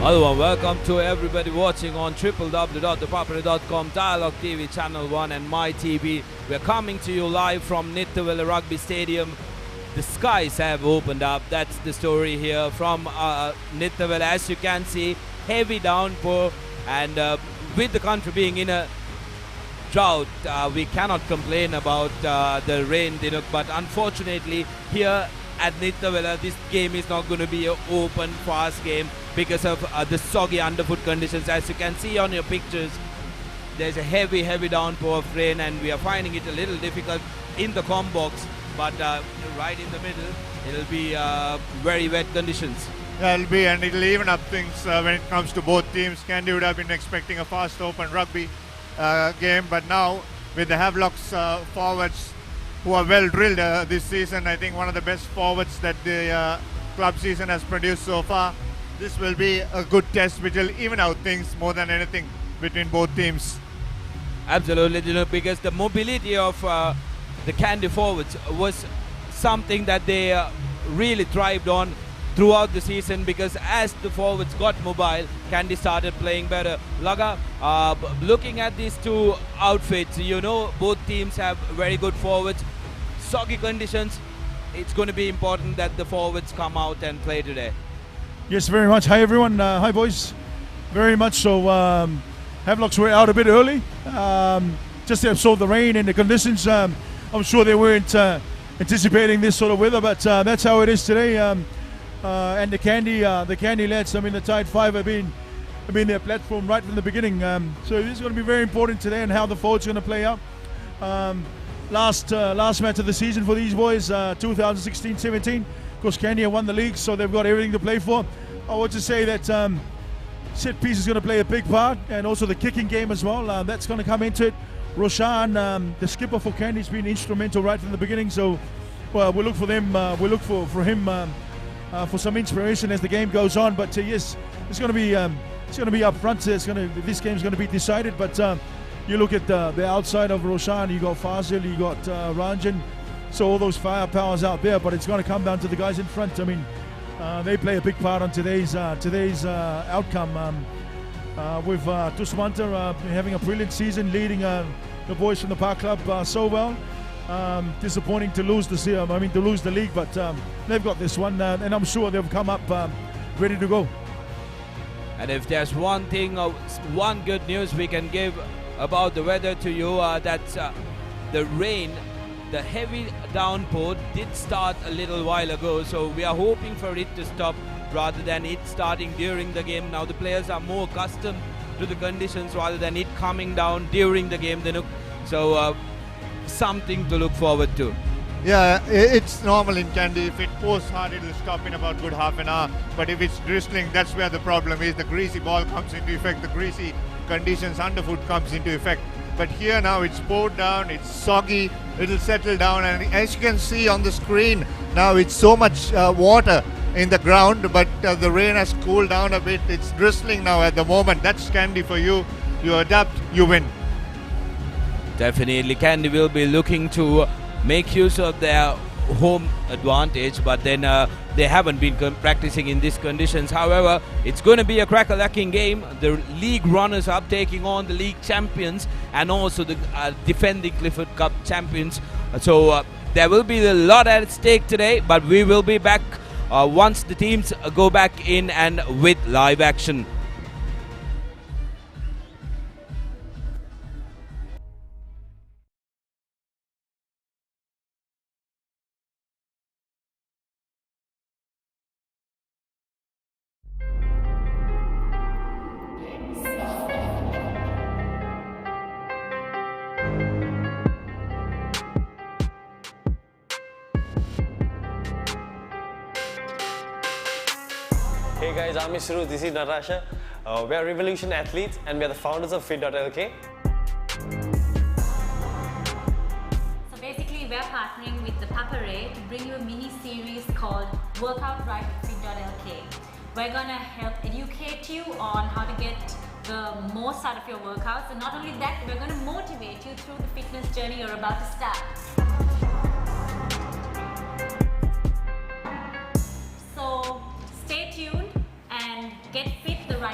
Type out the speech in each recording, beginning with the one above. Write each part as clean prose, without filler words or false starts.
Hello and welcome to everybody watching on www.ThePapare.com, Dialog TV Channel 1 and MyTV. We're coming to you live from Nithawela Rugby Stadium. The skies have opened up. That's the story here from Nithawela. As you can see, heavy downpour, and with the country being in a drought, we cannot complain about the rain, but unfortunately here at Nithawela, this game is not going to be an open, fast game because of the soggy underfoot conditions. As you can see on your pictures, there's a heavy downpour of rain, and we are finding it a little difficult in the comm box, but right in the middle, it'll be very wet conditions. Yeah, it'll even up things when it comes to both teams. Kandy would have been expecting a fast, open rugby game, but now with the Havelock's forwards, who are well drilled this season, I think one of the best forwards that the club season has produced so far. This will be a good test which will even out things more than anything between both teams. Absolutely, because the mobility of the Kandy forwards was something that they really thrived on throughout the season, because as the forwards got mobile, Kandy started playing better. Laga, looking at these two outfits, both teams have very good forwards. Soggy conditions, it's going to be important that the forwards come out and play today. Yes, very much. Hi everyone. Hi boys. Very much so. Havelocks were out a bit early. Just to absorb the rain and the conditions. I'm sure they weren't anticipating this sort of weather, but that's how it is today. And the Kandy lads, the Tide 5 have been their platform right from the beginning. So this is going to be very important today, and how the forwards are going to play out. Last match of the season for these boys, 2016-17. Of course, Kandy have won the league, so they've got everything to play for. I want to say that set piece is going to play a big part, and also the kicking game as well. That's going to come into it. Roshan, the skipper for Kandy, has been instrumental right from the beginning. So, we'll look for them. We'll look for him for some inspiration as the game goes on. But yes, it's going to be up front. This game's going to be decided. But you look at the outside of Roshan, you got Fazil, you got Ranjan, so all those firepowers out there. But it's going to come down to the guys in front. They play a big part on today's outcome. With Tuswanta having a brilliant season, leading the boys from the Park Club so well. Disappointing to lose the league, but they've got this one, and I'm sure they'll come up ready to go. And if there's one good news we can give about the weather to you, that's the rain, the heavy downpour did start a little while ago, so we are hoping for it to stop rather than it starting during the game. Now the players are more accustomed to the conditions rather than it coming down during the game. So something to look forward to. Yeah, it's normal in Kandy. If it pours hard, it'll stop in about good half an hour. But if it's drizzling, that's where the problem is. The greasy ball comes into effect. The greasy conditions underfoot comes into effect. But here now it's poured down, it's soggy, it'll settle down, and as you can see on the screen, now it's so much water in the ground, but the rain has cooled down a bit. It's drizzling now at the moment. That's Kandy for you. You adapt, you win. Definitely, Kandy will be looking to make use of their home advantage, but then they haven't been practicing in these conditions. However, it's going to be a cracker-lacking game. The league runners-up taking on the league champions and also the defending Clifford Cup champions. So there will be a lot at stake today, but we will be back once the teams go back in and with live action. Hey guys, I'm Isru, this is Natasha. We are Revolution athletes and we are the founders of Fit.lk. So basically we're partnering with ThePapare to bring you a mini series called Workout Right with Fit.lk. We're going to help educate you on how to get the most out of your workouts, and not only that, we're going to motivate you through the fitness journey you're about to start. So stay tuned and get fit the right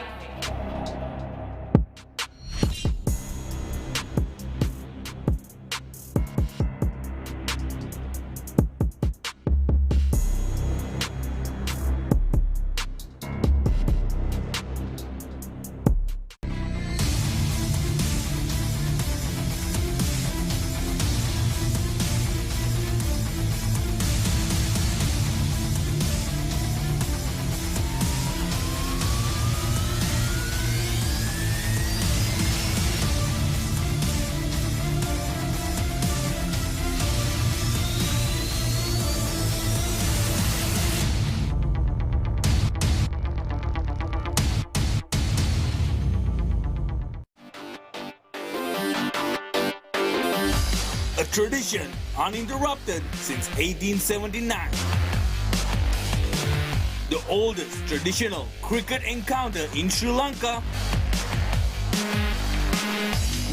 A tradition uninterrupted since 1879. The oldest traditional cricket encounter in Sri Lanka.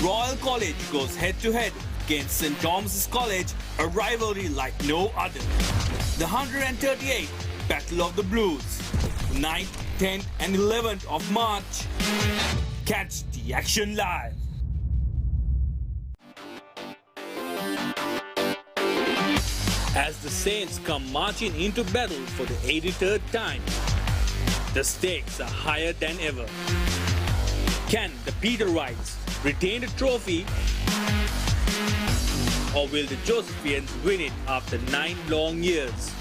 Royal College goes head-to-head against St. Thomas's College, a rivalry like no other. The 138th Battle of the Blues, 9th, 10th and 11th of March. Catch the action live. As the Saints come marching into battle for the 83rd time, the stakes are higher than ever. Can the Peterites retain the trophy, or will the Josephians win it after 9 long years?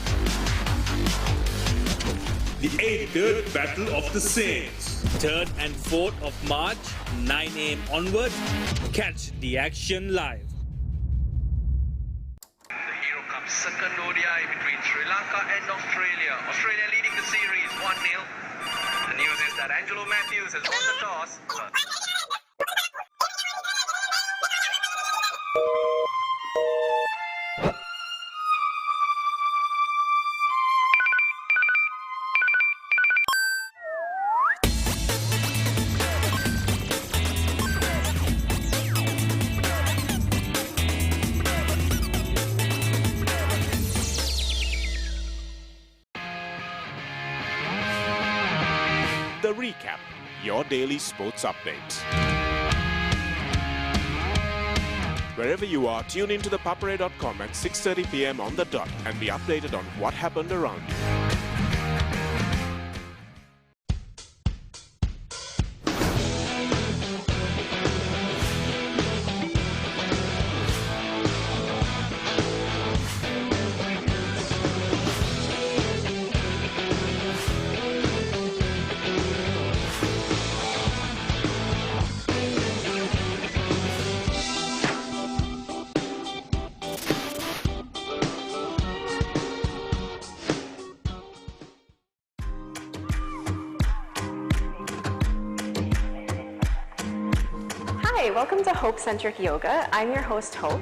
The 83rd Battle of the Saints, 3rd and 4th of March, 9 AM onward. Catch the action live. Second ODI between Sri Lanka and Australia. Australia leading the series 1-0. The news is that Angelo Matthews has won the toss. The Recap, your daily sports update. Wherever you are, tune into ThePapare.com at 6:30 p.m. on the dot and be updated on what happened around you. Hi, welcome to Hope Centric Yoga. I'm your host, Hope.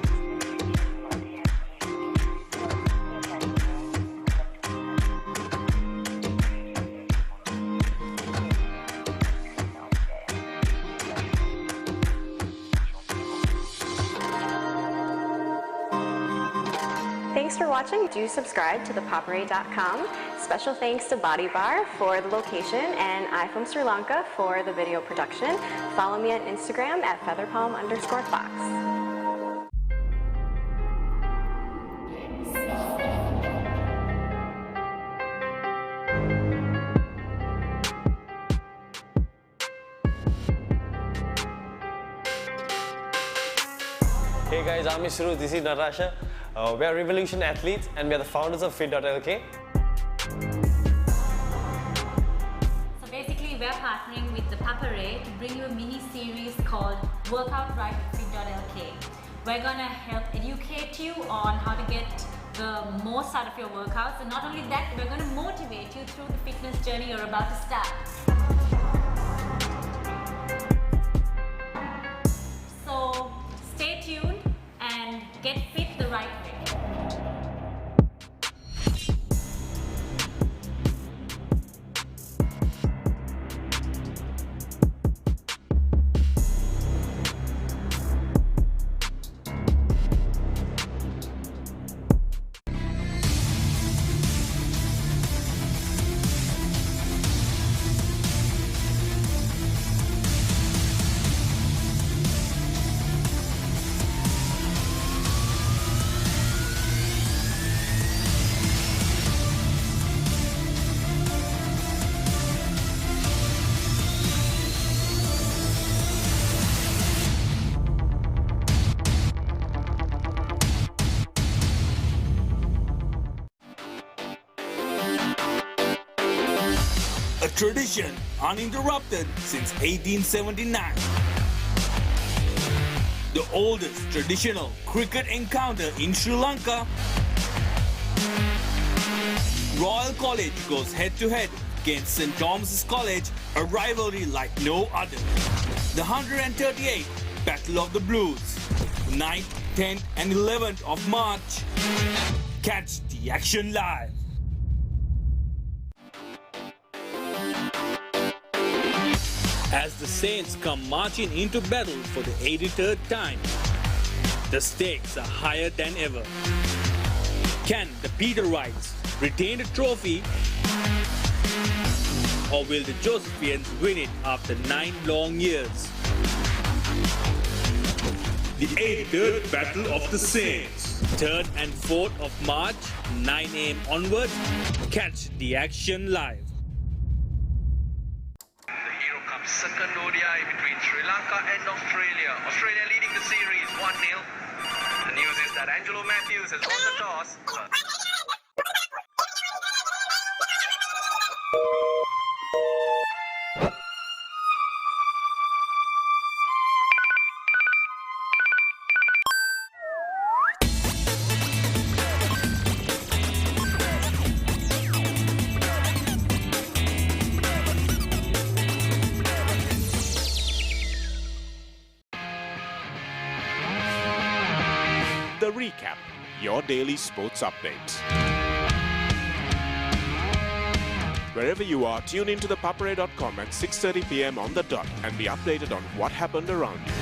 Thanks for watching. Do subscribe to ThePapare.com. Special thanks to Body Bar for the location and I'm from Sri Lanka for the video production. Follow me on Instagram at featherpalm_fox. Hey guys, I'm Isru, this is Natasha. We are Revolution athletes and we are the founders of Fit.lk. So basically we're partnering with ThePapare to bring you a mini series called Workout Right with Fit.lk. We're gonna help educate you on how to get the most out of your workouts, and not only that, we're gonna motivate you through the fitness journey you're about to start. So stay tuned and get fit the right way. A tradition uninterrupted since 1879. The oldest traditional cricket encounter in Sri Lanka. Royal College goes head-to-head against St. Thomas's College, a rivalry like no other. The 138th Battle of the Blues, 9th, 10th and 11th of March. Catch the action live. As the Saints come marching into battle for the 83rd time, the stakes are higher than ever. Can the Peterites retain the trophy, or will the Josephians win it after 9 long years? The 83rd Battle of the Saints, 3rd and 4th of March, 9 AM onward. Catch the action live. Second ODI between Sri Lanka and Australia. Australia leading the series 1-0. The news is that Angelo Matthews has won the toss. The Recap, your daily sports update. Wherever you are, tune into ThePapare.com at 6:30 p.m. on the dot and be updated on what happened around you.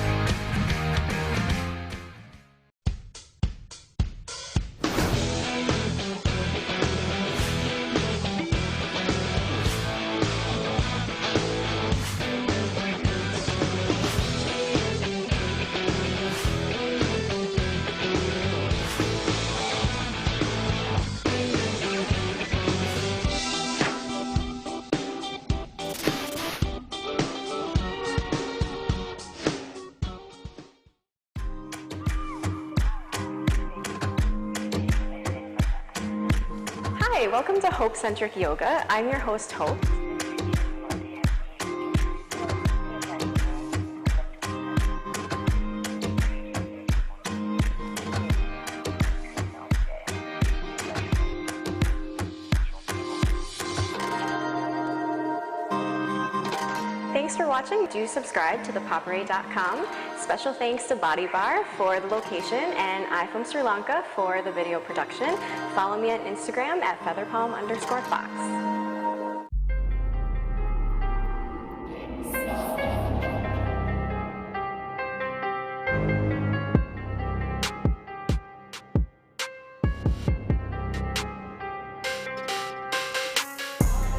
Hi, welcome to Hope Centric Yoga. I'm your host, Hope. Thanks for watching. Do subscribe to ThePapare.com. Special thanks to Body Bar for the location and I from Sri Lanka for the video production. Follow me on Instagram at featherpalm_fox.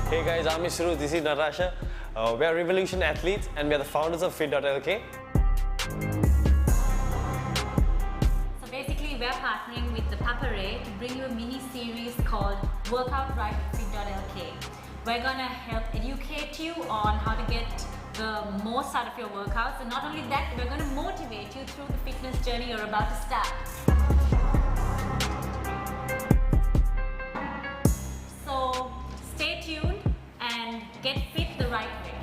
Hey guys, I'm Ishru, this is Natasha. We are Revolution athletes and we are the founders of Fit.lk. So basically we're partnering with ThePapare to bring you a mini series called Workout Right with Fit.lk. We're gonna help educate you on how to get the most out of your workouts, and not only that, we're gonna motivate you through the fitness journey you're about to start. So stay tuned and get fit the right way.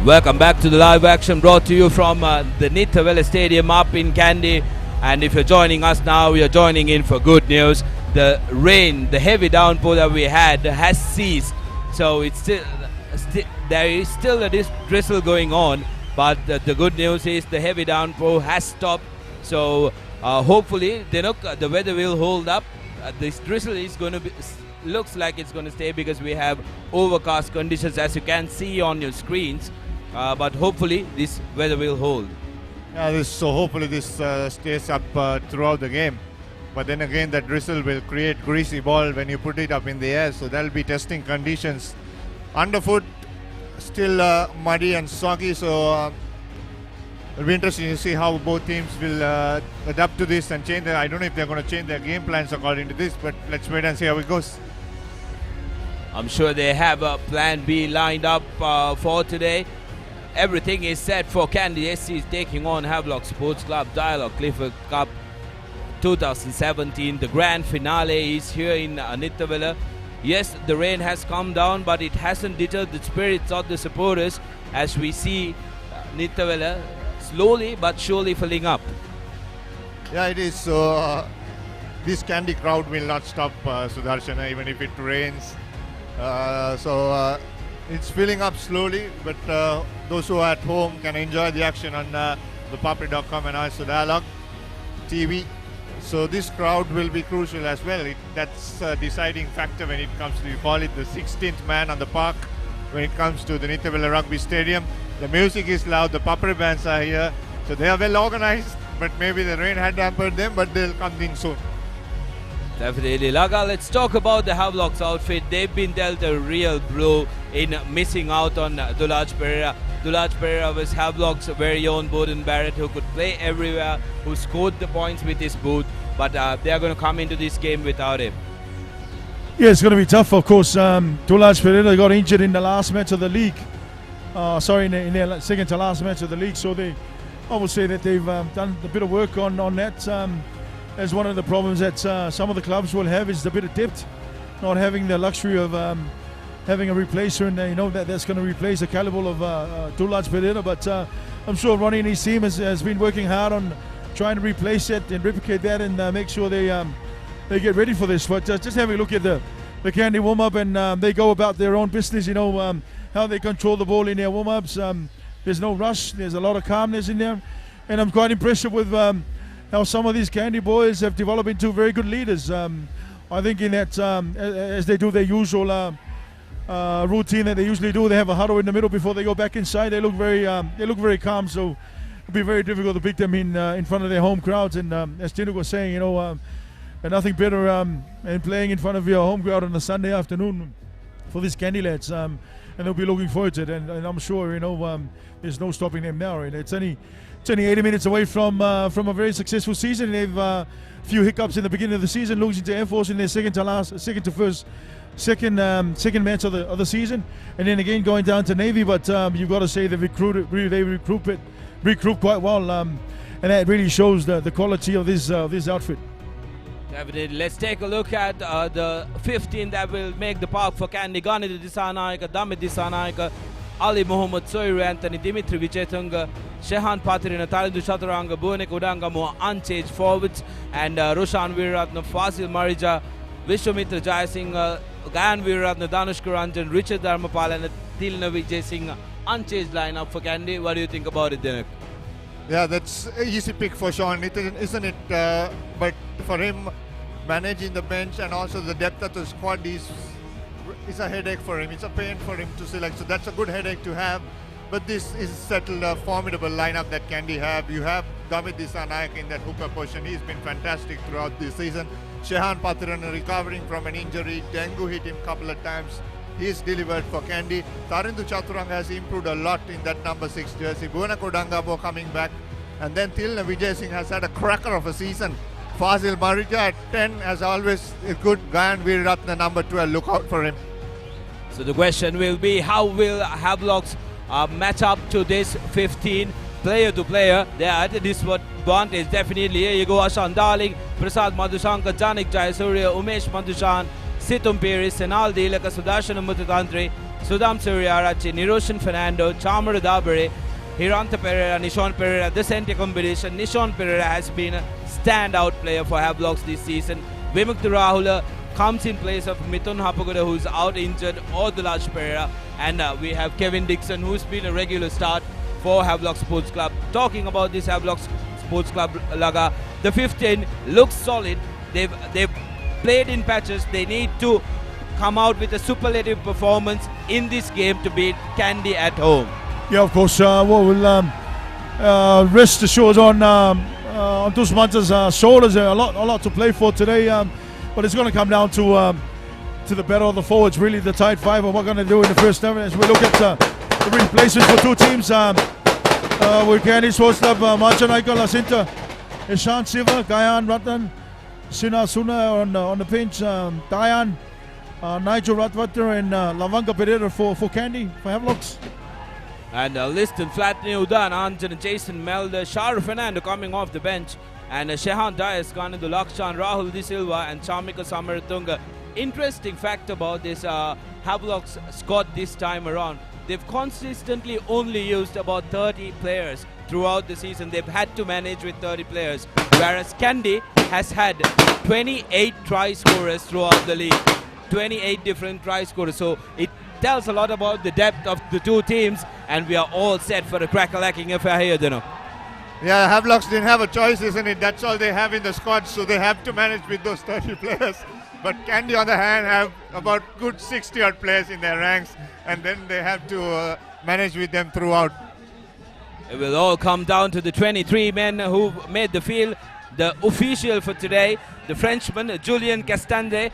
Welcome back to the live action brought to you from the Nithawela Stadium up in Kandy. And if you're joining us now, you're joining in for good news. The rain, the heavy downpour that we had has ceased. So it's there is still a drizzle going on, but the good news is the heavy downpour has stopped. So hopefully, the weather will hold up. This drizzle is going to be, looks like it's going to stay because we have overcast conditions, as you can see on your screens. But hopefully this weather will hold. Yeah, so hopefully this stays up throughout the game. But then again, that drizzle will create greasy ball when you put it up in the air. So that'll be testing conditions. Underfoot still muddy and soggy. So it'll be interesting to see how both teams will adapt to this and change. I don't know if they're going to change their game plans according to this, but let's wait and see how it goes. I'm sure they have a plan B lined up for today. Everything is set for Kandy SC is taking on Havelock Sports Club Dialog Clifford Cup 2017. The grand finale is here in Nithawela. Yes, the rain has come down, but it hasn't deterred the spirits of the supporters, as we see Nittavela slowly but surely filling up. Yeah, it is. So this Kandy crowd will not stop Sudarshana even if it rains. It's filling up slowly, but those who are at home can enjoy the action on ThePapare.com and also Dialog TV. So this crowd will be crucial as well. That's a deciding factor when it comes to, you call it the 16th man on the park when it comes to the Nittavela Rugby Stadium. The music is loud, the Papare bands are here, so they are well organized, but maybe the rain had hampered them, but they'll come in soon. Definitely. Laga, let's talk about the Havelock's outfit. They've been dealt a real blow in missing out on Dulaj Pereira. Dulaj Pereira was Havelock's very own Bowden Barrett, who could play everywhere, who scored the points with his boot, but they are going to come into this game without him. Yeah, it's going to be tough, of course. Dulaj Pereira got injured in the last match of the league. In their second to last match of the league. So I would say that they've done a bit of work on that. As one of the problems that some of the clubs will have is a bit of depth, not having the luxury of having a replacer, and that's going to replace the caliber of Dulaj Pereira. But I'm sure Ronnie and his team has been working hard on trying to replace it and replicate that and make sure they get ready for this. But just having a look at the Kandy warm-up, and they go about their own business, how they control the ball in their warm-ups. There's no rush. There's a lot of calmness in there. And I'm quite impressed with how some of these Kandy boys have developed into very good leaders. I think in that, as they do their usual routine that they usually do, they have a huddle in the middle before they go back inside. They look very calm. So it'll be very difficult to beat them in front of their home crowds. And as Tinuk was saying, nothing better than playing in front of your home crowd on a Sunday afternoon for these Kandy lads. And they'll be looking forward to it, and I'm sure there's no stopping them now. Right? It's only 80 minutes away from a very successful season. They've a few hiccups in the beginning of the season, losing to Air Force in their second match of the season, and then again going down to Navy. But you've got to say they recruit quite well, and that really shows the quality of this outfit. Definitely. Let's take a look at the 15 that will make the park for Kandy. Ganit Disanaika, Damit Disanaika, Ali Muhammad Soiru, Anthony Dimitri Vichetunga, Shehan Patrina, Talindu Chaturanga, Bunek Udanga, more unchanged forwards, and Roshan Viratna, Fasil Marija, Vishwamitra Jayasingh, Gayan Viratna, Danush Kuranjan, Richard Dharmapal, and Tilna Vijay Singh. Unchanged lineup for Kandy. What do you think about it, Dinak? Yeah, that's an easy pick for Sean, isn't it? But for him, managing the bench and also the depth of the squad is a headache for him. It's a pain for him to select. So that's a good headache to have. But this is settled a formidable lineup that Kandy have. You have Damit Disanayak in that hooker position. He's been fantastic throughout this season. Shehan Patrana recovering from an injury. Dengue hit him a couple of times. He's delivered for Kandy. Tarindu Chaturanga has improved a lot in that number 6 jersey. Bhuwana Kodangabo coming back. And then Tilna Vijay Singh has had a cracker of a season. Fazil Marija at 10, as always, a good Gayan Veeratna number 12. Look out for him. So the question will be, how will Havelocks match up to this 15 player to player? They are at a disadvantage, definitely. Here you go, Ashan Darling, Prasad Madhushankar, Janik Jayasuriya, Umesh Madhushan, Situm Peris, Senal Dilaka, Sudarshan Mutatantre, Sudam Suryarachi, Niroshan Fernando, Chamar Dabare, Hiranta Pereira, Nishon Pereira. The center combination, Nishon Pereira has been a standout player for Havelocks this season. Vimukta Rahula comes in place of Mithun Hapagoda, who's out injured, or Dulaj Pereira. And we have Kevin Dixon, who's been a regular start for Havelock Sports Club. Talking about this Havelock Sports Club, Laga, the 15 looks solid. They've played in patches. They need to come out with a superlative performance in this game to beat Kandy at home. Yeah, of course. We'll rest assured on Dusmanta's shoulders. A lot to play for today, but it's going to come down to the battle of the forwards, really the tight five, and what we're going to do in the first half as we look at the replacements for two teams. With Kandy Sports Club, Machanaika Lasinta, Ishan Siva, Gayan Ratan, Sina Suna on the pinch, Dayan, Nigel Ratwater, and Lavanga Pereira for Kandy, for Havelocks. And Liston, Flatney Udan, Anjan, Jason Melder, Shah Fernando coming off the bench, and Shehan Dias, Kanadu Lakshan, Rahul De Silva, and Chamika Samaratunga. Interesting fact about this Havelocks squad this time around. they've consistently only used about 30 players throughout the season. They've had to manage with 30 players, whereas Kandy has had 28 try scorers throughout the league. 28 different try scorers. So it tells a lot about the depth of the two teams, and we are all set for a crack-a-lacking affair here, Dino. Yeah, Havelocks didn't have a choice, isn't it? That's all they have in the squad, so they have to manage with those 30 players. But Kandy, on the hand, have about good 60-odd players in their ranks, and then they have to manage with them throughout. It will all come down to the 23 men who made the field. The official for today, the Frenchman, Julien Castande,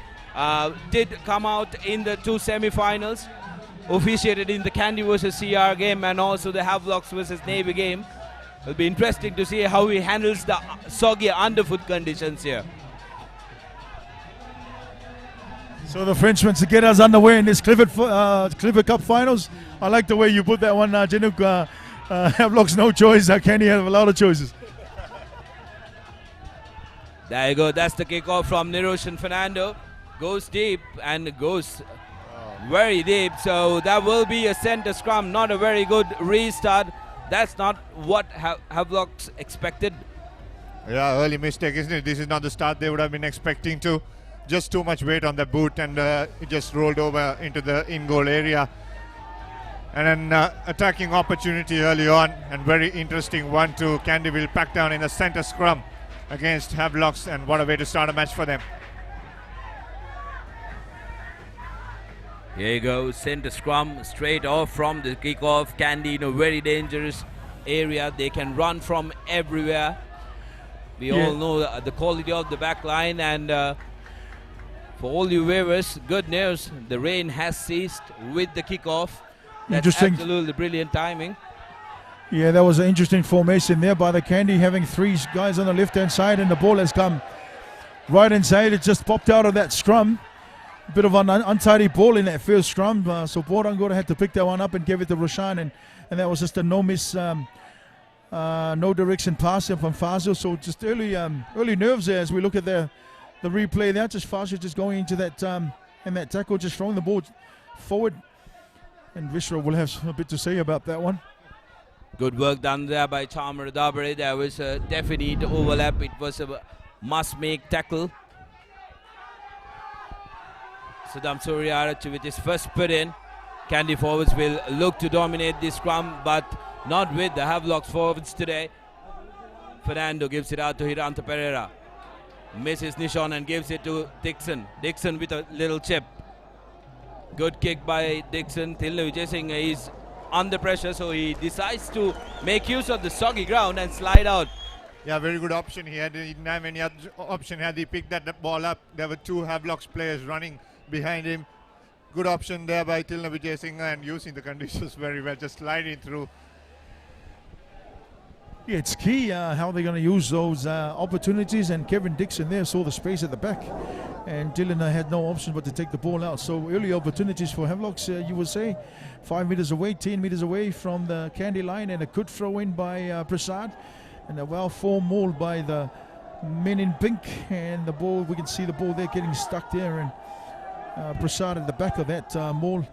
did come out in the two semi-finals, officiated in the Kandy versus CR game and also the Havelocks versus Navy game. It'll be interesting to see how he handles the soggy underfoot conditions here. So the Frenchman to get us underway in this Clifford Cup finals. I like the way you put that one, Januk. Havelocks no choice. Kandy have a lot of choices. There you go. That's the kickoff from Niroshan Fernando. Goes deep and goes very deep. So that will be a center scrum. Not a very good restart. That's not what Havelocks expected. Yeah, early mistake, isn't it? This is not the start they would have been expecting to. Just too much weight on the boot, and it just rolled over into the in-goal area. And an attacking opportunity early on, and very interesting one too. Kandy will pack down in the center scrum against Havelocks, and what a way to start a match for them. Here you go, center scrum straight off from the kickoff. Kandy in a very dangerous area. They can run from everywhere. We all know the quality of the back line, and for all you viewers, good news, the rain has ceased with the kickoff. That's absolutely brilliant timing. Yeah, that was an interesting formation there by the Kandy, having three guys on the left-hand side, and the ball has come right inside. It just popped out of that scrum. A bit of an untidy ball in that first scrum. So Borangora had to pick that one up and give it to Roshan, and that was just a no-miss, no direction pass from Fazio. So just early nerves there as we look at the replay there. Just Fazio just going into that and that tackle, just throwing the ball forward. And Vishra will have a bit to say about that one. Good work done there by Chamar Dabare. There was a definite overlap. It was a must-make tackle. Saddam Suryarachi with his first put in. Kandy forwards will look to dominate this scrum, but not with the Havelocks forwards today. Fernando gives it out to Hiranta Pereira. Misses Nishon and gives it to Dixon. Dixon with a little chip. Good kick by Dixon. Tilna Vijay Singh is under pressure, so he decides to make use of the soggy ground and slide out. Yeah, very good option. He didn't have any other option. Had he picked that ball up, there were two Havelocks players running behind him. Good option there by Tilna Vijay Singh, and using the conditions very well, just sliding through. Yeah, it's key how they're going to use those opportunities, and Kevin Dixon there saw the space at the back, and Dylan had no option but to take the ball out. So early opportunities for Havelocks, you would say. 5 meters away, 10 meters away from the Kandy line, and a good throw in by Prasad, and a well-formed maul by the men in pink, and the ball, we can see the ball there getting stuck there, and Prasad at the back of that maul.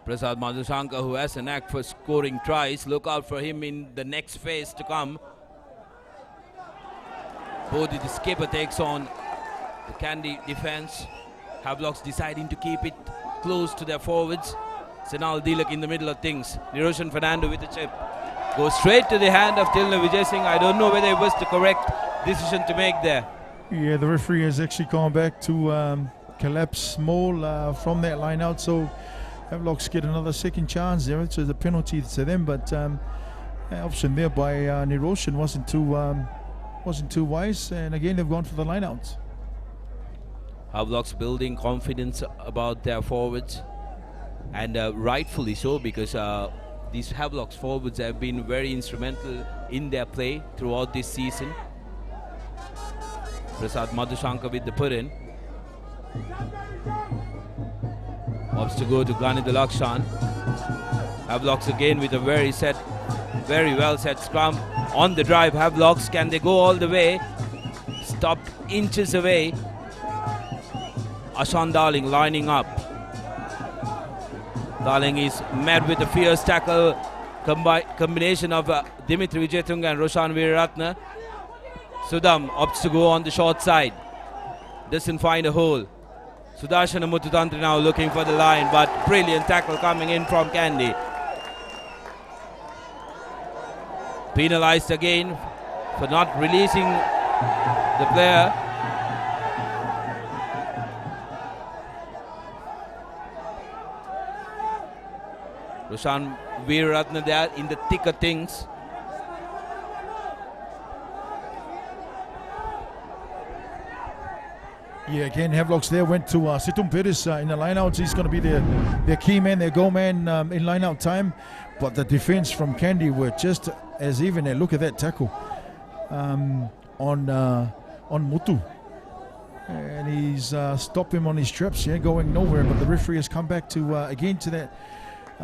Prasad Madhushankar, who has a knack for scoring tries. Look out for him in the next phase to come. Bodhi, the skipper, takes on the Kandy defense. Havelocks deciding to keep it close to their forwards. Senal Dilak in the middle of things. Niroshan Fernando with the chip. Goes straight to the hand of Tilna Vijay Singh. I don't know whether it was the correct decision to make there. Yeah, the referee has actually gone back to collapse maul from that line out. So Havelocks get another second chance there. It's a penalty to them, but option there by Niroshan wasn't too wise, and again they've gone for the line out. Havelocks building confidence about their forwards, and rightfully so, because these Havelocks forwards have been very instrumental in their play throughout this season. Prasad Madhushankar with the put in. Wants to go to Ganit Lakshan. Havelocks again with a very well set scrum on the drive. Havelocks, can they go all the way? Stopped inches away. Ashan Darling lining up. Darling is met with a fierce tackle combination of Dimitri Vijayatunga and Roshan Veeratne. Sudam opts to go on the short side. Doesn't find a hole. Sudarshana Muthutantri now looking for the line, but brilliant tackle coming in from Kandy. Penalized again for not releasing the player. Roshan Veeratne there in the thick of things. Yeah, again, Havelock's there went to Situm Perez in the lineouts. He's going to be their key man, their goal man in lineout time. But the defense from Kandy were just as even. And look at that tackle on Mutu. And he's stopped him on his traps, going nowhere. But the referee has come back to again to that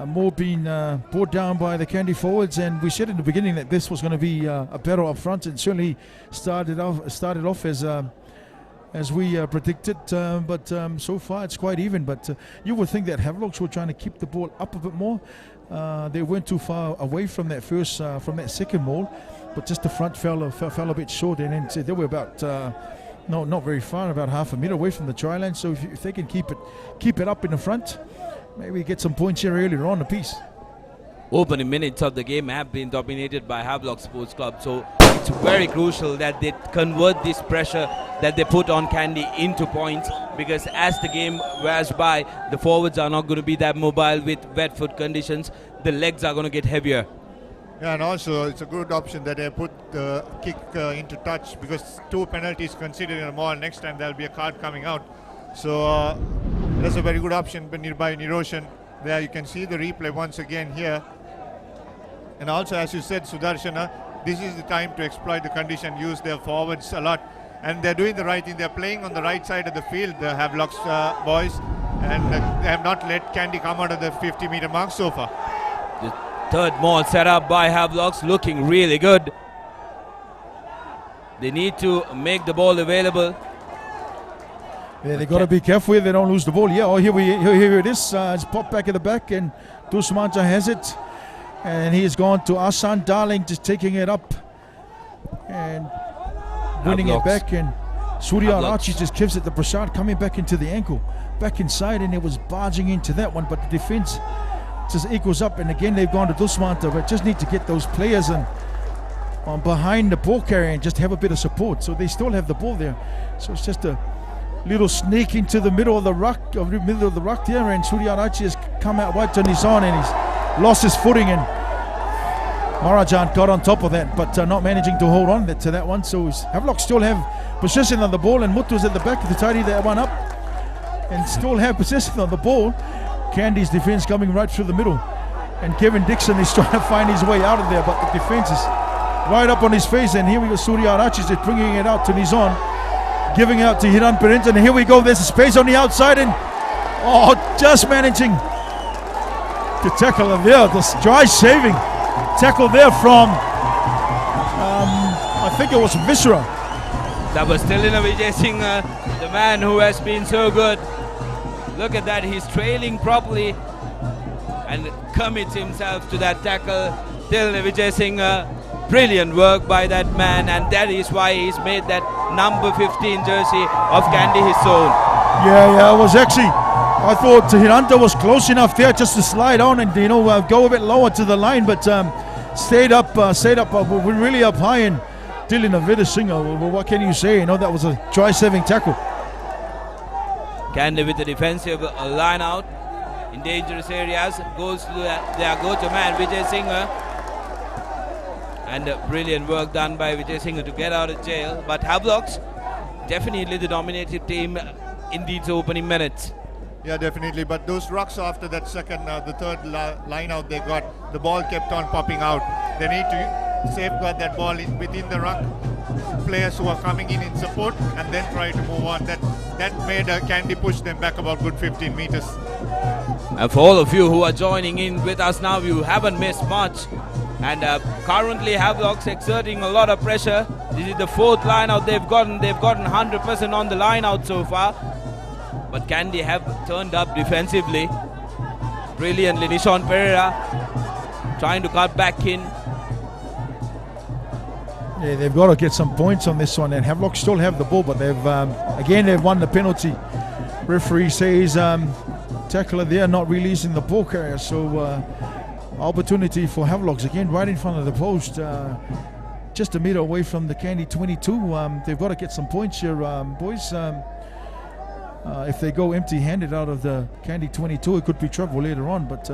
more being brought down by the Kandy forwards. And we said in the beginning that this was going to be a battle up front, and certainly started off as we predicted, but so far it's quite even. But you would think that Havelocks were trying to keep the ball up a bit more. They weren't too far away from that from that second maul, but just the front fell a bit short, and then they were about not very far, about half a metre away from the try line. So if they can keep it up in the front, maybe get some points here earlier on a piece. Opening minutes of the game have been dominated by Havelock Sports Club, so it's very crucial that they convert this pressure that they put on Kandy into points, because as the game wears by, the forwards are not going to be that mobile with wet foot conditions. The legs are going to get heavier. Yeah, and also it's a good option that they put the kick into touch, because 2 penalties considered in a maul. Next time there'll be a card coming out. So that's a very good option by Niroshan. There you can see the replay once again here. And also, as you said, Sudarshana, this is the time to exploit the condition, use their forwards a lot. And they're doing the right thing. They're playing on the right side of the field, the Havelock's boys. And they have not let Kandy come out of the 50-meter mark so far. The third maul set up by Havelocks, looking really good. They need to make the ball available. Yeah, they got to be careful they don't lose the ball. Yeah, here it is. It's popped back at the back, and Dusmanta has it. And he's gone to Asan Darling, just taking it up and winning it back. And Surya Archie just gives it to Prasad, coming back into the ankle, back inside, and it was barging into that one. But the defense just equals up. And again, they've gone to Dusmanta, but just need to get those players on behind the ball carrier and just have a bit of support. So they still have the ball there. So it's just a little sneak into the middle of the ruck, there, and Surya Archie has come out wide on his own, and he's lost his footing, and Marajan got on top of that, but not managing to hold on to that one. So Havelock still have possession of the ball, and Mutu's at the back to tidy that one up and still have possession of the ball. Kandy's defense coming right through the middle, and Kevin Dixon is trying to find his way out of there, but the defense is right up on his face. And here we go, Surya Arachis is bringing it out to Nizon, giving it out to Hiran Perint, and here we go, there's a space on the outside, and just managing to tackle there. The dry saving tackle there from I think it was Visra. That was Tilina Vijay Singh, the man who has been so good. Look at that, he's trailing properly and commits himself to that tackle. Tilina Vijay Singh, brilliant work by that man, and that is why he's made that number 15 jersey of Kandy his own. Yeah, it was actually, I thought Hiranta was close enough there just to slide on and go a bit lower to the line, but stayed up really up high. And Dylan Avedasinghe, well, what can you say? That was a dry-saving tackle. Kandy with the defensive line out in dangerous areas, goes to their go-to man Vijay Singh, and brilliant work done by Vijay Singh to get out of jail. But Havelocks definitely the dominated team in these opening minutes. Yeah, definitely. But those rucks after that the third line out they got, the ball kept on popping out. They need to safeguard that ball within the ruck. Players who are coming in support, and then try to move on. That made Kandy push them back about good 15 meters. And for all of you who are joining in with us now, you haven't missed much. And currently Havelocks exerting a lot of pressure. This is the fourth line out they've gotten 100% on the line out so far. But Kandy have turned up defensively. brilliantly. Nishan Pereira trying to cut back in. Yeah, they've got to get some points on this one, and Havelock still have the ball, but they've won the penalty. Referee says tackler there not releasing the ball carrier, so opportunity for Havelocks again right in front of the post, just a meter away from the Kandy 22. They've got to get some points here, boys. If they go empty-handed out of the Kandy 22, it could be trouble later on, but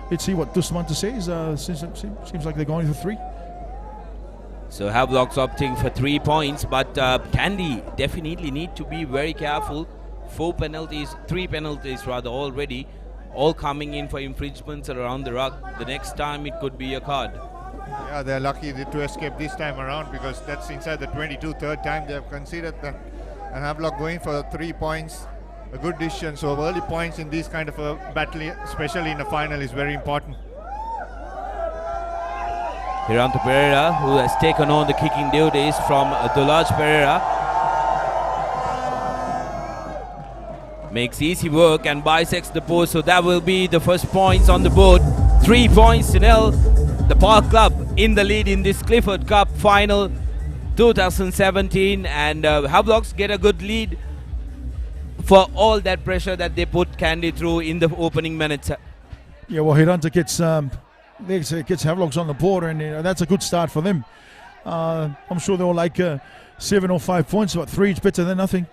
let's see what Dusmanta says. Seems like they're going for 3. So Havelock's opting for 3 points, but Kandy definitely need to be very careful. 3 penalties rather already, all coming in for infringements around the ruck. The next time it could be a card. Yeah, they're lucky to escape this time around, because that's inside the 22. Third time they have considered that, and Havelock going for 3 points, a good decision. So early points in this kind of a battle, especially in a final, is very important. Hiranto Pereira, who has taken on the kicking duties from Dolaj Pereira, makes easy work and bisects the post, so that will be the first points on the board. 3 points to nil. The Park Club in the lead in this Clifford Cup final 2017, and Havelocks get a good lead for all that pressure that they put Kandy through in the opening minutes. Yeah, well, Hiranta gets Havelocks on the board, and that's a good start for them. I'm sure they'll like 7 or 5 points, but 3 is better than nothing.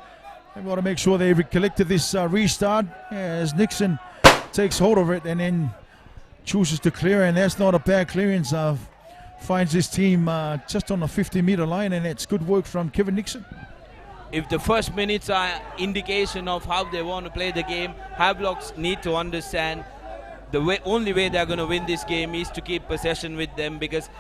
They've got to make sure they collected this restart as Nixon takes hold of it and then chooses to clear, and that's not a bad clearance. Finds his team just on the 50-meter line, and it's good work from Kevin Nixon. If the first minutes are indication of how they want to play the game, Havelocks need to understand the only way they're going to win this game is to keep possession with them, because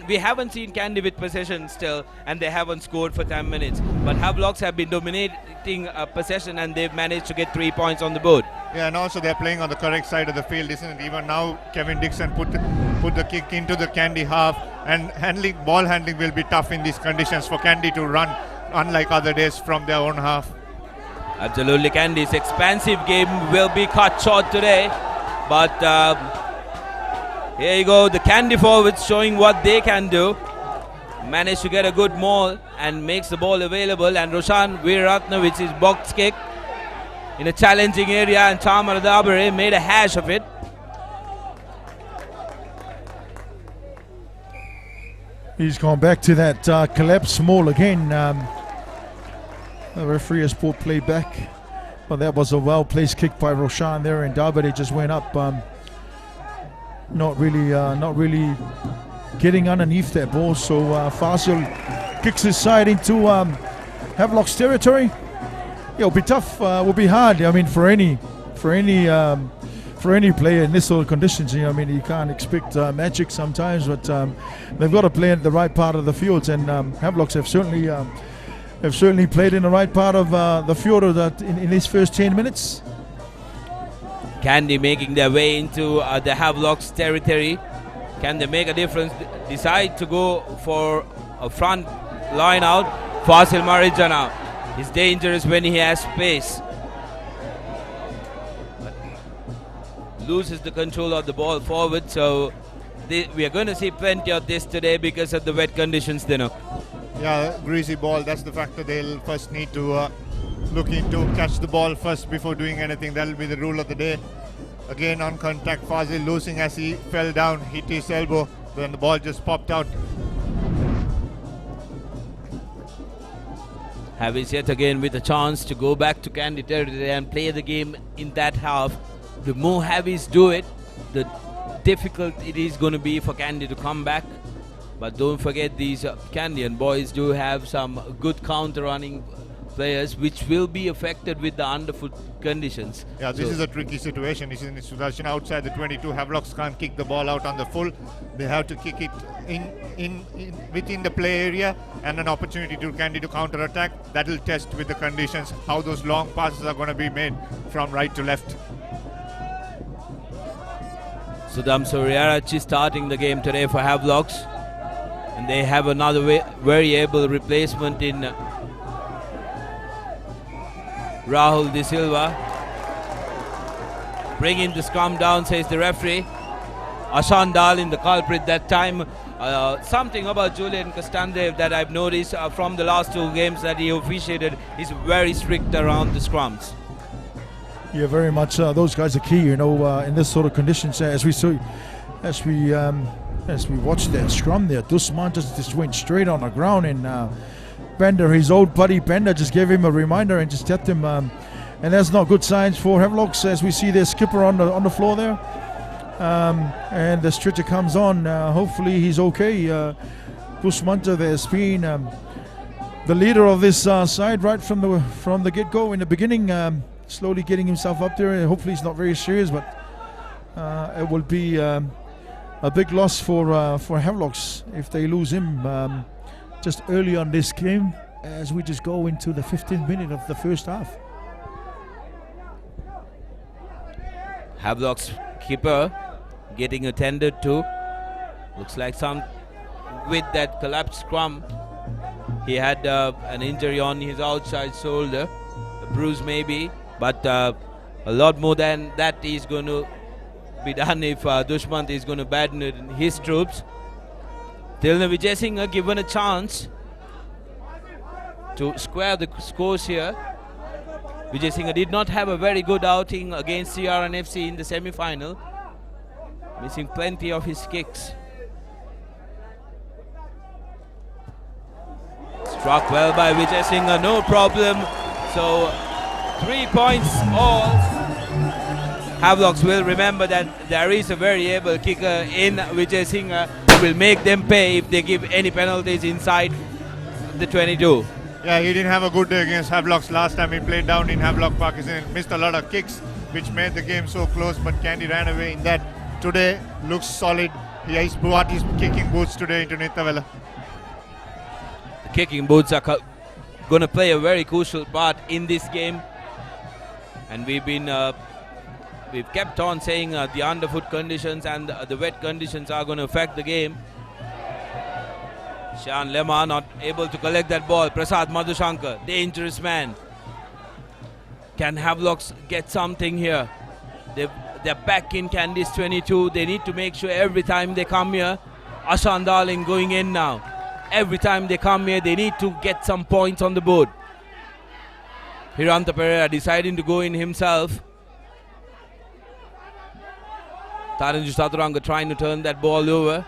we haven't seen Kandy with possession still, and they haven't scored for 10 minutes. But Havelocks have been dominating possession, and they've managed to get 3 points on the board. Yeah, and also they're playing on the correct side of the field, isn't it? Even now, Kevin Dixon put the kick into the Kandy half, and ball handling will be tough in these conditions for Kandy to run, unlike other days, from their own half. Absolutely, Kandy's expansive game will be cut short today. But here you go, the Kandy forwards showing what they can do. Managed to get a good maul and makes the ball available, and Roshan Veeratna with his box kick in a challenging area, and Chamara Dabare made a hash of it. He's gone back to that collapse maul again. The referee has pulled play back. But that was a well-placed kick by Roshan there, and Dabare just went up. Not really getting underneath that ball. So Fasil kicks his side into Havelock's territory. It'll be tough. Will be hard. I mean, for any player in this sort of conditions, I mean, you can't expect magic sometimes. But they've got to play at the right part of the field, and Havelocks have certainly played in the right part of the field in these first 10 minutes. Kandy making their way into the Havelocks territory. Can they make a difference? Decide to go for a front line out. Fasil Marijana is dangerous when he has space. But loses the control of the ball forward, so we are going to see plenty of this today because of the wet conditions, Dinok. Yeah, greasy ball, that's the factor they'll first need to look into. Catch the ball first before doing anything. That'll be the rule of the day. Again on contact, Fazil losing as he fell down, hit his elbow, then the ball just popped out. Havis yet again with a chance to go back to Kandy territory and play the game in that half. The more Havis do it, the difficult it is going to be for Kandy to come back. But don't forget, these Kandian boys do have some good counter-running players, which will be affected with the underfoot conditions. Yeah, this is a tricky situation. It's in a situation outside the 22. Havelocks can't kick the ball out on the full. They have to kick it in within the play area, and an opportunity to Kandy to counter-attack. That will test with the conditions how those long passes are going to be made from right to left. Sudham Suryarachi starting the game today for Havelocks. And they have another very able replacement in Rahul De Silva. bringing the scrum down, says the referee. Ashan Dalin, the culprit that time. Something about Julian Kostandev that I've noticed from the last 2 games that he officiated is very strict around the scrums. Yeah, very much. Those guys are key, in this sort of conditions. As we watched that scrum there, Dusman just went straight on the ground, and Bender, his old buddy Bender, just gave him a reminder and just tapped him. And that's not good signs for Havelock, as we see their skipper on the floor there. And the stretcher comes on. Hopefully he's okay. Dusmanta there's been the leader of this side right from the get-go in the beginning. Slowly getting himself up there. Hopefully he's not very serious, but it will be a big loss for Havelocks if they lose him just early on this game, as we just go into the 15th minute of the first half. Havelock's keeper getting attended to. Looks like with that collapsed scrum, he had an injury on his outside shoulder, a bruise maybe. But a lot more than that is going to be done if Dushmant is going to badminton his troops. Tilna Vijay Singh given a chance to square the scores here. Vijay Singh did not have a very good outing against CRNFC in the semi-final, missing plenty of his kicks. Struck well by Vijay Singh, no problem. So 3 points all. Havelocks will remember that there is a very able kicker in Vijay Singh who will make them pay if they give any penalties inside the 22. Yeah, he didn't have a good day against Havelocks last time he played down in Havelock Park. He missed a lot of kicks, which made the game so close, but Kandy ran away in that. Today looks solid. He's brought his kicking boots today into Nithawela. The kicking boots are going to play a very crucial part in this game. And we've kept on saying the underfoot conditions and the wet conditions are going to affect the game. Shan Lema not able to collect that ball. Prasad Madhushankar, dangerous man. Can Havelocks get something here? They're back in Kandy's 22. They need to make sure every time they come here. Ashan Darling going in now. Every time they come here, they need to get some points on the board. Hiranta Pereira deciding to go in himself. Taranju Saturanga trying to turn that ball over.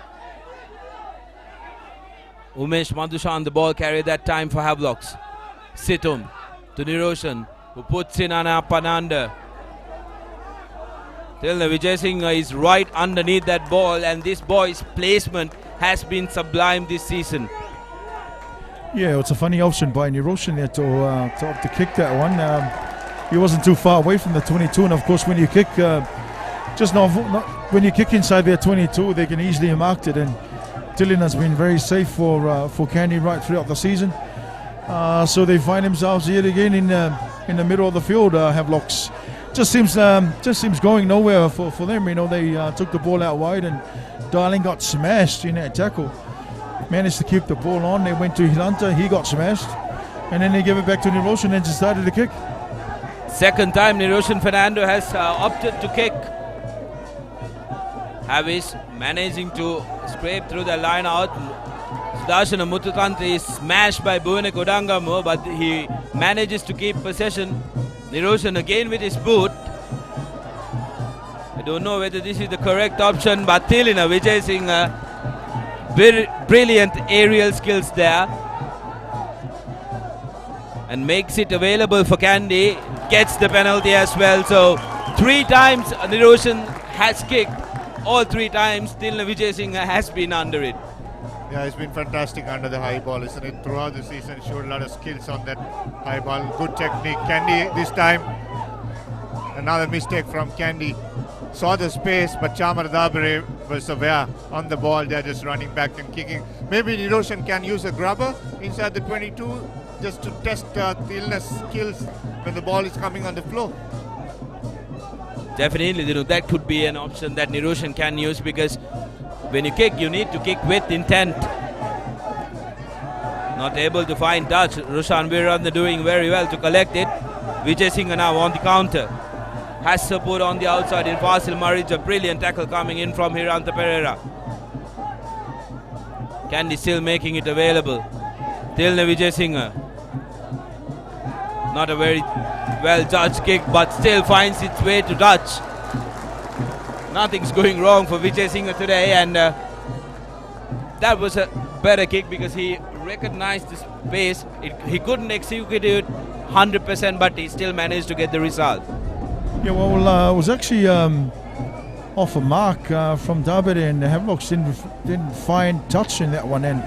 Umesh Madhushan, the ball carrier that time for Havelocks. Situm to Niroshan, who puts in Anapananda. Tilna Vijay Singh is right underneath that ball, and this boy's placement has been sublime this season. Yeah, it's a funny option by Niroshan there to kick that one. He wasn't too far away from the 22, and of course when you kick, when you kick inside their 22, they can easily mark it. And Dylan has been very safe for Kandy right throughout the season. So they find themselves yet again in the middle of the field. Havelocks just seems going nowhere for them. They took the ball out wide, and Darling got smashed in that tackle. Managed to keep the ball on. They went to Hilanta, he got smashed, and then they gave it back to Niroshan and just started to kick. Second time Niroshan Fernando has opted to kick. Havis managing to scrape through the line out. Sudarshana Muthutanti is smashed by Bhuvane Kodangamo, but he manages to keep possession. Niroshan again with his boot. I don't know whether this is the correct option, but Tilina Vijay Singh, brilliant aerial skills there, and makes it available for Kandy. Gets the penalty as well. So 3 times Niroshan has kicked. All 3 times Tilna Vijay Singh has been under it. Yeah, he's been fantastic under the high ball, isn't it? Throughout the season, showed a lot of skills on that high ball. Good technique. Kandy this time, another mistake from Kandy. Saw the space, but Chamar Dabare was aware on the ball. They're just running back and kicking. Maybe Niroshan can use a grubber inside the 22 just to test Tilna's skills when the ball is coming on the floor. Definitely, that could be an option that Niroshan can use, because when you kick, you need to kick with intent. Not able to find touch. Roshan Viranda doing very well to collect it. Vijay Singh now on the counter. has support on the outside in Fasil Marij. A brilliant tackle coming in from Hiranta Pereira. Kandy still making it available. Tilne Vijay Singh. Not a very well judged kick, but still finds its way to touch. Nothing's going wrong for Vijay Singh today, and that was a better kick because he recognized the space. He couldn't execute it 100%, but he still managed to get the result. Yeah, well, it was actually off a mark from David, and Havelocks didn't find touch in that one, and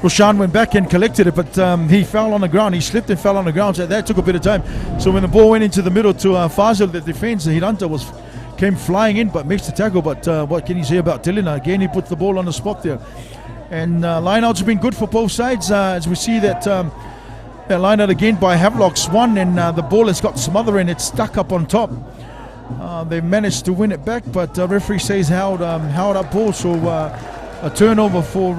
Roshan went back and collected it, but he fell on the ground. He slipped and fell on the ground, so that took a bit of time. So when the ball went into the middle to Fazil, the defense, Hiranta came flying in, but missed the tackle. But what can you say about Tilina? Again, he put the ball on the spot there. And lineouts have been good for both sides, as we see that that lineout again by Havelock's won, and the ball has got smother and it's stuck up on top. They managed to win it back, but referee says held up ball, so a turnover for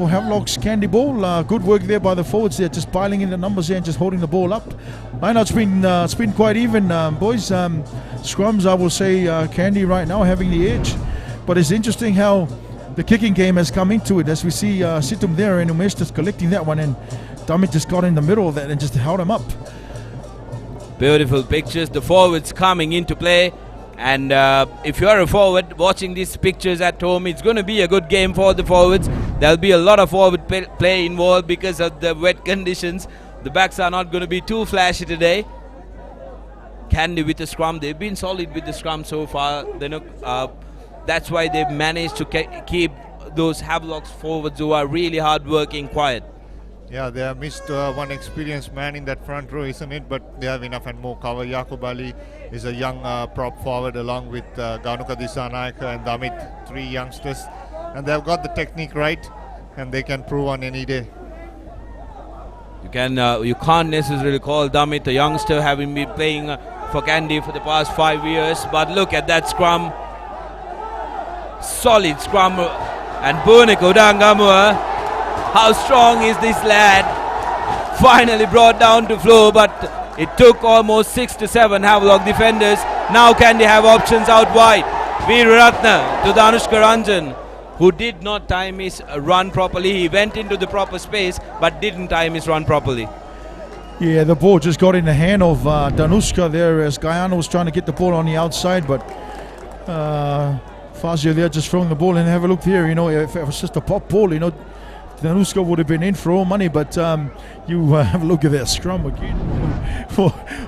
Havelock's Kandy ball. Good work there by the forwards there, just piling in the numbers there and just holding the ball up. Lineout's been quite even, boys. Scrums, I will say, Kandy right now having the edge, but it's interesting how the kicking game has come into it, as we see Situm there and Umesh just collecting that one, and Damit just got in the middle of that and just held him up. Beautiful pictures, the forwards coming into play, and if you are a forward watching these pictures at home, it's going to be a good game for the forwards. There'll be a lot of forward play involved because of the wet conditions. The backs are not going to be too flashy today. Kandy with the scrum, they've been solid with the scrum so far. That's why they've managed to keep those Havelocks forwards who are really hard working quiet. Yeah, they have missed one experienced man in that front row, isn't it? But they have enough and more cover. Yaqub Ali is a young prop forward along with Ganuka Disanayaka and Damit, 3 youngsters. And they've got the technique right, and they can prove on any day. You can't necessarily call Damit a youngster, having been playing for Kandy for the past 5 years. But look at that scrum. Solid scrum. And Buniko Dangamua. How strong is this lad? Finally brought down to floor, but it took almost 6 to 7 Havelock defenders. Now Kandy have options out wide. Veeraratna to Danushka Ranjan, who did not time his run properly. He went into the proper space, but didn't time his run properly. Yeah, the ball just got in the hand of Danushka there, as Guyana was trying to get the ball on the outside, but Fazio there just throwing the ball in. Have a look here, if it was just a pop ball, Danushka would have been in for all money, but you have a look at that scrum again.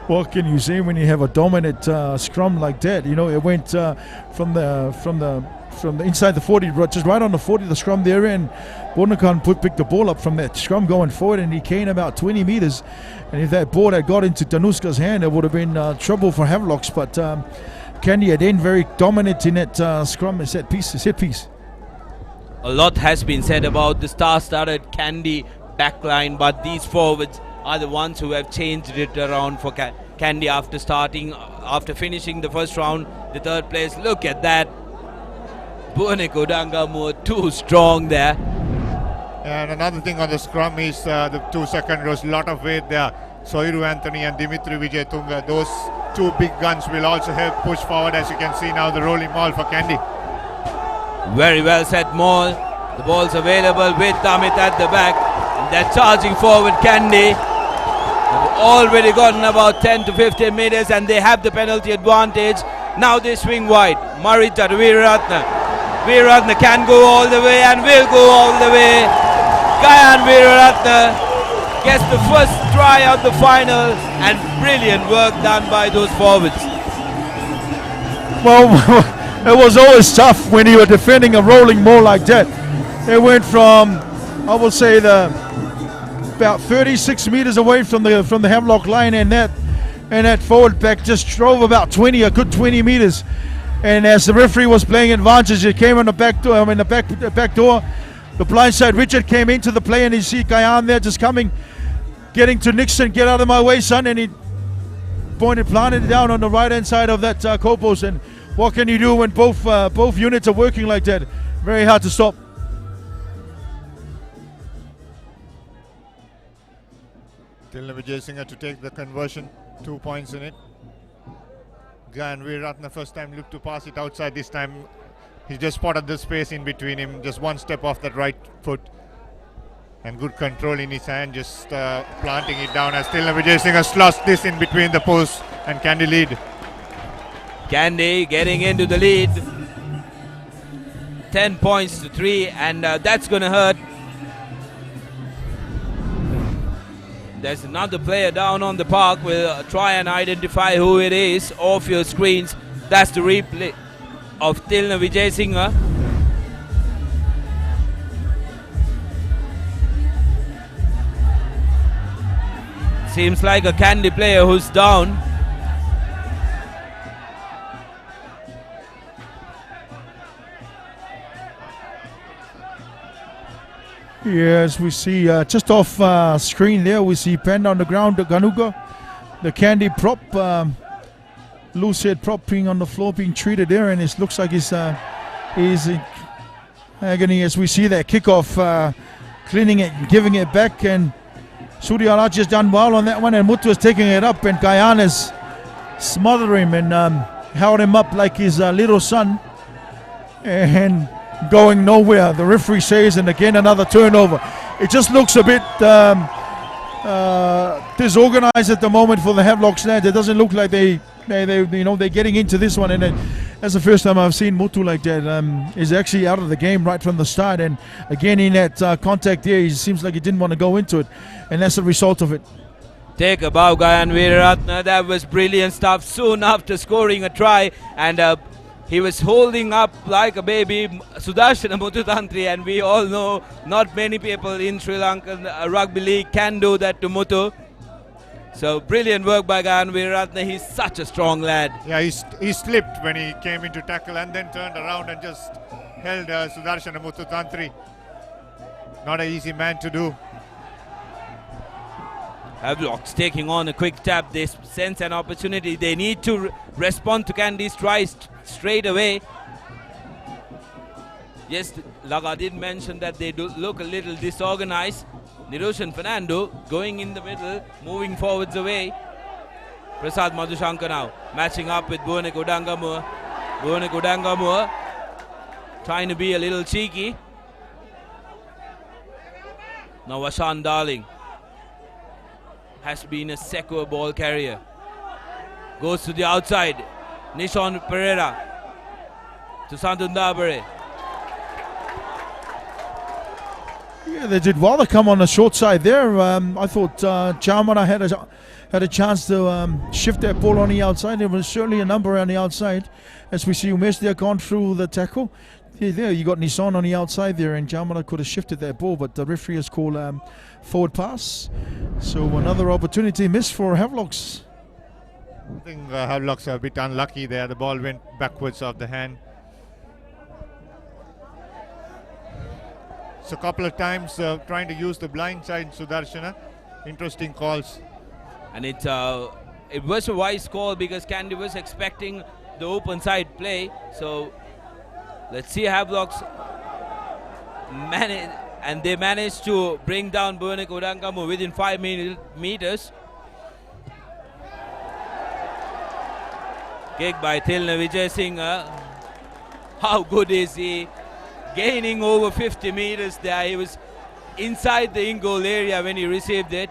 What can you say when you have a dominant scrum like that? It went from the inside the 40, just right on the 40, the scrum there, and Bornakan picked the ball up from that scrum going forward, and he came about 20 meters. And if that ball had got into Danushka's hand, it would have been trouble for Havelocks. But Kandy again very dominant in that scrum set piece. A lot has been said about the star-studded Kandy backline, but these forwards are the ones who have changed it around for Kandy after finishing the first round, the third place. Look at that. Buniko Dangamua too strong there. And another thing on the scrum is the 2 second rows, lot of weight there. Soiru Anthony and Dimitri Vijayatunga, those 2 big guns will also help push forward, as you can see now, the rolling maul for Kandy. Very well set maul. The ball's available with Damit at the back. And they're charging forward Kandy. They've already gotten about 10 to 15 meters and they have the penalty advantage. Now they swing wide. Marita to Veeraratna. Veeraratna can go all the way and will go all the way. Gayan Veeraratna gets the first try of the final, and brilliant work done by those forwards. Well, it was always tough when you were defending a rolling maul like that. They went from, I will say, about 36 meters away from the Havelock line, and that forward back just drove about a good 20 meters. And as the referee was playing advantage, it came on the back door. The back door, the blind side. Richard came into the play, and you see Kayan there just getting to Nixon. Get out of my way, son! And he planted it down on the right hand side of that goal post. And what can you do when both units are working like that? Very hard to stop. Tilna Vijay Singh to take the conversion, 2 points in it. Gayan Veeratne first time looked to pass it outside. This time he just spotted the space in between him, just one step off that right foot. And good control in his hand, just planting it down as Tilna Vijay Singh has lost this in between the posts and Kandy lead. Kandy getting into the lead. 10 points to 3, and that's going to hurt. There's another player down on the park. We'll try and identify who it is off your screens. That's the replay of Tilna Vijay Singh. Seems like a Kandy player who's down. Yes, we see just off screen there, we see penned on the ground, Ganuga, the Kandy prop, loose head prop being on the floor, being treated there, and it looks like he's in agony as we see that kickoff, cleaning it, giving it back, and Suryala just done well on that one, and Muthu is taking it up, and Guyana's smothered him and held him up like his little son, and going nowhere. The referee says, and again another turnover. It just looks a bit disorganized at the moment for the Havelock stand. It doesn't look like they're getting into this one, and that's the first time I've seen Muthu like that. Is actually out of the game right from the start, and again in that contact there, he seems like he didn't want to go into it, and that's the result of it. Take a bow, Gayan Veeratne. That was brilliant stuff. Soon after scoring a try, and he was holding up like a baby Sudarshana Muthutantri, and we all know not many people in Sri Lankan rugby league can do that to Muthu. So brilliant work by Gayan Veeratne. He's such a strong lad. Yeah, he slipped when he came into tackle and then turned around and just held Sudarshana Muthutantri. Not an easy man to do. Havelock's taking on a quick tap. They sense an opportunity. They need to respond to Kandy's tries straight away. Yes, Laga did mention that they do look a little disorganized. Niroshan Fernando going in the middle, moving forwards away. Prasad Madhushankar now matching up with Bhuvanek Udangamur. Bhuvanek Udangamur trying to be a little cheeky. Now Vashan Darling has been a secure ball carrier. Goes to the outside. Nishon Pereira to Santundabare. Yeah, they did well to come on the short side there. I thought Chamara had a chance to shift that ball on the outside. There was certainly a number on the outside. As we see Umesh there gone through the tackle. Yeah, there you got Nissan on the outside there, and Chamara could have shifted that ball, but the referee has called forward pass. So another opportunity missed for Havelocks. I think Havelocks are a bit unlucky there. The ball went backwards off the hand. So a couple of times trying to use the blind side, Sudarshana. Interesting calls. And it was a wise call because Kandy was expecting the open side play. So let's see Havelocks manage, and they managed to bring down Bhuvanek Udangamu within 5 meters. Kick by Tilna Vijay Singh. How good is he? Gaining over 50 meters there. He was inside the in-goal area when he received it.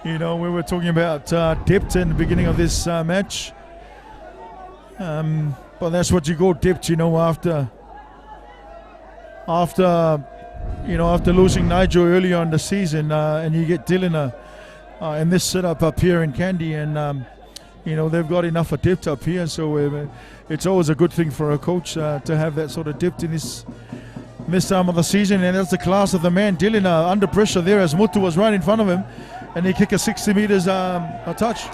You know, we were talking about depth in the beginning of this match. But that's what you go depth, you know, after losing Nigel early on in the season, and you get Dylan in this setup up here in Kandy, and you know, they've got enough of depth up here, so it's always a good thing for a coach to have that sort of depth in this time of the season, and that's the class of the man. Dylan under pressure there as Muthu was right in front of him, and he kicked a 60 meters a touch.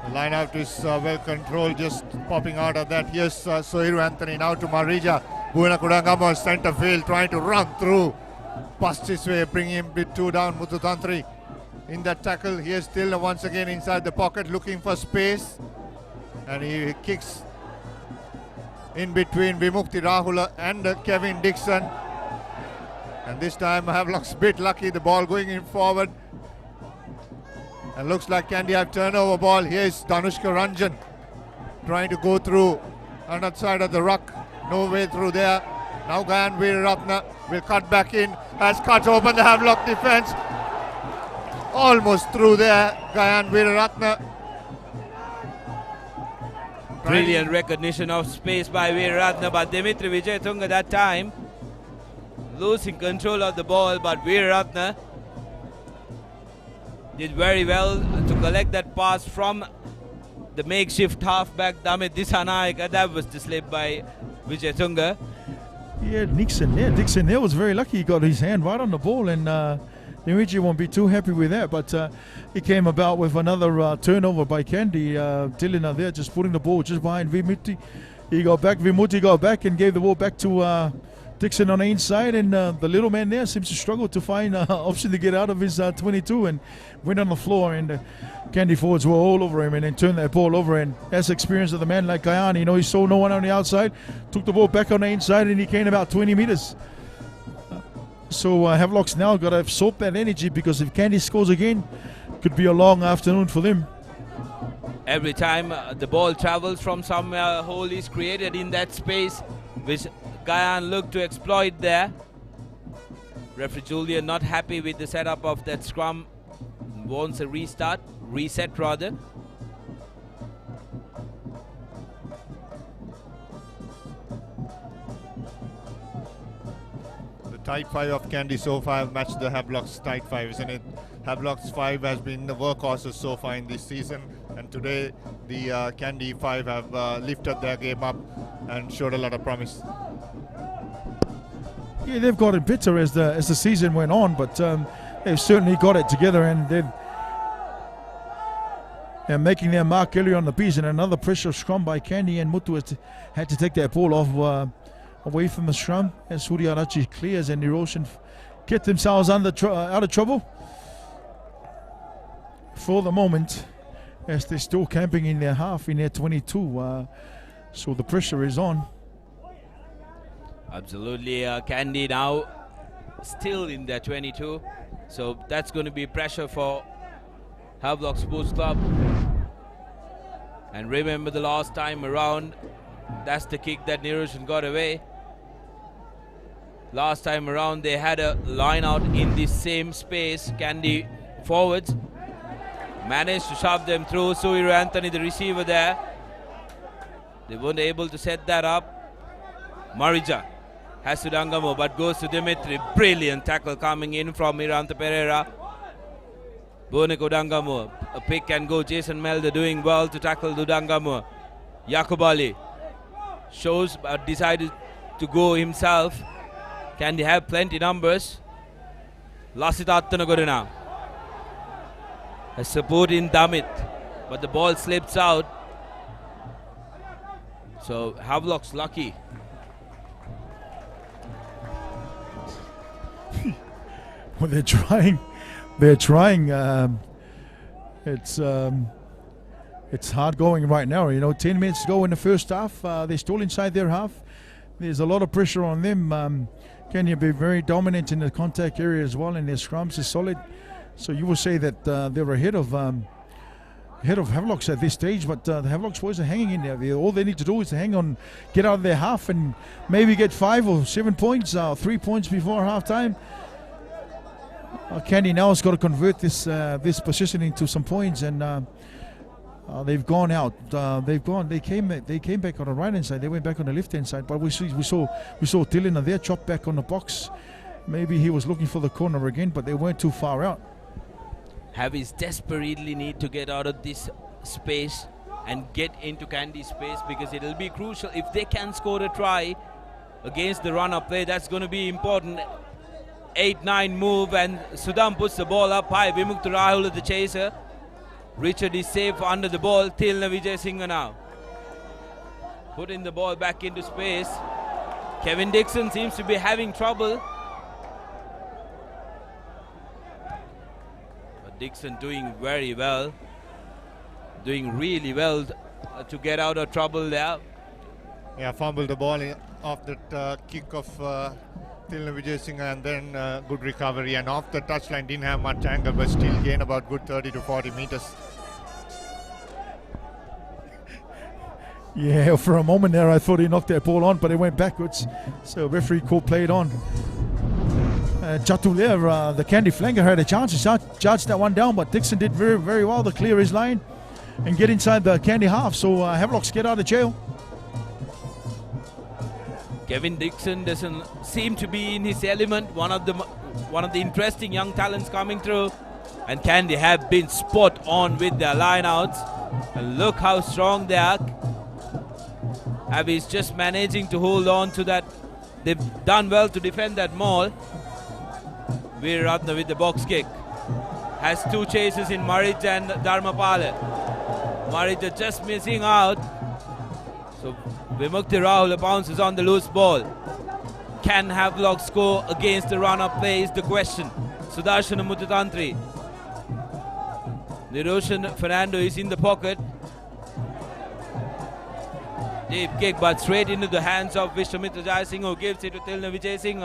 The line out is well controlled, just popping out of that. Here's Sohiru Anthony now to Marija. Bhuvanek Udangamu center field, trying to run through. Past his way, bring him bit two down. Muthutantri in that tackle. Here's still once again inside the pocket, looking for space. And he kicks in between Vimukti Rahula and Kevin Dixon. And this time Havelock's bit lucky, the ball going in forward. And looks like Kandy have turnover ball. Here's Danushka Ranjan trying to go through on that side of the ruck. No way through there. Now Gayan Veeraratne will cut back in. Has cut open the Havelock defense. Almost through there, Gayan Veeraratne. Brilliant recognition of space by Veeraratne, but Dimitri Wijetunga that time losing control of the ball, but Veeraratne did very well to collect that pass from the makeshift halfback Damit Dissanayake. That was the slip by Wijetunga. Yeah, Dixon there was very lucky. He got his hand right on the ball, and Dimitri won't be too happy with that, but he came about with another turnover by Kandy. Dylan there just putting the ball just behind Vimutti. Vimutti got back and gave the ball back to Dixon on the inside, and the little man there seems to struggle to find an option to get out of his 22 and went on the floor, and Kandy forwards were all over him and then turned that ball over, and that's the experience of the man like Gayan. He saw no one on the outside, took the ball back on the inside, and he came about 20 meters. So Havelock's now got to absorb that energy, because if Kandy scores again, could be a long afternoon for them. Every time the ball travels from somewhere, a hole is created in that space, which Gayan looked to exploit there. Referee Julian not happy with the setup of that scrum, wants a reset rather. Tight 5 of Kandy so far have matched the Havelock's tight 5, isn't it? Havelock's 5 has been the workhorses so far in this season, and today the Kandy 5 have lifted their game up and showed a lot of promise. Yeah, they've got it better as the season went on, but they've certainly got it together, and they're making their mark early on the piece. And another pressure scrum by Kandy, and Mutu had to take that ball off away from the scrum as Suriarachi clears, and Erosion get themselves out of trouble for the moment, as they're still camping in their half, in their 22. So the pressure is on. Absolutely, Kandy now still in their 22, so that's going to be pressure for Havelock Sports Club. And remember the last time around, that's the kick that Niroshan got away. Last time around they had a line out in this same space. Kandy forwards managed to shove them through. Suiru Anthony, the receiver there. They weren't able to set that up. Marija has to Dangamo, but goes to Dimitri. Brilliant tackle coming in from Miranta Pereira. Boneko Dangamo, a pick and go. Jason Melder doing well to tackle Dangamo. Yakubali shows but decided to go himself. Kandy have plenty numbers. Lasita Attanagorina has support in Damit, but the ball slips out. So Havelock's lucky. Well, they're trying. It's hard going right now. 10 minutes to go in the first half. They're still inside their half. There's a lot of pressure on them. Can you be very dominant in the contact area as well, and their scrums is solid. So you will say that they're ahead of Havelocks at this stage, but the Havelocks boys are hanging in there. All they need to do is to hang on, get out of their half, and maybe get 5 or 7 points, 3 points before halftime. Kandy now has got to convert this position into some points, and they've gone out. They came back on the right hand side. They went back on the left hand side. But we saw Dylan there chop back on the box. Maybe he was looking for the corner again, but they weren't too far out. Havis desperately need to get out of this space and get into Kandy's space, because it'll be crucial if they can score a try against the run-up play. That's going to be important. 8-9 move, and Sudam puts the ball up high. Vimukta Rahul, the chaser. Richard is safe under the ball. Tilna Vijay Singh now putting the ball back into space. Kevin Dixon seems to be having trouble, but Dixon doing very well, doing really well to get out of trouble there. Yeah, fumbled the ball off that kick of Tilna Vijay Singh, and then good recovery, and off the touchline didn't have much angle, but still gained about good 30 to 40 meters. Yeah, for a moment there I thought he knocked that ball on, but it went backwards. So referee called play it on. Chatul there, the Kandy flanker had a chance to charge that one down, but Dixon did very, very well to clear his line and get inside the Kandy half. So Havelock's get out of jail. Kevin Dixon doesn't seem to be in his element. One of the interesting young talents coming through, and Kandy have been spot on with their lineouts. And look how strong they are. Abby's just managing to hold on to that. They've done well to defend that maul. Veeratna with the box kick. Has two chases in Marij and Dharmapala. Marij just missing out. So Vimukti Rahul bounces on the loose ball. Can Havelock score against the run-up play is the question. Sudarshana Muttatantri. Niroshan Fernando is in the pocket. Deep kick, but straight into the hands of Vishwamitra Jayasinghe, who gives it to Tilna Vijay Singh.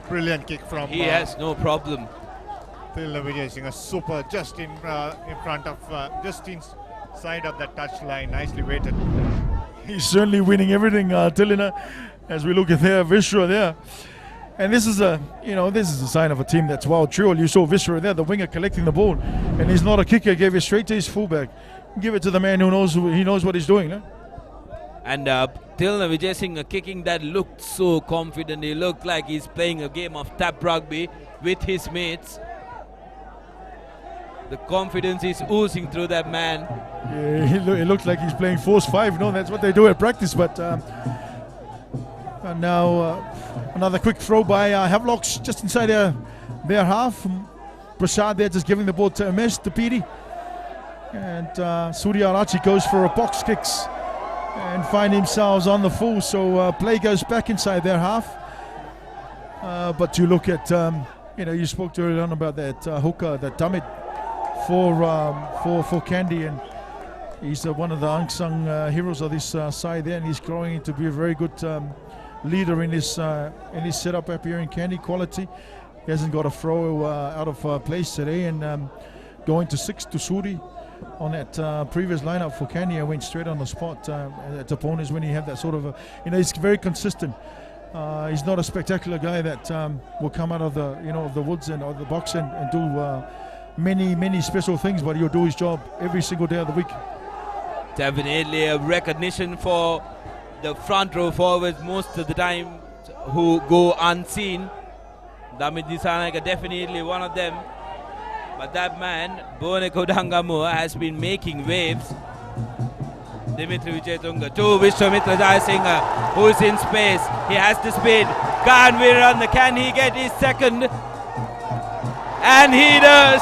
Brilliant kick from. He has no problem. Tilna Vijay Singh, super, just in front of, just inside of that touch line, nicely weighted. He's certainly winning everything, Tilina, as we look at there, Vishwa there. And this is a sign of a team that's well drilled. You saw Vishwa there, the winger collecting the ball, and he's not a kicker. Gave it straight to his fullback. Give it to the man who knows what he's doing. No? And Tilna Vijay Singh kicking that looked so confident. He looked like he's playing a game of tap rugby with his mates. The confidence is oozing through that man. Yeah, it looked like he's playing Force 5. No, that's what they do at practice. But and now another quick throw by Havelock's just inside their half. Prasad there just giving the ball to Umesh Tapiri. And Surya Arachi goes for a box kicks and find themselves on the full. So play goes back inside their half. But you look at, you spoke to earlier on about that hooker, that Damit for Kandy, and he's one of the unsung heroes of this side there, and he's growing to be a very good leader in his setup up here in Kandy. Quality. He hasn't got a throw out of place today, and going to 6 to Suri on that previous lineup for Kandy. I went straight on the spot at opponents when he had that sort of he's very consistent. He's not a spectacular guy that will come out of the woods and of the box and do many special things, but he'll do his job every single day of the week. Definitely a recognition for the front row forwards most of the time who go unseen. Damit Disanaika definitely one of them. But that man, Boneko Dangamua, has been making waves. Dimitri Vijayatunga to Vishwamitra Jayasinghe, who's in space. He has the speed. Ganviran, can he get his second? And he does.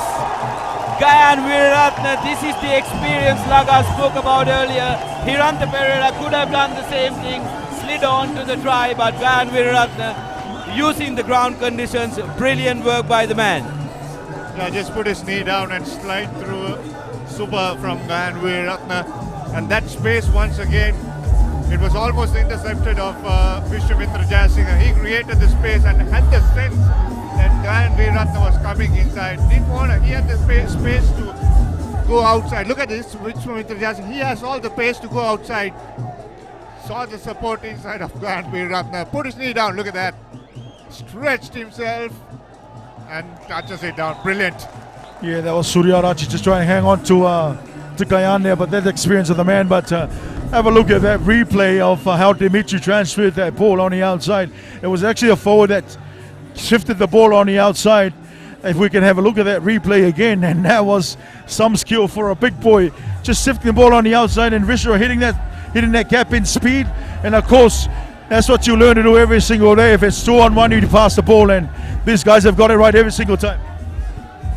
Gayan Viratna, this is the experience Laga spoke about earlier. Hiranta Pereira could have done the same thing, slid on to the try, but Gayan Viratna, using the ground conditions, brilliant work by the man. Yeah, just put his knee down and slide through. Super from Gayan Viratna. And that space once again, it was almost intercepted of Vishwamitra Jayasinghe. He created the space and had the sense that Gayan Viratna was coming inside. He had the space to go outside. Look at this, Vishwamitra Jayasinghe. He has all the pace to go outside. Saw the support inside of Gayan Viratna. Put his knee down, look at that. Stretched himself and touches it down. Brilliant. Yeah, that was Surya Rachi just trying to hang on to Gayan there, but that's the experience of the man. But have a look at that replay of how Dimitri transferred that ball on the outside. It was actually a forward that shifted the ball on the outside. If we can have a look at that replay again, and that was some skill for a big boy, just shifting the ball on the outside, and Vishwa hitting that gap in speed. And of course, that's what you learn to do every single day. If it's 2-on-1, you pass the ball, and these guys have got it right every single time.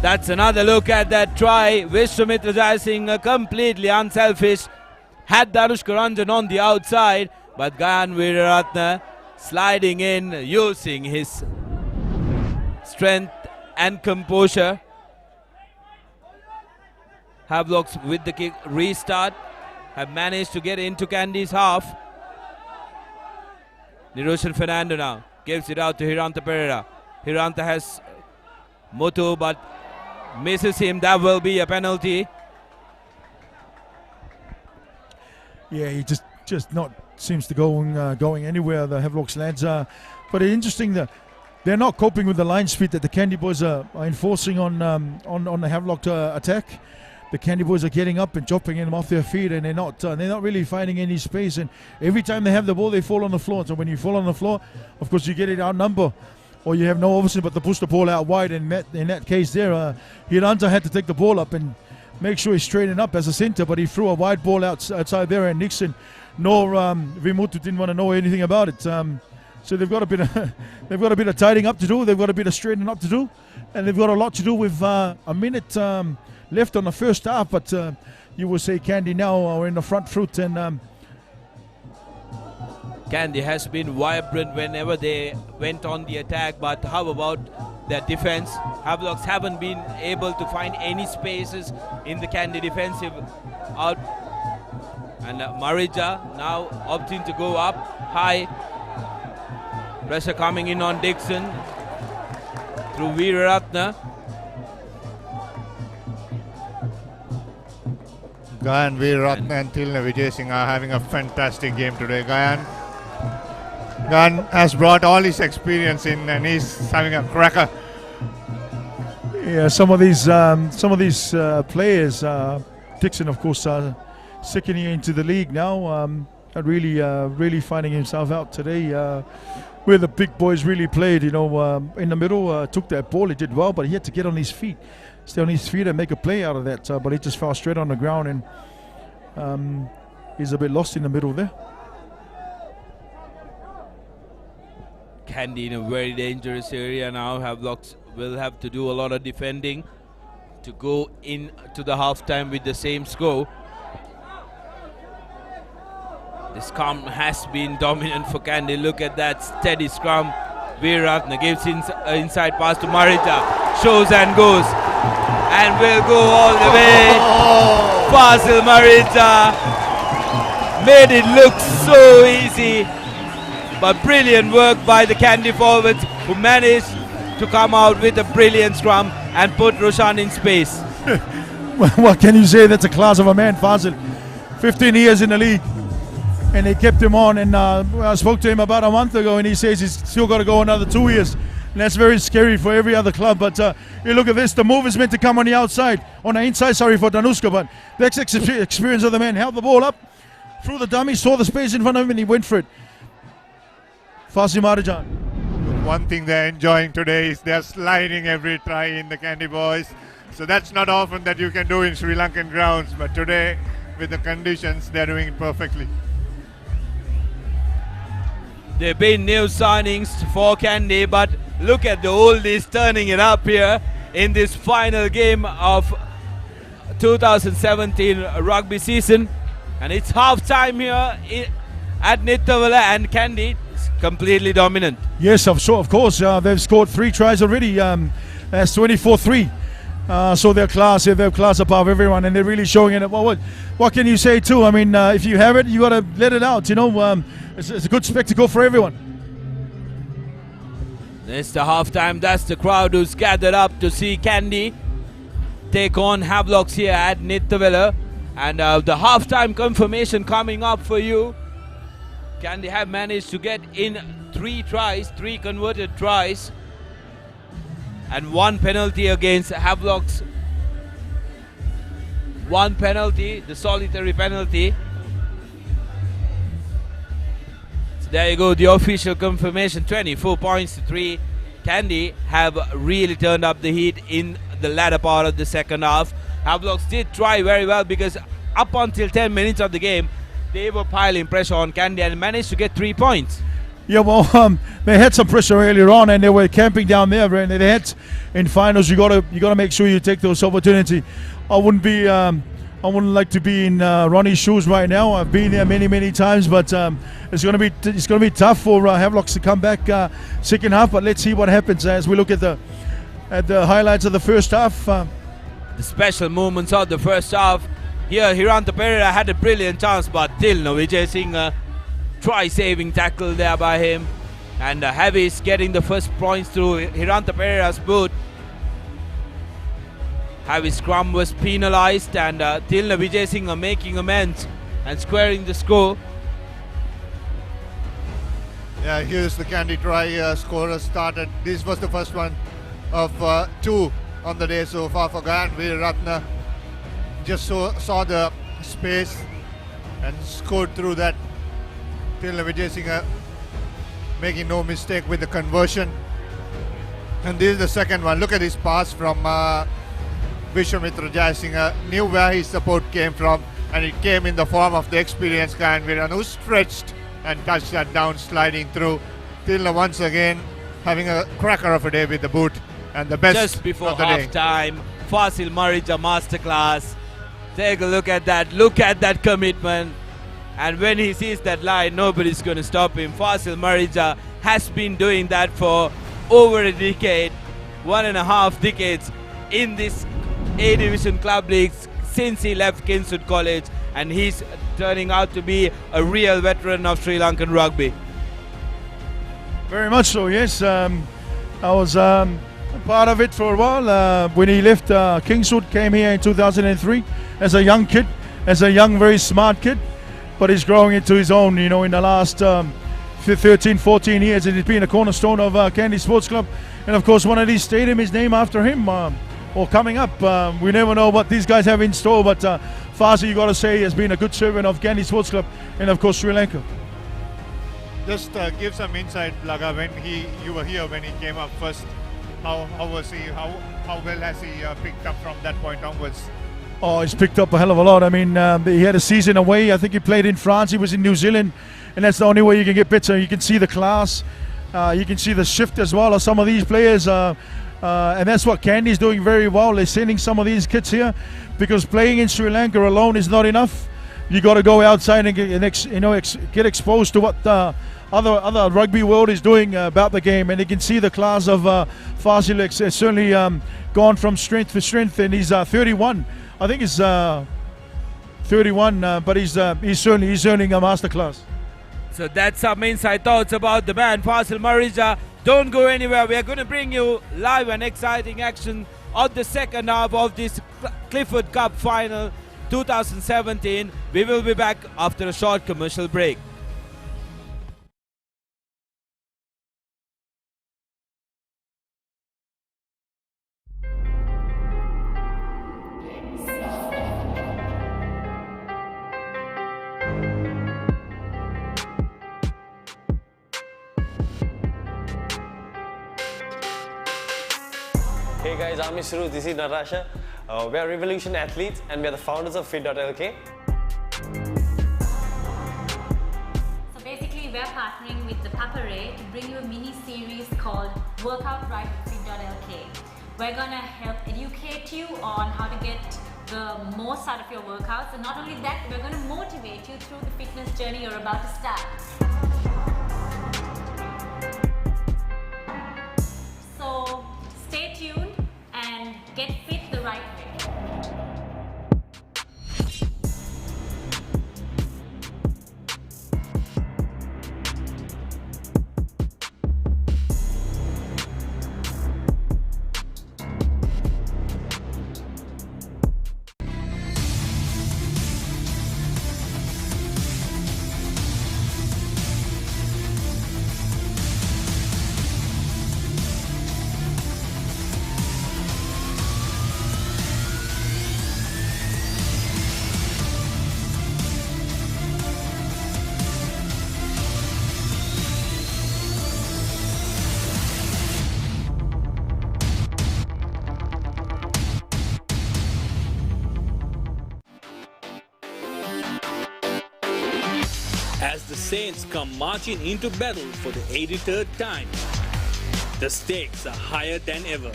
That's another look at that try. Vishwamitra Jayasinghe completely unselfish. Had Danushka Ranjan on the outside, but Gayan Viratna sliding in, using his strength and composure. Havelocks with the kick restart have managed to get into Kandy's half. Niroshan Fernando now gives it out to Hiranta Pereira. Hiranta has Mutu but misses him. That will be a penalty. Yeah, he just not seems to going anywhere. The Havelock's lads are, but it's interesting that they're not coping with the line speed that the Kandy boys are enforcing on the Havelock attack. The Kandy boys are getting up and dropping them off their feet, and they're not really finding any space. And every time they have the ball, they fall on the floor. So when you fall on the floor, of course you get it outnumbered, or you have no option but to push the ball out wide. And in that case, there, Hiranta had to take the ball up and make sure he's straightened up as a center, but he threw a wide ball outside there, and Nixon nor Vimutu didn't want to know anything about it. So they've got a bit of tidying up to do. They've got a bit of straightening up to do, and they've got a lot to do with a minute left on the first half. But you will say Kandy now are in the front fruit, and Kandy has been vibrant whenever they went on the attack, but how about their defense? Havelocks haven't been able to find any spaces in the Kandy defensive out. And Marija now opting to go up high. Pressure coming in on Dixon through Veeraratna. Gayan, Veeraratna and Tilna Vijay Singh are having a fantastic game today. Gayan has brought all his experience in, and he's having a cracker. Yeah, some of these players, Dixon of course, second year into the league now, are really finding himself out today. Where the big boys really played, in the middle, took that ball, he did well, but he had to get on his feet, stay on his feet and make a play out of that. But he just fell straight on the ground, and he's a bit lost in the middle there. Kandy in a very dangerous area now. Havelocks will have to do a lot of defending to go into the halftime with the same score. The scrum has been dominant for Kandy. Look at that steady scrum. Veeraratna gives inside pass to Marita. Shows and goes. And will go all the way. Fasil Marita made it look so easy. But brilliant work by the Kandy forwards, who managed to come out with a brilliant scrum and put Roshan in space. What can you say? That's a class of a man, Fasil. 15 years in the league. And they kept him on, and I spoke to him about a month ago, and he says he's still got to go another 2 years, and that's very scary for every other club. But you look at this, the move is meant to come on the outside, on the inside, sorry, for Danuska, but the experience of the man held the ball up, threw the dummy, saw the space in front of him, and he went for it. Fasi Marijan. One thing they're enjoying today is they're sliding every try in the Kandy boys. So that's not often that you can do in Sri Lankan grounds, but today, with the conditions, they're doing it perfectly. There have been new signings for Kandy, but look at the oldies turning it up here in this final game of 2017 rugby season. And it's half time here at Nittawala, and Kandy is completely dominant. Yes, of course. They've scored 3 tries already. That's 24-3. So they're class above everyone, and they're really showing it. Well, what can you say too? I mean, if you have it, you got to let it out. It's a good spectacle for everyone. It's the halftime. That's the crowd who's gathered up to see Kandy take on Havelocks here at Nittawala. And the halftime confirmation coming up for you. Kandy have managed to get in 3 tries, 3 converted tries, and 1 penalty against Havelocks. 1 penalty, the solitary penalty. So there you go, the official confirmation, 24 points to 3. Kandy have really turned up the heat in the latter part of the second half. Havelocks did try very well, because up until 10 minutes of the game, they were piling pressure on Kandy and managed to get 3 points. Yeah, well, they had some pressure earlier on, and they were camping down there. And they had in finals, you gotta make sure you take those opportunities. I wouldn't like to be in Ronnie's shoes right now. I've been there many times, but it's gonna be tough for Havelocks to come back second half. But let's see what happens as we look at the highlights of the first half. The special moments of the first half. Here, Hiranta Pereira had a brilliant chance, but Tilna Vijay Singh try-saving tackle there by him. And Havis getting the first points through ThePapare's boot. Havis scrum was penalized, and Tilna Vijay Singh making amends and squaring the score. Yeah, here's the Kandy try scorer started. This was the first one of 2 on the day so far for Ganveer Ratna. Just saw the space and scored through that. Tilna Vijay Singh making no mistake with the conversion. And this is the second one. Look at this pass from Vishwamitra Jayasinghe. Knew where his support came from, and it came in the form of the experienced Ganveer who stretched and touched that down, sliding through. Tilna once again having a cracker of a day with the boot, and the best just before of the day. half time. Fasil Marija masterclass. Take a look at that. Look at that commitment. And when he sees that line, nobody's going to stop him. Fasil Marija has been doing that for over a decade, 1.5 decades in this A Division Club Leagues since he left Kingswood College, and he's turning out to be a real veteran of Sri Lankan rugby. Very much so, yes. I was part of it for a while. When he left Kingswood, came here in 2003 as a young kid, as a young, very smart kid. But he's growing into his own, in the last 13, 14 years. And he's been a cornerstone of Kandy Sports Club. And of course, one of these stadiums is named after him, or coming up. We never know what these guys have in store, but Fasi, you got to say, has been a good servant of Kandy Sports Club and of course Sri Lanka. Just give some insight, Laga, when you were here when he came up first. How was he? How well has he picked up from that point onwards? Oh, he's picked up a hell of a lot. I mean, he had a season away. I think he played in France. He was in New Zealand, and that's the only way you can get better. You can see the class. You can see the shift as well of some of these players. And that's what Kandy's doing very well. They're sending some of these kids here because playing in Sri Lanka alone is not enough. You got to go outside and get exposed to what the other rugby world is doing about the game. And you can see the class of Fasilek has certainly gone from strength to strength. And he's 31. I think he's 31, but he's earning a masterclass. So that's some inside thoughts about the man, Fasil Marija. Don't go anywhere. We are going to bring you live and exciting action of the second half of this Clifford Cup Final 2017. We will be back after a short commercial break. Hey guys, I'm Isru, this is Natasha. We are Revolution athletes and we are the founders of Fit.lk. So basically we're partnering with ThePapare to bring you a mini series called Workout Right with Fit.lk. We're gonna help educate you on how to get the most out of your workouts, and not only that, we're gonna motivate you through the fitness journey you're about to start. So stay tuned and get fit the right way. As the Saints come marching into battle for the 83rd time, the stakes are higher than ever.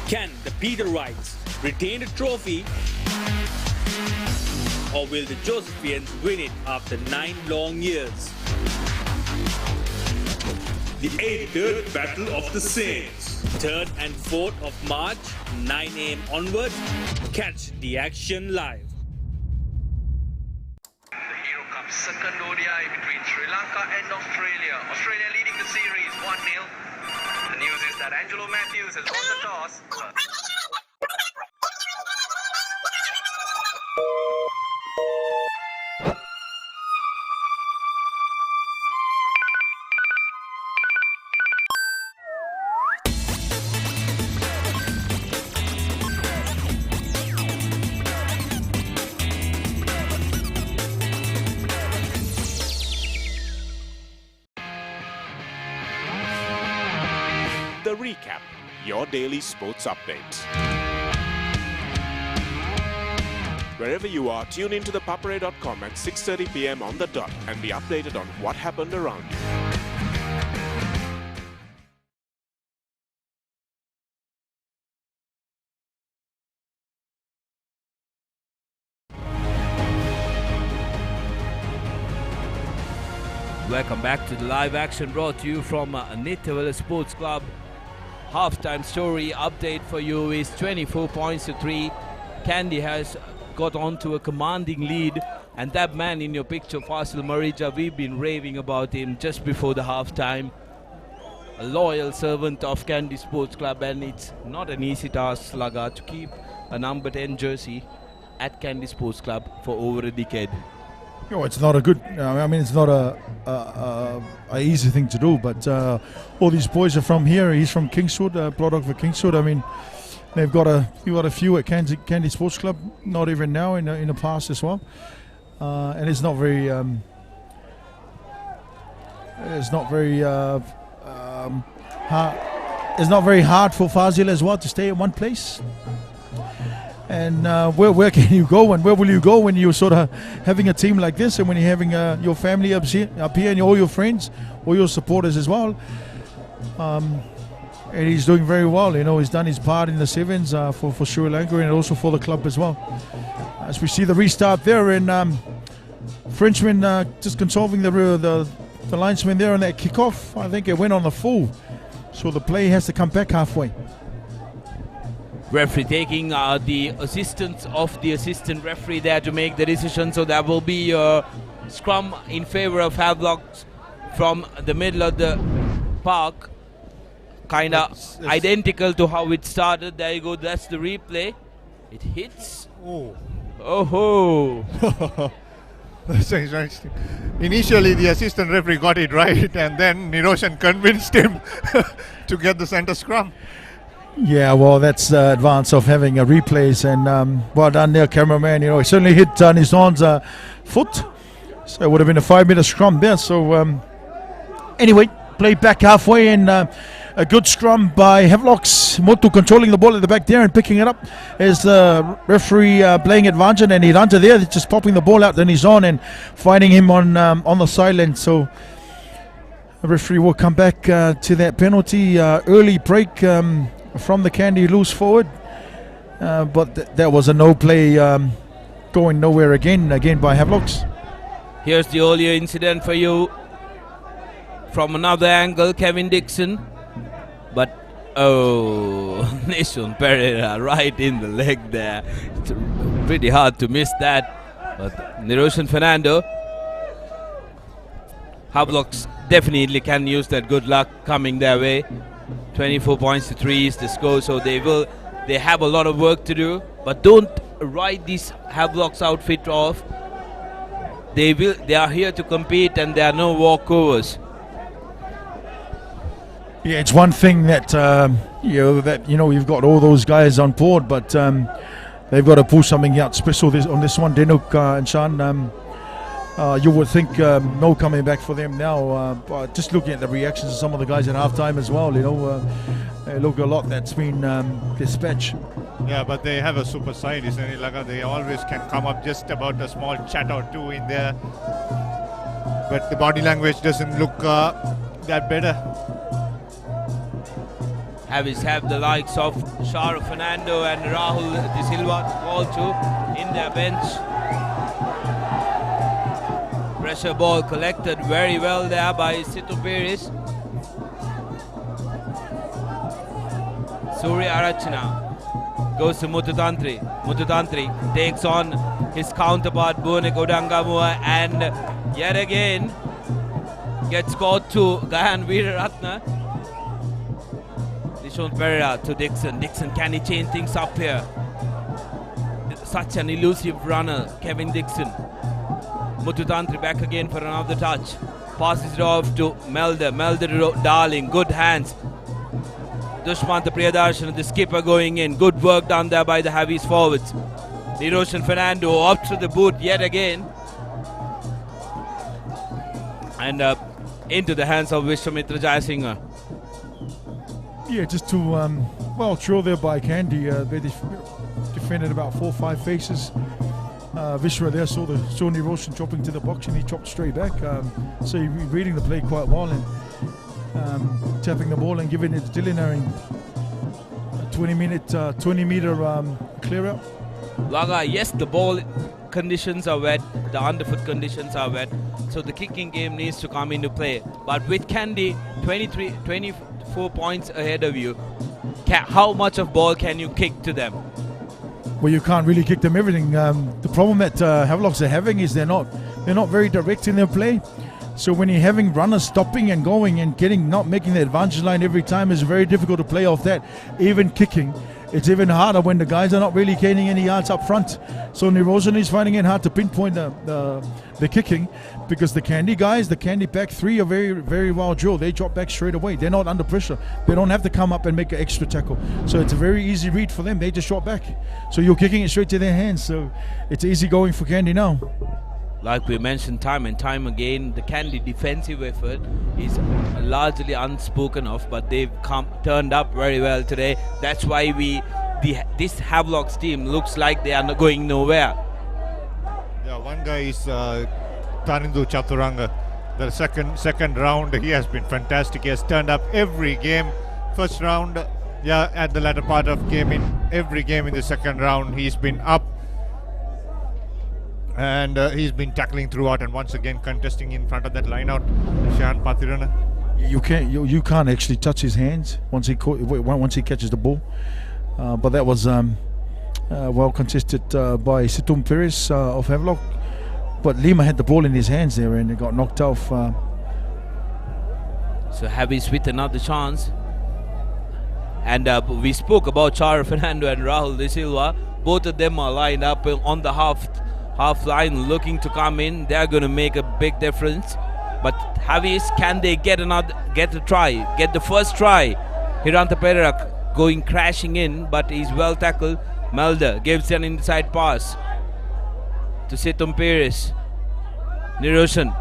Can the Peterites retain the trophy, or will the Josephians win it after 9 long years? The 83rd Battle of the Saints, 3rd and 4th of March, 9 AM onward. Catch the action live. The Hero Cup Second ODI between Sri Lanka and Australia. Australia leading the series 1-0. The news is that Angelo Matthews has won the toss. The Recap, your daily sports update. Wherever you are, tune into ThePapare.com at 6:30 p.m. on the dot and be updated on what happened around you. Welcome back to the live action brought to you from Nittavella Sports Club. Halftime story update for you is 24 points to 3. Kandy has got on to a commanding lead, and that man in your picture, Fasil Marija, we've been raving about him just before the halftime. A loyal servant of Kandy Sports Club, and it's not an easy task, Slaga, to keep a number 10 jersey at Kandy Sports Club for over a decade. No, it's not a good. I mean, it's not a easy thing to do. But all these boys are from here. He's from Kingswood, product for Kingswood. I mean, they've got a few at Kandy Sports Club. Not even now, in the past as well. And it's not very. It's not very hard. It's not very hard for Fazil as well to stay in one place. And where can you go, and where will you go when you're sort of having a team like this, and when you're having your family up here and all your friends, all your supporters as well. And he's doing very well. You know, he's done his part in the sevens for Sri Lanka and also for the club as well. As we see the restart there, and Frenchman just consolving the linesman there on that kickoff. I think it went on the full, so the play has to come back halfway. Referee taking the assistance of the assistant referee there to make the decision. So there will be a scrum in favor of Havelock from the middle of the park. Kind of identical to how it started. There you go. That's the replay. It hits. Oh. Oh. That's interesting. Initially, the assistant referee got it right, and then Niroshan convinced him to get the center scrum. Yeah, well, that's the advance of having a replays, and well done there, cameraman. You know, he certainly hit Nizon's foot, so it would have been a 5-meter scrum there. So anyway, play back halfway, and a good scrum by Havelock's Motu controlling the ball at the back there and picking it up as the referee playing advantage, and Iranta there just popping the ball out to Nizon and finding him on the sideline. So the referee will come back to that penalty early break. From the Kandy loose forward, but that was a no play going nowhere again by Havelocks. Here's the earlier incident for you from another angle, Kevin Dixon, but Nishun Pereira right in the leg there. It's pretty hard to miss that, but Niroshan Fernando, Havelocks definitely can use that good luck coming their way. 24 points to 3 is the score, so they have a lot of work to do, but don't write this Havelock's outfit off. They are here to compete, and there are no walkovers. Yeah, it's one thing that you've got all those guys on board, but they've got to pull something out special on this one. Denuk and Shan, you would think no coming back for them now, but just looking at the reactions of some of the guys at halftime as well, they look a lot that's been dispatched. Yeah, but they have a super side, isn't it? Like they always can come up just about a small chat or two in there, but the body language doesn't look that better. Have the likes of Shara Fernando and Rahul De Silva to call to in their bench. Pressure ball collected very well there by Sito Peris. Surya Arachana goes to Mututantri. Mututantri takes on his counterpart Bune Kodangamua, and yet again gets caught to Gahan Veeraratne. Nishon Pereira to Dixon. Dixon, can he change things up here? Such an elusive runner, Kevin Dixon. Muthutantri back again for another touch. Passes it off to Melder. Melder to Darling. Good hands. Dushmantha Priyadarshana, the skipper, going in. Good work done there by the Havis forwards. Niroshan Fernando up to the boot yet again. And into the hands of Vishwamitra Jayasinghe. Yeah, just to, well, throw there by Kandy. They defended about 4 or 5 faces. Vishwa there saw Niroshan dropping to the box and he chopped straight back. So he reading the play quite well and tapping the ball and giving it to Dillinari. 20 meter clear out. Laga, yes, the ball conditions are wet, the underfoot conditions are wet, so the kicking game needs to come into play. But with Kandy 24 points ahead of you, how much of ball can you kick to them? Well, you can't really kick them everything. The problem that Havelocks are having is they're not very direct in their play. So when you're having runners stopping and going and not making the advantage line every time, it's very difficult to play off that. Even kicking, it's even harder when the guys are not really gaining any yards up front. So Niroshan is finding it hard to pinpoint the kicking because the Kandy guys, the Kandy back three are very, very well drilled. They drop back straight away. They're not under pressure. They don't have to come up and make an extra tackle. So it's a very easy read for them. They just drop back. So you're kicking it straight to their hands. So it's easy going for Kandy now. Like we mentioned time and time again, the Kandy defensive effort is largely unspoken of, but they've turned up very well today. That's why this Havelock's team looks like they are not going nowhere. Yeah, one guy is Tarindu Chaturanga. The second round, he has been fantastic. He has turned up every game. First round, yeah, at the latter part of game, in every game in the second round, he's been up. And he's been tackling throughout and once again contesting in front of that line out, Shan Pathirana. You can't actually touch his hands once he catches the ball. But that was well contested by Situm Perez of Havelock. But Lima had the ball in his hands there and it got knocked off. So Havis with another chance. And we spoke about Chara Fernando and Rahul De Silva. Both of them are lined up on the half line looking to come in. They're going to make a big difference. But Havis, can they get the first try? Hiranta Pereira going crashing in, but he's well tackled. Melder gives an inside pass to Situm Perez. Niroshan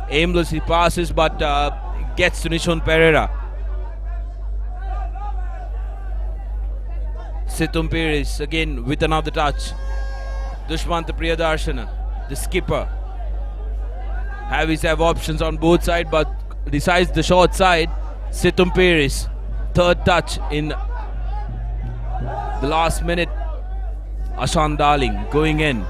aimlessly passes, but gets to Nishon Pereira. Situm Perez again with another touch. Dushmantha Priyadarshana, the skipper. Havis have options on both sides, but decides the short side. Situm Perez, third touch in the last minute. Ashan Darling going in.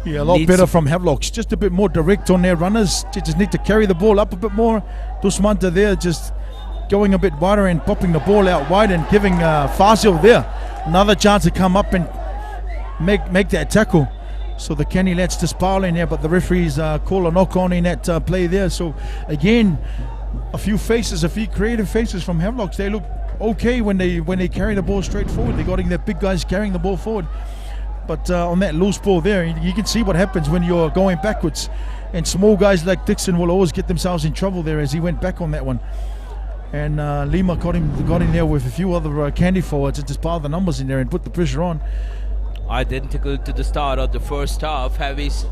Yeah, a lot better from Havelocks. Just a bit more direct on their runners. They just need to carry the ball up a bit more. Dushmantha there just going a bit wider and popping the ball out wide and giving Fasil there another chance to come up and make that tackle. So the Kandy lads just pile in there, but the referees call a knock on in that play there. So again, a few creative faces from Havelocks. They look okay when they carry the ball straight forward. They're getting their big guys carrying the ball forward. But on that loose ball there, you can see what happens when you're going backwards. And small guys like Dixon will always get themselves in trouble there as he went back on that one. And Lima got in there with a few other Kandy forwards and just piled the numbers in there and put the pressure on. Identical to the start of the first half, Havis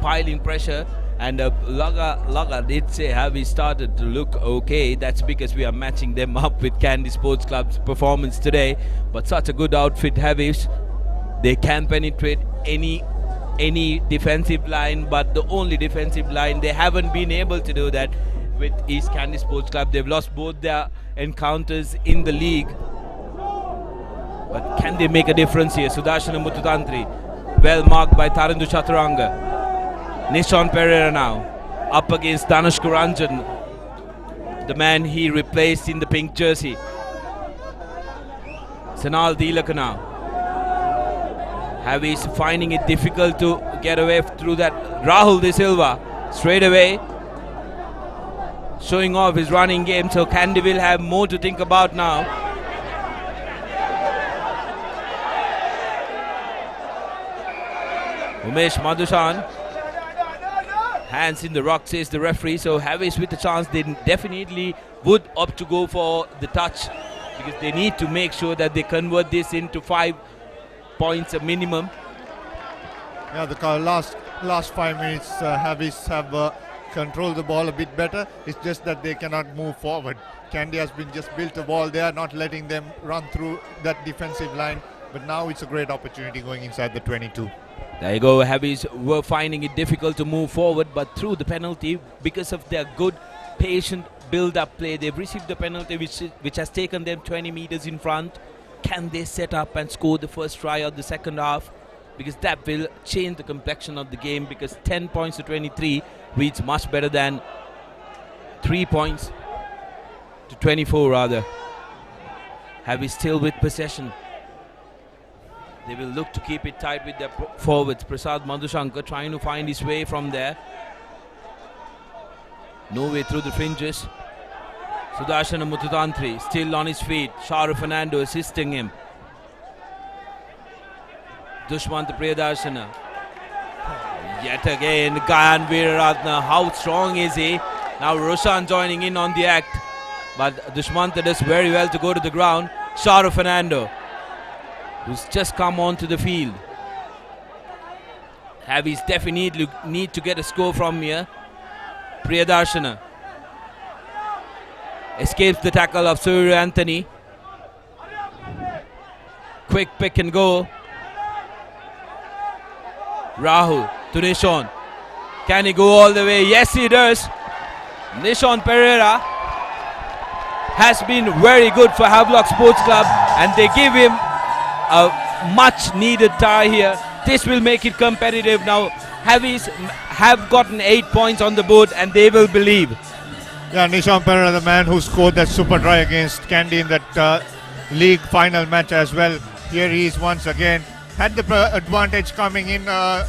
piling pressure, and Laga did say Havis started to look okay. That's because we are matching them up with Kandy Sports Club's performance today. But such a good outfit, Havis. They can penetrate any defensive line, but the only defensive line, they haven't been able to do that with East Kandy Sports Club. They've lost both their encounters in the league. But can they make a difference here? Sudarshana Muthutantri, well marked by Tarindu Chaturanga. Nishon Pereira now, up against Danush Kuranjan, the man he replaced in the pink jersey. Sanal Dilaka now. Javi's finding it difficult to get away through that. Rahul De Silva straight away showing off his running game, so Kandy will have more to think about now. Umesh Madhushan, hands in the rock, says the referee. So Havis with a chance, they definitely would opt to go for the touch, because they need to make sure that they convert this into 5 points a minimum. Yeah, the last 5 minutes, Havis have controlled the ball a bit better. It's just that they cannot move forward. Kandy has been just built the ball there, not letting them run through that defensive line. But now it's a great opportunity going inside the 22. There you go. Havis were finding it difficult to move forward, but through the penalty, because of their good, patient build-up play, they've received the penalty which has taken them 20 meters in front. Can they set up and score the first try of the second half? Because that will change the complexion of the game, because 10 points to 23 reads much better than 3 points to 24 rather. Havis still with possession. They will look to keep it tight with their forwards. Prasad Madhushankar trying to find his way from there. No way through the fringes. Sudarshana Mututantri still on his feet. Sharu Fernando assisting him. Dushmant Priyadarshana. Yet again, Gayan Veeraratna. How strong is he? Now Roshan joining in on the act. But Dushmanta does very well to go to the ground. Sharu Fernando, who's just come onto the field. Havis definitely need to get a score from here. Priyadarshana escapes the tackle of Surya Anthony. Quick pick and go. Rahul to Nishon. Can he go all the way? Yes, he does. Nishon Pereira has been very good for Havelock Sports Club, and they give him a much needed tie here. This will make it competitive now. Havis have gotten 8 points on the board, and they will believe. Yeah, Nishant Pereira, the man who scored that super try against Kandy in that league final match as well. Here he is once again. Had the advantage coming in the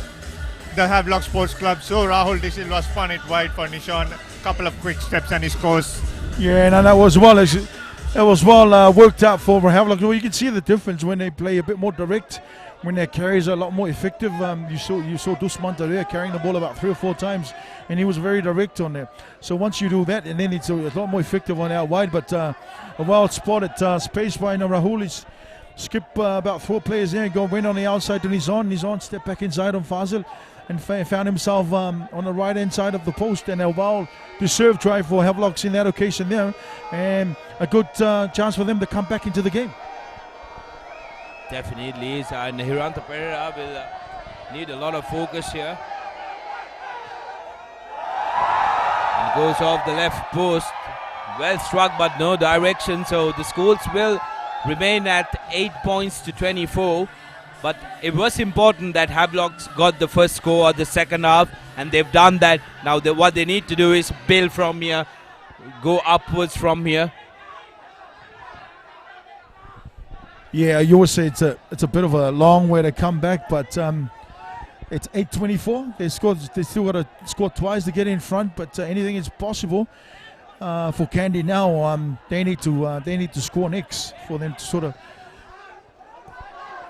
Havelock Sports Club. So Rahul De Silva spun it wide for Nishant. Couple of quick steps and he scores. Yeah, and that was well worked out for Havelock. Well, you can see the difference when they play a bit more direct, when their carries are a lot more effective. You saw Dushmanta there carrying the ball about 3 or 4 times, and he was very direct on there. So once you do that, and then it's a lot more effective on out wide. But a well spotted space by Rahul. He's skip about 4 players there, went on the outside to Nizon, step back inside on Fazil, and found himself on the right hand side of the post, and a well deserved try for Havelocks in that occasion there, and a good chance for them to come back into the game. Definitely is, and Hiranta Pereira will need a lot of focus here. And goes off the left post. Well struck, but no direction, so the scores will remain at 8 points to 24. But it was important that Havelocks got the first score of the second half, and they've done that. Now what they need to do is build from here, go upwards from here. Yeah, you would say it's a bit of a long way to come back, but it's 8:24. They still got to score twice to get in front, but anything is possible for Kandy now. They need to score next for them to sort of.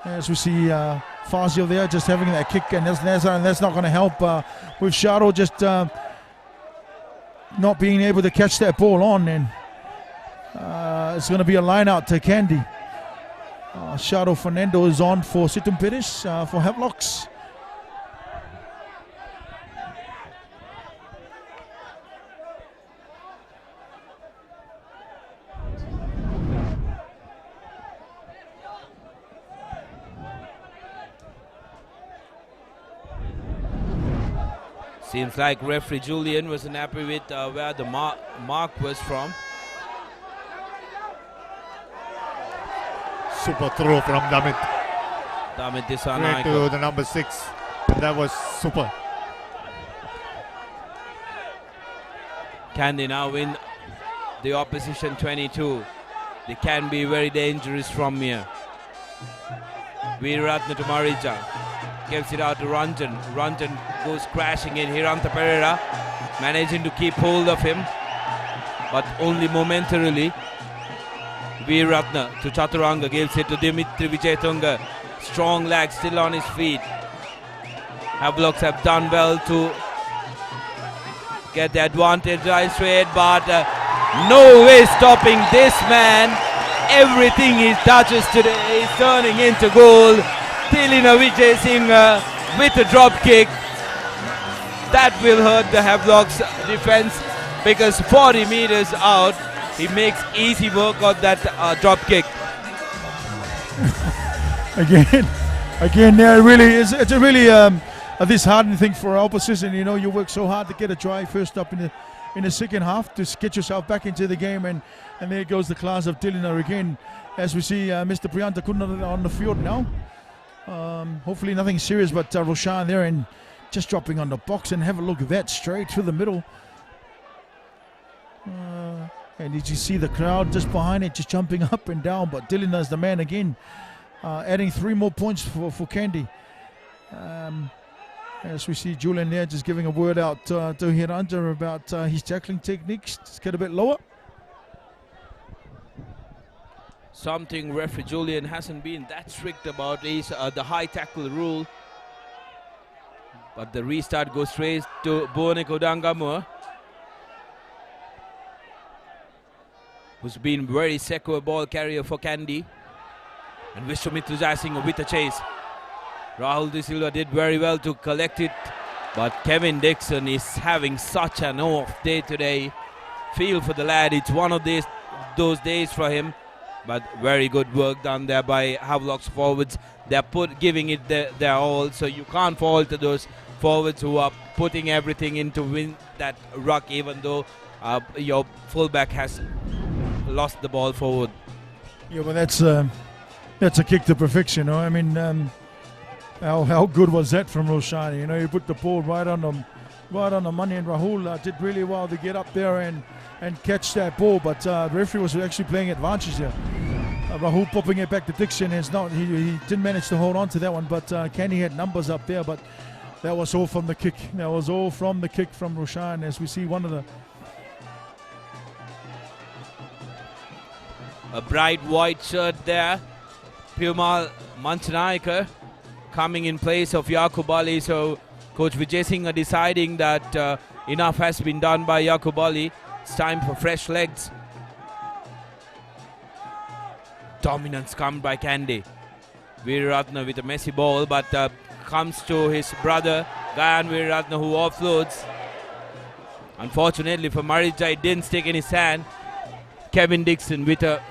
As we see Fazio there just having that kick, and that's not going to help with Sharo just not being able to catch that ball on, and it's going to be a line out to Kandy. Sharo Fernando is on for Situm Pires for Havelocks. Seems like referee Julian wasn't happy with where the mark was from. Super throw from Damit. Damit Straight Disanaika. to the number 6. That was super. Kandy now win the opposition 22. They can be very dangerous from here. Veeratna to Marija. Gives it out to Ranjan. Ranjan goes crashing in. Hiranta Pereira managing to keep hold of him, but only momentarily. Veeratna to Chaturanga, gives it to Dimitri Vijayatunga. Strong leg, still on his feet. Havelocks have done well to get the advantage right straight, but no way stopping this man. Everything he touches today is turning into goal. Tilina Vijay Singh with a drop kick. That will hurt the Havelocks defense, because 40 meters out, he makes easy work of that drop kick. Again, there really is. It's a really disheartening thing for our opposition. You know, you work so hard to get a try first up in the second half to get yourself back into the game, and there goes the class of Dillinger again. As we see, Mr. Priyanta Kundan on the field now. Hopefully nothing serious, but Roshan there and just dropping on the box, and have a look at that, straight through the middle. And did you see the crowd just behind it, just jumping up and down? But Dillinger is the man again, adding 3 more points for Kandy. As we see Julian there just giving a word out to Hiranta about his tackling techniques. Just get a bit lower. Something referee Julian hasn't been that strict about is the high tackle rule. But the restart goes straight to Boneko Dangamur, who's been very secure ball carrier for Kandy. And Vishwamitra Jayasinghe with a chase. Rahul De Silva did very well to collect it, but Kevin Dixon is having such an off day today. Feel for the lad, it's one of those days for him, but very good work done there by Havelock's forwards. They're giving it their all, so you can't fault those forwards who are putting everything in to win that ruck, even though your fullback has lost the ball forward. Yeah, well, that's a kick to perfection. You know? I mean, how good was that from Roshan? You know, he put the ball right on the money, and Rahul did really well to get up there and catch that ball. But the referee was actually playing advantage here. Rahul popping it back to Dixon. He didn't manage to hold on to that one, but Kandy had numbers up there. But that was all from the kick. That was all from the kick from Roshan. As we see a bright white shirt there, Piumal Manchanaika coming in place of Yakub Ali. So Coach Vijay Singh deciding that enough has been done by Yakub Ali. It's time for fresh legs. Dominance come by Kandy. Veeratna with a messy ball, but comes to his brother Gayan Veeratna, who offloads. Unfortunately for Marija, it didn't stick in his hand. Kevin Dixon with a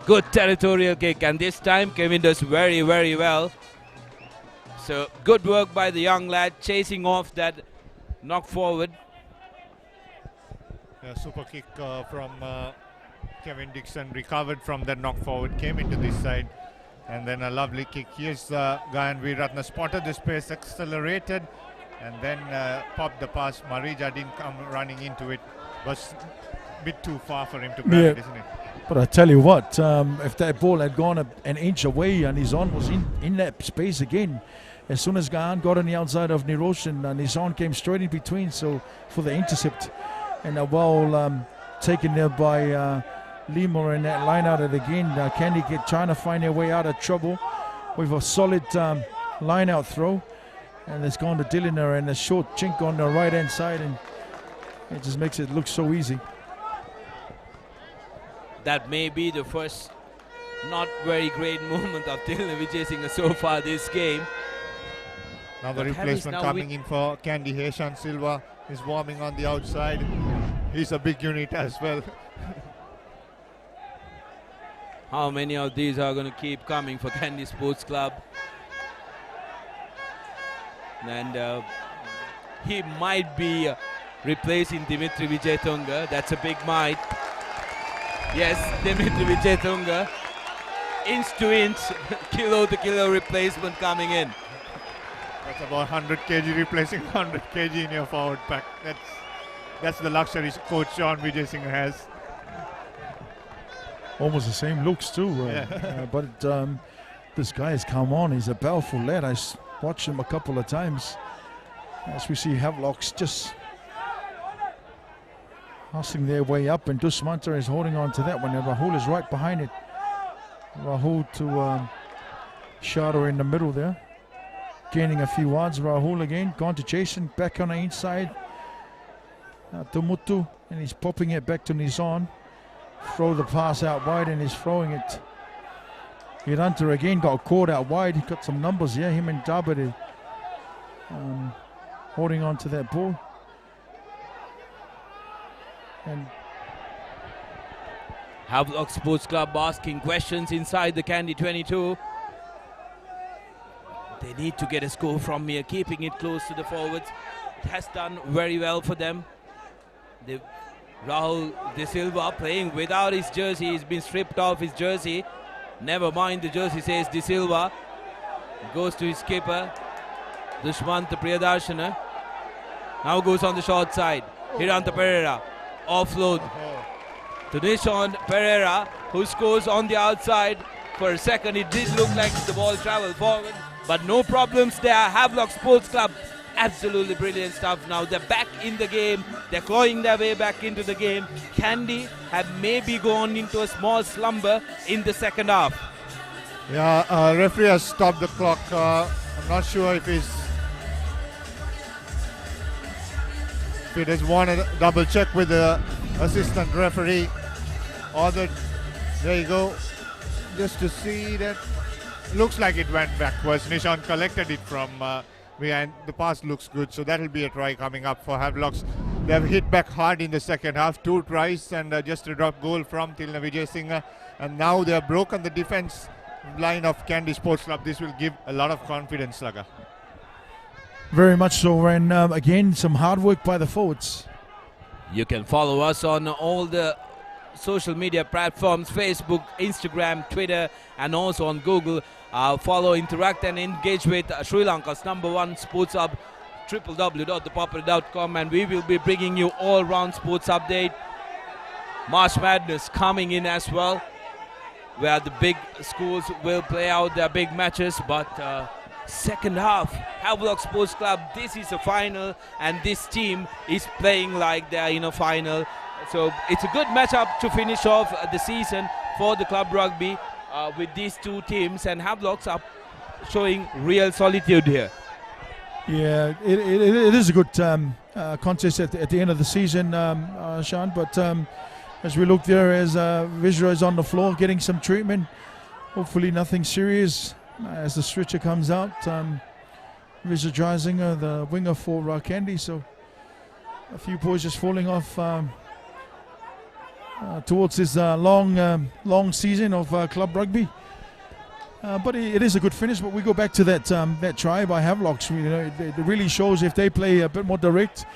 good territorial kick, and this time Kevin does very, very well. So good work by the young lad, chasing off that knock forward. Yeah, super kick from Kevin Dixon, recovered from that knock forward, came into this side, and then a lovely kick. Here's Gayan Veeratna, spotted the space, accelerated, and then popped the pass. Marija didn't come running into it. Was a bit too far for him to grab it, isn't it? But I tell you what, if that ball had gone an inch away and Nizan was in that space again, as soon as Gayan got on the outside of Niroshan, Nizan came straight in between, so for the intercept. And a well taken there by Lima, and that line out it again. Kandy trying to find their way out of trouble with a solid line out throw. And it's gone to Dillinger, and a short chink on the right hand side, and it just makes it look so easy. That may be the first not very great moment of Dillinger Vijay Singh so far this game. Now the replacement coming in for Kandy. Heshan Silva is warming on the outside. He's a big unit as well. How many of these are going to keep coming for Kandy Sports Club? And he might be replacing Dimitri Vijayatunga. That's a big might. Yes, Dimitri Vijayatunga. Inch to inch, kilo to kilo replacement coming in. That's about 100 kg replacing 100 kg in your forward pack. That's the luxury Coach John Vijay Singh has. Almost the same looks too. But this guy has come on. He's a powerful lad. I watched him a couple of times. As we see Havelock's just hustling their way up, and Dusmanta is holding on to that one, and Rahul is right behind it. Rahul to Shada in the middle there. Gaining a few yards. Rahul again, gone to Jason, back on the inside. To Muthu, and he's popping it back to Nizan. Throw the pass out wide, and he's throwing it. Hiranta again got caught out wide. He got some numbers here. Him and Dabari holding on to that ball. And Havelock Sports Club asking questions inside the Kandy 22. They need to get a score from here, keeping it close to the forwards. It has done very well for them. Rahul De Silva playing without his jersey. He's been stripped off his jersey. Never mind, the jersey says De Silva. Goes to his skipper, Dushmanta Priyadarshana. Now goes on the short side. Hiranta Pereira. Offload to Nishant Pereira, who scores on the outside. For a second, it did look like the ball traveled forward, but no problems there. Havelock Sports Club, absolutely brilliant stuff. Now they're back in the game. They're clawing their way back into the game. Kandy have maybe gone into a small slumber in the second half. Yeah, referee has stopped the clock. I'm not sure if he does want to double check with the assistant referee. There you go. Just to see that. Looks like it went backwards. Nishant collected it from behind. The pass looks good, so that will be a try coming up for Havelocks. They have hit back hard in the second half. 2 tries and just a drop goal from Tilna Vijay Singh. And now they have broken the defense line of Kandy Sports Club. This will give a lot of confidence, Laga. very much so, and again, some hard work by the forwards. You can follow us on all the social media platforms, Facebook, Instagram, Twitter, and also on Google. Follow, interact, and engage with Sri Lanka's #1 sports hub, www.thepapare.com, and we will be bringing you all-round sports update. March Madness coming in as well, where the big schools will play out their big matches, but second half, Havelock Sports Club, this is a final, and this team is playing like they're in a final. So it's a good matchup to finish off the season for the club rugby with these two teams, and Havelocks are showing real solitude here. Yeah, it is a good contest at the end of the season, Sean, but as we look there, as Vizra is on the floor getting some treatment, hopefully nothing serious as the stretcher comes out. Vizra Jaisinger, the winger for Kandy, so a few boys just falling off towards this long season of club rugby. But it is a good finish. But we go back to that try by Havelocks. You know, it really shows if they play a bit more direct,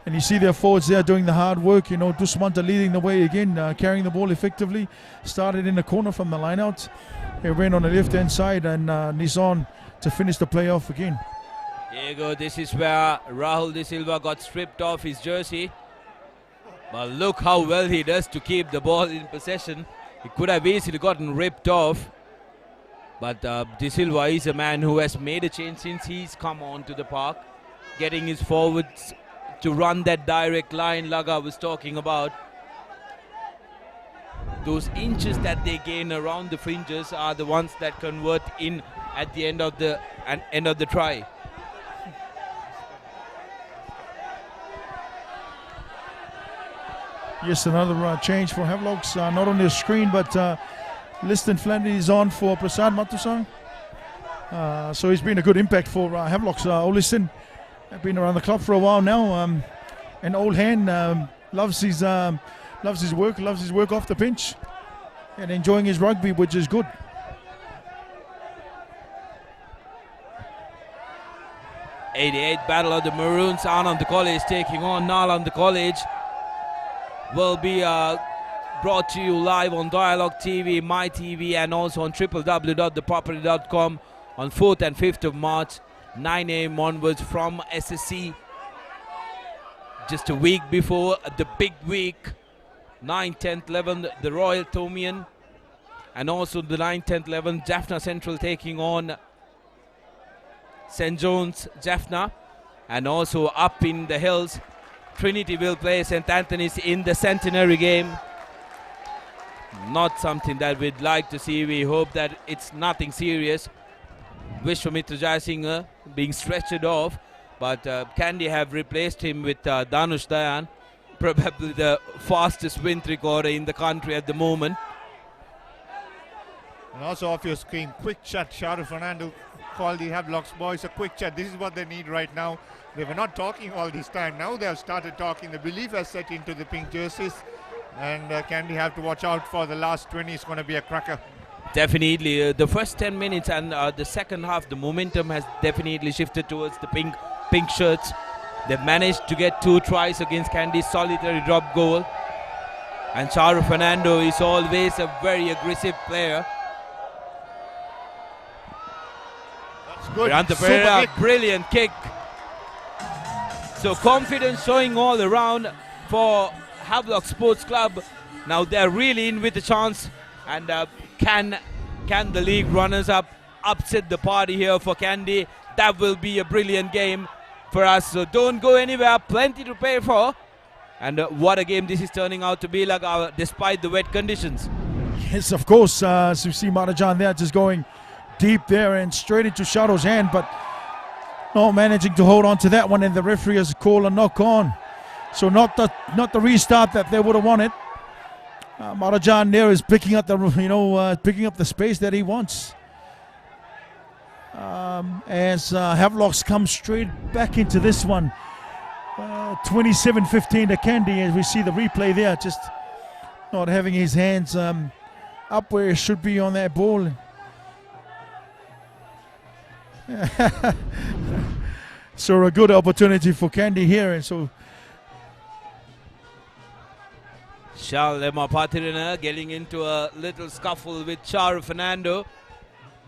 and you see their forwards there doing the hard work. You know, Dusmanta leading the way again, carrying the ball effectively. Started in the corner from the line out. He ran on the left-hand side, and Nizan to finish the play off again. Here you go. This is where Rahul De Silva got stripped off his jersey. But look how well he does to keep the ball in possession. He could have easily gotten ripped off. But De Silva is a man who has made a change since he's come on to the park, getting his forwards to run that direct line Laga was talking about. Those inches that they gain around the fringes are the ones that convert in at the end of the try. Yes, another change for Havelocks, not on the screen, but Liston Flannery is on for Prasad Matusang. So he's been a good impact for Havelocks. Liston has been around the club for a while now. An old hand, loves his work off the bench, and enjoying his rugby, which is good. '88 Battle of the Maroons. Anand College taking on Nalanda College. Will be brought to you live on Dialog TV, My TV, and also on www.thepapare.com on 4th and 5th of March, 9 a.m. onwards from SSC. Just a week before the big week, 9th, 10th, 11th, the Royal Tomian And also the 9th, 10th, 11th, Jaffna Central taking on St. John's Jaffna. And also up in the hills, Trinity will play St. Anthony's in the centenary game. Not something that we'd like to see. We hope that it's nothing serious. Vishwamitra Jayasinghe being stretched off, but Kandy have replaced him with Danush Dayan, probably the fastest wind recorder in the country at the moment. And also off your screen, quick chat. Shahrukh Fernando called the Havelock's boys a quick chat. This is what they need right now. They were not talking all this time. Now they have started talking. The belief has set into the pink jerseys. And Kandy have to watch out for the last 20. It's going to be a cracker. Definitely. The first 10 minutes and the second half, the momentum has definitely shifted towards the pink shirts. They've managed to get 2 tries against Kandy's solitary drop goal. And Shahrukh Fernando is always a very aggressive player. That's good. Miranda Pereira, brilliant kick. So confidence showing all around for Havelock Sports Club. Now they're really in with a chance. And can the league runners-up upset the party here for Kandy? That will be a brilliant game for us. So don't go anywhere. Plenty to pay for. And what a game this is turning out to be, like, despite the wet conditions. Yes, of course. So you see Marajan there just going deep there and straight into Shadow's hand, but not managing to hold on to that one, and the referee has called a knock on. So not the restart that they would have wanted. Marajan there is picking up the space that he wants. As Havelock's come straight back into this one. 27-15 to Kandy, as we see the replay there, just not having his hands up where it should be on that ball. So a good opportunity for Kandy here, and so Shalema Patirina getting into a little scuffle with Shahrukh Fernando.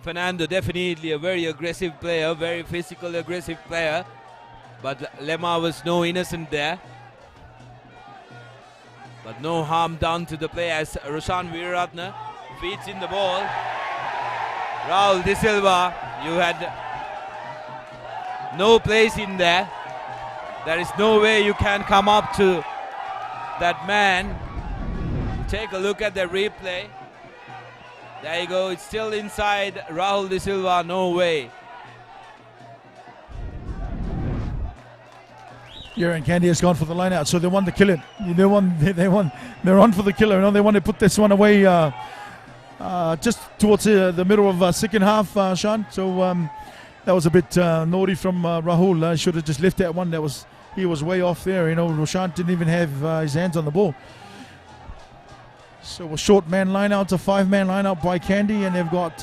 Fernando definitely a very aggressive player, very physical, aggressive player. But Lema was no innocent there. But no harm done to the player as Roshan Veeratne feeds in the ball. Rahul De Silva, you had no place in there. There is no way you can come up to that man. Take a look at the replay. There you go, it's still inside Rahul De Silva, no way. Yeah, and Kandy has gone for the line out, so they want to kill it. They're on for the killer. You know, they want to put this one away just towards the middle of second half, Sean. So that was a bit naughty from Rahul. Should have just left that one. He was way off there. You know, Roshan didn't even have his hands on the ball. So a short man line out, a 5-man line out by Kandy, and they've got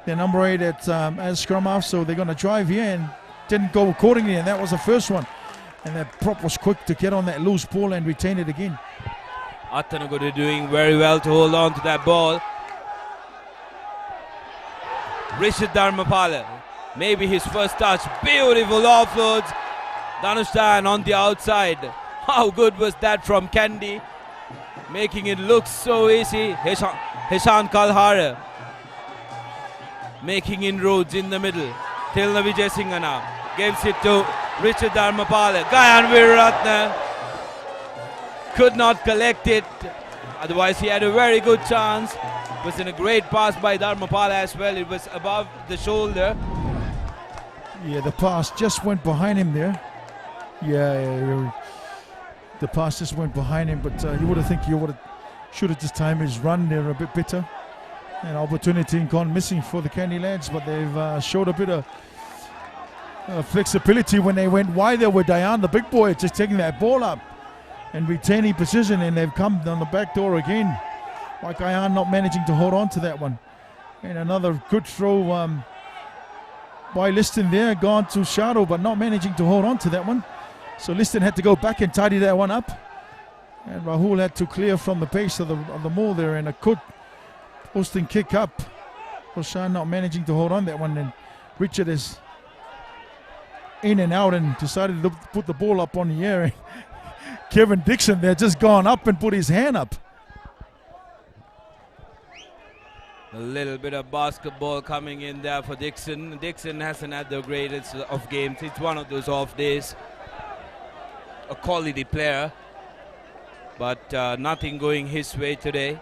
their number 8 as scrum half. So they're going to drive here, and didn't go accordingly, and that was the first one. And that prop was quick to get on that loose ball and retain it again. Attanagodu doing very well to hold on to that ball. Rishad Dharmapala, maybe his first touch. Beautiful offloads. Danush on the outside. How good was that from Kandy? Making it look so easy. Hishan Kalhara making inroads in the middle. Tilna Vijay Singh now gives it to Richard Dharmapala. Gayan Veeratne could not collect it. Otherwise, he had a very good chance. It was in a great pass by Dharmapala as well. It was above the shoulder. Yeah, the pass just went behind him there. Yeah, the pass just went behind him, but you would have should have just timed his run there a bit better. An opportunity gone missing for the Kandy lads, but they've showed a bit of flexibility when they went wide there with Dayan, the big boy, just taking that ball up and retaining position, and they've come down the back door again. Like Dayan not managing to hold on to that one. And another good throw by Liston there, gone to Shadow, but not managing to hold on to that one. So Liston had to go back and tidy that one up. And Rahul had to clear from the pace of the maul there, and a good posting kick up. Roshan not managing to hold on that one, and Richard is in and out and decided to put the ball up on the air. Kevin Dixon there just gone up and put his hand up. A little bit of basketball coming in there for Dixon. Dixon hasn't had the greatest of games. It's one of those off days. A quality player, but nothing going his way today.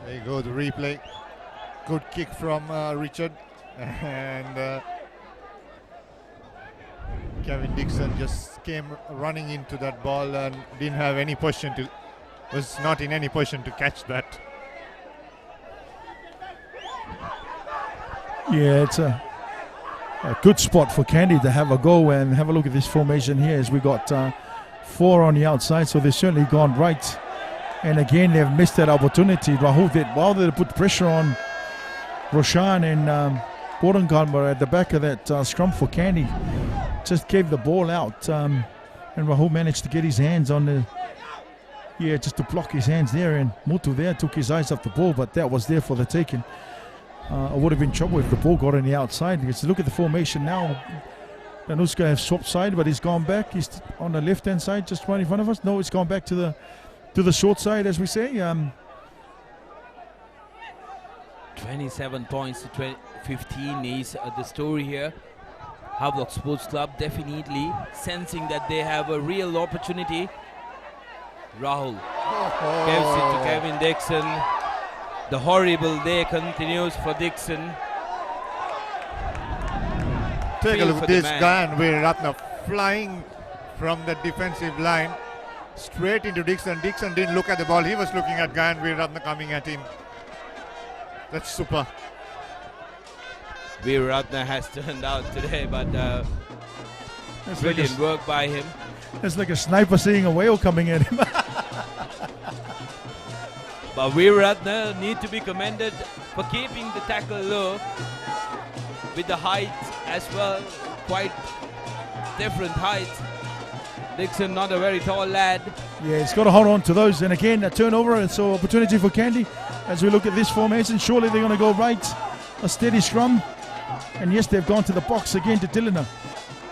There you go, the replay. Good kick from Richard. And Kevin Dixon just came running into that ball and didn't have any position to, was not in any position to catch that. Yeah, it's a good spot for Kandy to have a go and have a look at this formation here as we got 4 on the outside, so they've certainly gone right. And again, they've missed that opportunity. Rahul did well to put pressure on Roshan and Bodenkammer at the back of that scrum for Kandy. Just gave the ball out, and Rahul managed to get his hands on the, just to block his hands there, and Mutu there took his eyes off the ball, but that was there for the taking. I would have been in trouble if the ball got on the outside, because look at the formation now. Danuska have swapped side, but he's gone back. He's on the left-hand side, just right in front of us. No, it's gone back to the short side, as we say. 27 points to 15 is the story here. Havelock Sports Club definitely sensing that they have a real opportunity. Rahul gives it to Kevin Dixon. The horrible day continues for Dixon. Take a look at this guy and Veeratna flying from the defensive line straight into Dixon. Dixon didn't look at the ball. He was looking at Gayan Veeratna coming at him. That's super. Veeratna has turned out today, but brilliant work by him. It's like a sniper seeing a whale coming at him. But Veeratna need to be commended for keeping the tackle low with the height as well, quite different height. Dixon not a very tall lad. Yeah, he's got to hold on to those. And again, a turnover, and so opportunity for Kandy. As we look at this formation, surely they're going to go right. A steady scrum. And yes, they've gone to the box again to Dilliner.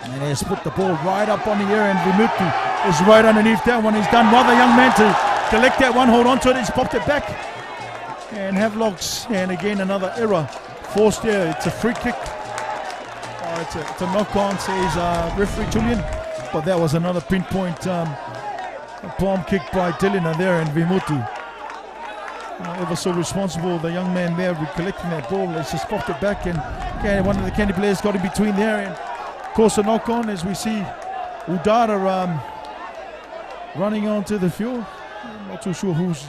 And they split the ball right up on the air, and Vimutu is right underneath that one. He's done well, the young man, to collect that one, hold on to it. He's popped it back. And Havelocks, and again another error forced there. It's a free kick. It's a knock-on, says referee Julian. But that was another pinpoint palm kick by Dilliner there, and Vimutu. Ever so responsible, the young man there recollecting that ball. Let's just popped it back, and one of the Kandy players got in between there, and of course a knock on as we see Udara running onto the field. I'm not too sure who's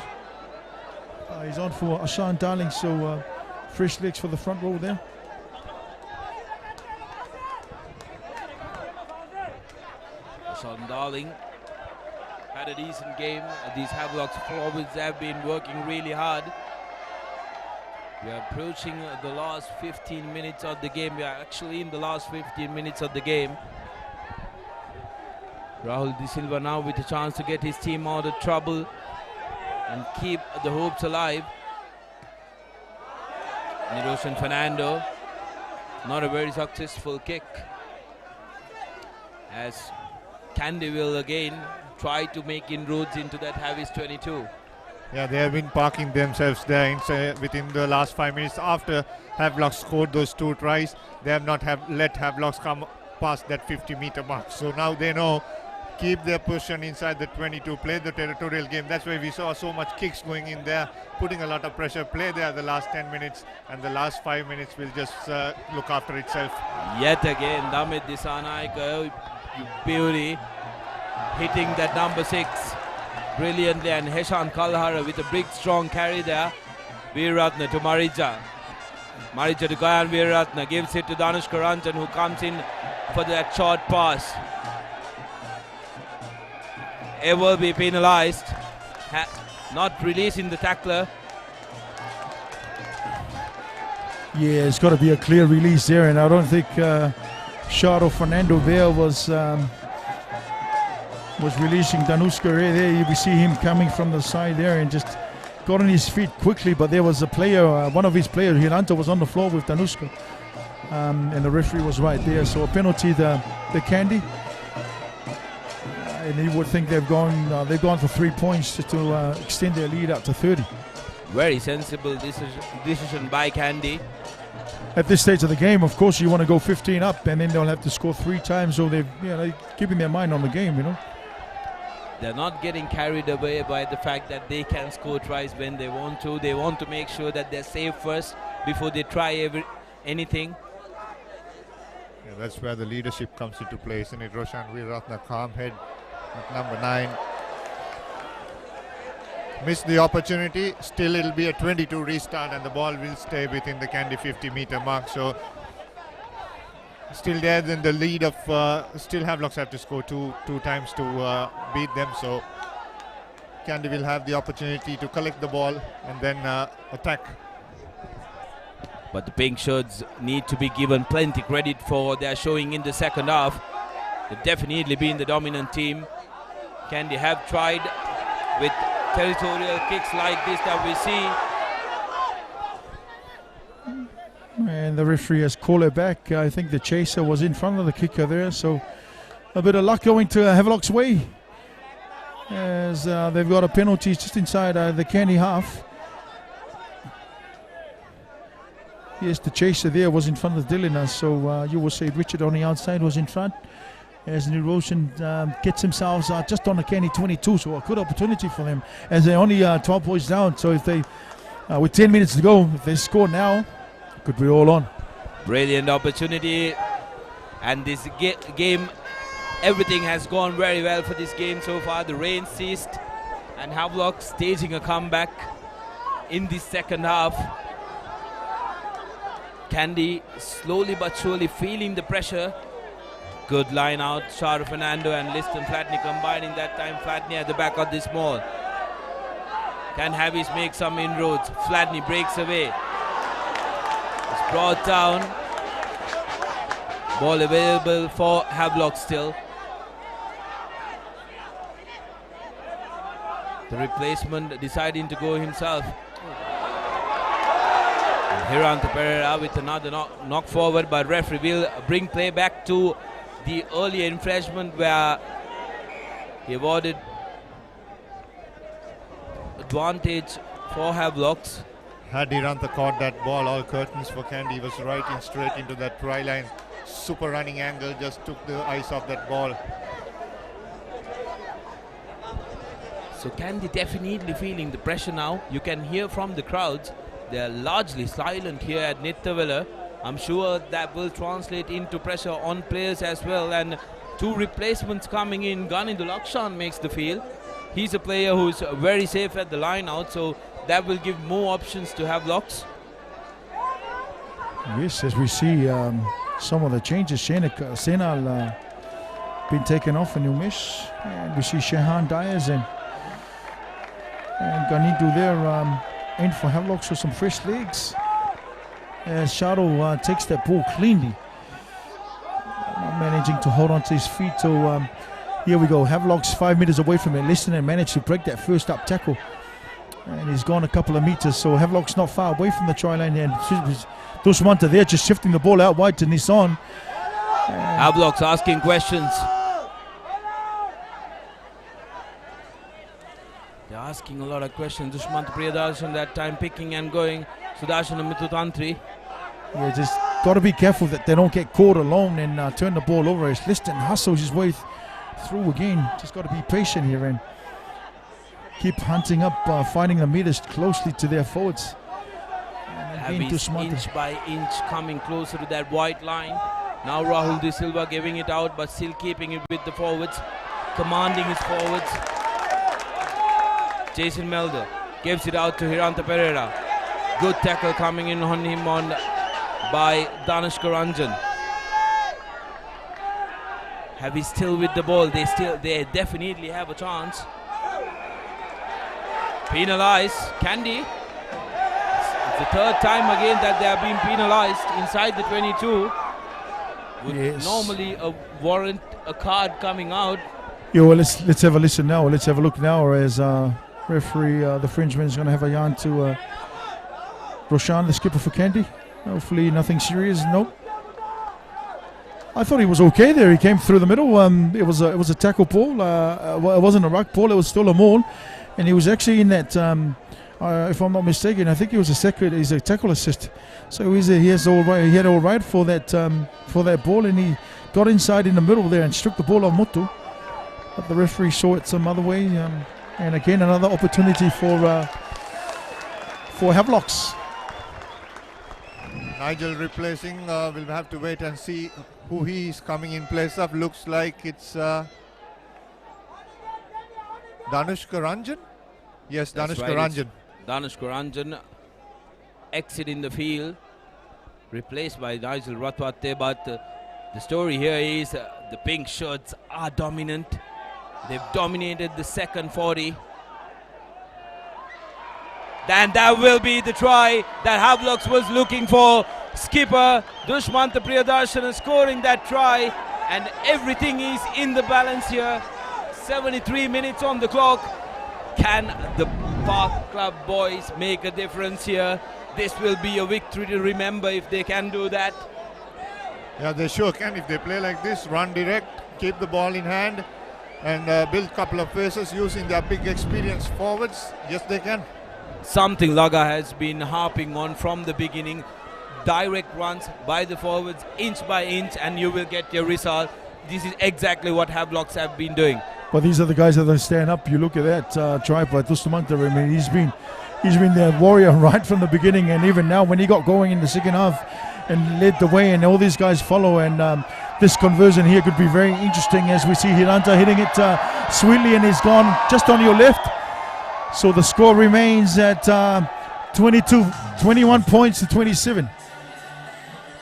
he's on for Ashan Darling, so fresh legs for the front row there. Ashan Darling had a decent game. These Havelocks forwards have been working really hard. We are approaching the last 15 minutes of the game. We are actually in the last 15 minutes of the game. Rahul De Silva now with a chance to get his team out of trouble and keep the hopes alive. Niroshan Fernando, not a very successful kick, as Kandy will again try to make inroads into that Havis 22. Yeah, they have been parking themselves there within the last 5 minutes. After Havelock scored those 2 tries, they have not let Havelocks come past that 50-meter mark. So now they know, keep their position inside the 22, play the territorial game. That's why we saw so much kicks going in there, putting a lot of pressure, play there the last 10 minutes, and the last 5 minutes will just look after itself. Yet again, Damit Disanaika, beauty, hitting that number 6 brilliantly, and Heshan Kalhara with a big strong carry there. Veeratna to Marija. Marija to Gayan Veeratna, gives it to Danushka Ranjan, who comes in for that short pass. It will be penalized, not releasing the tackler. Yeah, it's got to be a clear release there, and I don't think Sharo Fernando there was releasing Danushka there. We see him coming from the side there and just got on his feet quickly, but there was a player, one of his players, Hiranta, was on the floor with Danushka, and the referee was right there. So a penalty, the Kandy. And you would think they've gone for 3 points to extend their lead out to 30. Very sensible decision by Kandy. At this stage of the game, of course, you want to go 15 up, and then they'll have to score 3 times, so they're keeping their mind on the game, They're not getting carried away by the fact that they can score twice when they want to. They want to make sure that they're safe first before they try anything. Yeah, that's where the leadership comes into play, isn't it? Roshan Weeraratne, calm head at number 9. Missed the opportunity. Still, it'll be a 22 restart, and the ball will stay within the Kandy 50-meter mark. So, still there, then the lead of still Havelocks have to score two times to beat them. So, Kandy will have the opportunity to collect the ball and then attack. But the pink shirts need to be given plenty credit for their showing in the second half. They've definitely been the dominant team. Kandy have tried with territorial kicks like this that we see. And the referee has called it back. I think the chaser was in front of the kicker there, so a bit of luck going to Havelock's way, as they've got a penalty just inside the Kandy half. Yes, the chaser there was in front of Dylan, so you will say Richard on the outside was in front, as New Roshan gets themselves just on the Kandy 22, so a good opportunity for them, as they're only 12 points down. So if they, with 10 minutes to go, if they score now, could be all on. Brilliant opportunity, and this game, everything has gone very well for this game so far. The rain ceased, and Havelock staging a comeback in the second half. Kandy slowly but surely feeling the pressure. Good line out, Shah Fernando and Liston Flatney combining that time. Flatney at the back of this ball. Can Havis make some inroads? Flatney breaks away. It's brought down. Ball available for Havelock still. The replacement deciding to go himself. Hiranta Pereira with another knock forward, but referee will bring play back to the earlier infringement where he awarded advantage for Havelocks. Had Hiranta caught that ball, all curtains for Kandy. He was right in straight into that try line. Super running angle, just took the eyes off that ball. So Kandy definitely feeling the pressure now. You can hear from the crowds. They're largely silent here at Nittavela. I'm sure that will translate into pressure on players as well. And 2 replacements coming in. Gunny Lakshan makes the field. He's a player who's very safe at the line out, so that will give more options to Havelocks. Yes, as we see some of the changes. Senal been taken off, and Umesh. And we see Shehan Dyers and Ganidu there. In for Havelock, so some fresh legs. As Sharo takes that ball cleanly, managing to hold on to his feet. So here we go. Havelock's 5 meters away from it. Listener managed to break that first up tackle, and he's gone a couple of meters. So Havelock's not far away from the try line, and Dushmanta there just shifting the ball out wide to Nissan. Havelock's asking questions. They're asking a lot of questions. Dushmanta Priyadarshan that time picking and going. Sudarshan Mitutantri. Yeah, just got to be careful that they don't get caught alone and turn the ball over as Liston hustles his way through again. Just got to be patient here and keep hunting up, finding the meters closely to their forwards. Havis inch by inch coming closer to that white line. Now Rahul De Silva giving it out, but still keeping it with the forwards, commanding his forwards. Jason Melder gives it out to Hiranta Pereira. Good tackle coming in on him by Danish Karanjan. Havis still with the ball. They definitely have a chance. Penalized. Kandy. It's the 3rd time again that they have been penalized inside the 22. Would normally warrant a card coming out. Yeah, well, let's have a listen now. Let's have a look now as referee, the Frenchman, is going to have a yarn to Roshan, the skipper for Kandy. Hopefully nothing serious. Nope. I thought he was okay there. He came through the middle. It was a tackle ball. It wasn't a ruck ball. It was still a maul, and he was actually in that. If I'm not mistaken, I think he was he's a tackle assist. So he had all right for that ball, and he got inside in the middle there and struck the ball on Mutu. But the referee saw it some other way, and again another opportunity for Havelocks. Nigel replacing. We'll have to wait and see who he is coming in place of. Looks like it's Danushka Ranjan. Yes, That's Danushka right, Ranjan. Danushka Ranjan exiting the field, replaced by Nigel Ratwate. But the story here is the pink shirts are dominant. They've dominated the second 40. Then that will be the try that Havelocks was looking for. Skipper Dushmanta Priyadarshana scoring that try, and everything is in the balance here. 73 minutes on the clock. Can the Park Club boys make a difference here? This will be a victory to remember if they can do that. Yeah, they sure can if they play like this. Run direct, keep the ball in hand, and build a couple of paces using their big experienced forwards. Yes, they can. Something Laga has been harping on from the beginning. Direct runs by the forwards, inch by inch, and you will get your result. This is exactly what Havelocks have been doing. Well, these are the guys that stand up. You look at that try by Tustamanta. I mean, he's been their warrior right from the beginning, and even now when he got going in the second half and led the way, and all these guys follow. And this conversion here could be very interesting as we see Hiranta hitting it sweetly, and he's gone just on your left. So the score remains at 21 points to 27.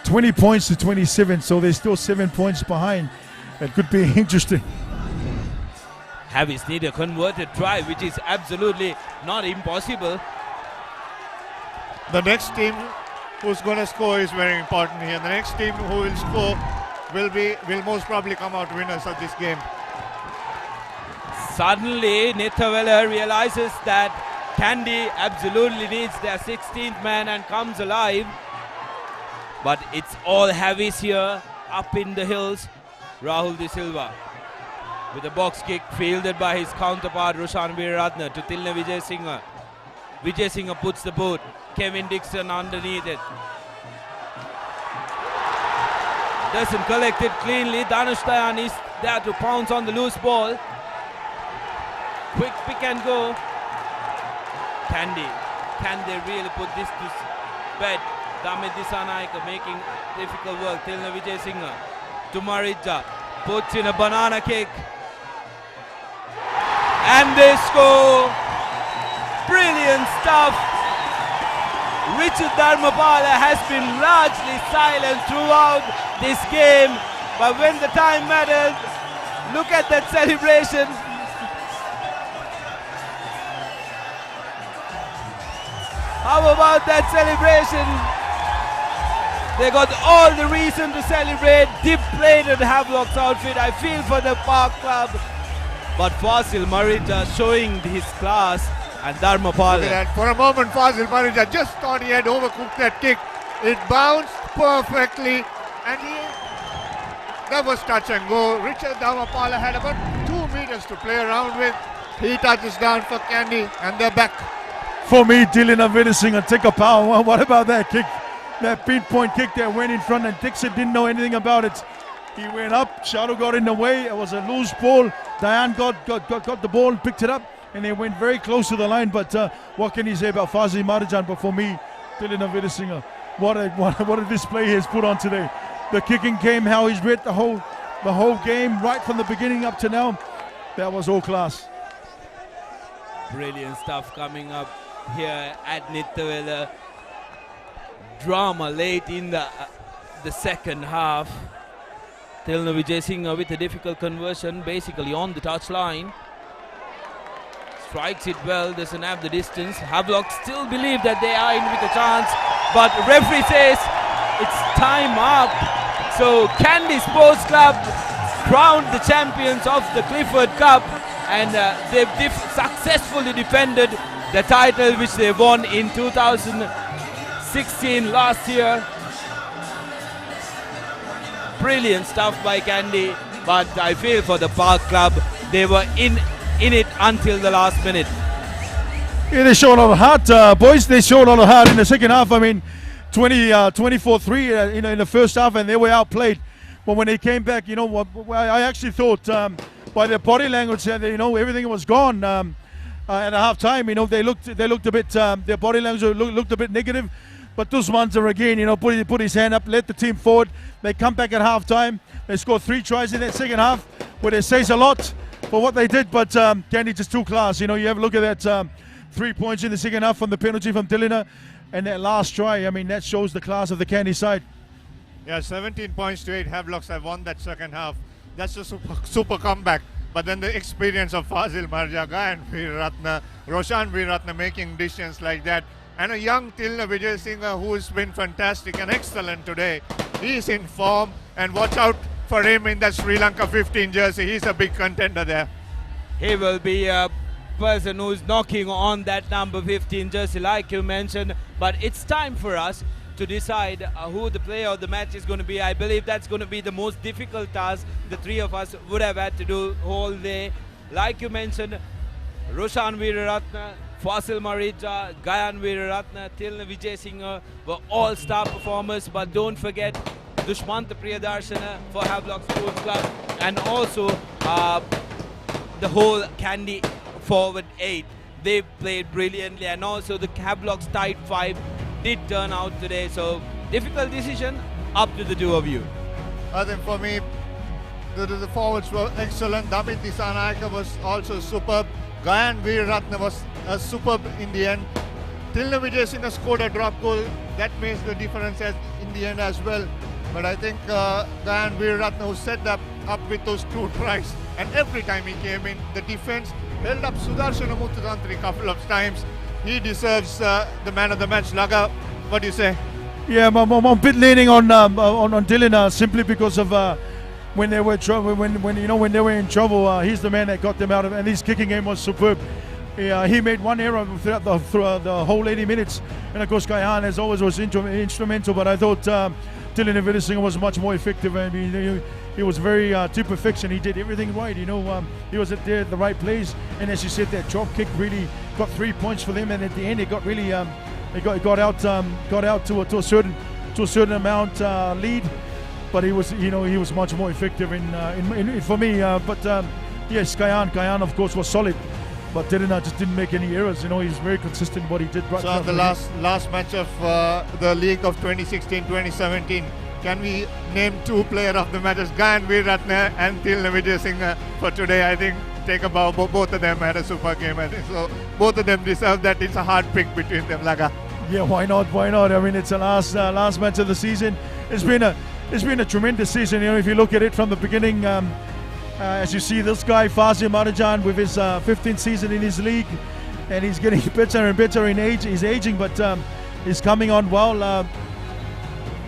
20 points to 27, so they're still 7 points behind. It could be interesting. Havis need a converted try, which is absolutely not impossible. The next team who's going to score is very important here. The next team who will score will most probably come out winners of this game. Suddenly, Nithawela realizes that Kandy absolutely needs their 16th man and comes alive. But it's all Havis here, up in the hills. Rahul De Silva with a box kick fielded by his counterpart Roshan Veeratna to Tilna Vijay Singha. Vijay Singha puts the boot. Kevin Dixon underneath it. Doesn't collect it cleanly. Danush Dayan is there to pounce on the loose ball. Quick pick and go. Kandy. Can they really put this to bed? Damit Disanaika making difficult work. Tilna Vijay Singha to Marija. Puts in a banana kick. And they score. Brilliant stuff. Richard Dharmapala has been largely silent throughout this game. But when the time matters, look at that celebration. How about that celebration? They got all the reason to celebrate. Deep-plated Havelock's outfit. I feel for the Park Club. But Fasil Marija showing his class, and Dharmapala. For a moment, Fasil Marija just thought he had overcooked that kick. It bounced perfectly, and that was touch and go. Richard Dharmapala had about 2 meters to play around with. He touches down for Kandy, and they're back. For me, Dylan Avedasinghe take a power. What about that kick? That pinpoint kick that went in front, and Dixon didn't know anything about it. He went up, Shadow got in the way. It was a loose ball. Diane got the ball and picked it up, and they went very close to the line. But what can you say about Fazi Marijan? But for me, Dylan Avedasinghe, what a display he has put on today. The kicking game, how he's read the whole game right from the beginning up to now. That was all class. Brilliant stuff coming up here at Nithawela. Drama late in the second half. Tilna Vijay Singha with a difficult conversion, basically on the touchline. Strikes it well, doesn't have the distance. Havelock still believe that they are in with a chance, but referee says it's time up. So Kandy Sports Club crowned the champions of the Clifford Cup, and they've successfully defended the title which they won in 2016 last year. brilliant stuff by Kandy, but I feel for the Park Club, they were in it until the last minute. Yeah, they showed a lot of heart, boys. They showed a lot of heart in the second half. I mean, 24-3 in the first half, and they were outplayed. But when they came back, you know what? I actually thought by their body language that everything was gone at half time. You know, they looked a bit. Their body language looked a bit negative. But Dusmanzer again, put his hand up, led the team forward. They come back at half time. They scored 3 tries in that second half, where it says a lot for what they did. But Kandy just too class. You have a look at that 3 points in the second half from the penalty from Dilina, and that last try. I mean, that shows the class of the Kandy side. Yeah, 17 points to 8. Havelocks have won that second half. That's a super comeback. But then the experience of Fazil Marja, and Veeratna, Roshan Veeratna making decisions like that. And a young Tilna Vijay Singh who's been fantastic and excellent today. He's in form, and watch out for him in that Sri Lanka 15 jersey. He's a big contender there. He will be a person who's knocking on that number 15 jersey, like you mentioned. But it's time for us to decide who the player of the match is going to be. I believe that's going to be the most difficult task the three of us would have had to do all day. Like you mentioned, Roshan Veeraratne, Fasil Marija, Gayan Veeraratne, Tilna Vijay Singh were all star performers. But don't forget Dushmanta Priyadarshana for Havelock Sports Club, and also the whole Kandy forward 8. They played brilliantly, and also the Havelock's tight 5 did turn out today. So difficult decision, up to the two of you. I think for me, the forwards were excellent. Damit Disanayaka was also superb. Gayan Veeraratne was superb in the end. Tilna Vijay Singh scored a drop goal. That makes the difference in the end as well. But I think Gayan Veeraratne, who set up with those 2 tries, and every time he came in, the defense held up Sudarshana Muthurantri a couple of times. He deserves the man of the match. Laga, what do you say? Yeah, I'm a bit leaning on Dylan simply because of when they were when they were in trouble. He's the man that got them out of, and his kicking game was superb. He made one error throughout the whole 80 minutes, and of course Gayan as always was instrumental. But I thought Dylan Vijay was much more effective. I mean, he was very to perfection. He did everything right. He was at the right place, and as you said, that drop kick really got 3 points for them. And at the end, it got really got out to a certain amount lead. But he was much more effective in for me. Yes, Gayan of course was solid, but just didn't make any errors. He's very consistent what he did. So on the last match of the league of 2016-2017, can we name 2 player of the matches, Gayan Veeraratne and Tilna Vijay Singh for today? I think take a bow. Both of them had a super game. I think so. Both of them deserve that. It's a hard pick between them, Laga. Yeah, why not? I mean, it's the last match of the season. It's been a tremendous season. If you look at it from the beginning, as you see this guy Fazil Marijan with his 15th season in his league, and he's getting better and better in age. He's aging, but he's coming on well.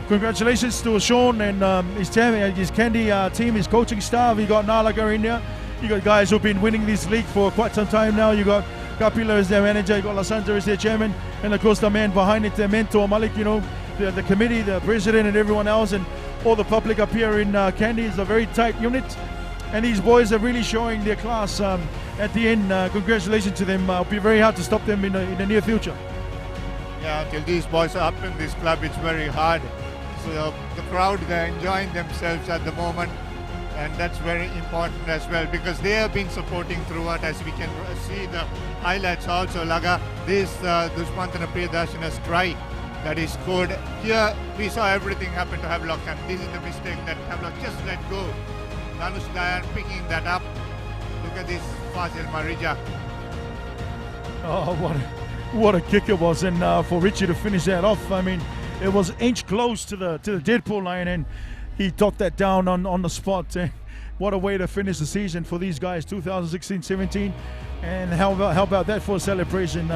Congratulations to Sean and his Kandy team, his coaching staff. You got Nalaga in there. You got guys who've been winning this league for quite some time now. You got Kapila as their manager. You got Lasanta as their chairman, and of course the man behind it, their mentor Malik. The committee, the president, and everyone else, and all the public up here in Kandy. Is a very tight unit, and these boys are really showing their class. At the end, congratulations to them. It'll be very hard to stop them in the near future. Yeah, until these boys are up in this club, it's very hard. So the crowd, they're enjoying themselves at the moment, and that's very important as well, because they have been supporting throughout, as we can see the highlights also. Laga, this Dushmantana Priyadarshana's try that he scored. Here we saw everything happen to Havelock, and this is the mistake that Havelock just let go. Danush Dayan picking that up. Look at this Fazil Marija. Oh, what a kick it was, and for Richie to finish that off. I mean, it was inch close to the Deadpool line, and he topped that down on the spot. What a way to finish the season for these guys, 2016-17. And how about that for a celebration?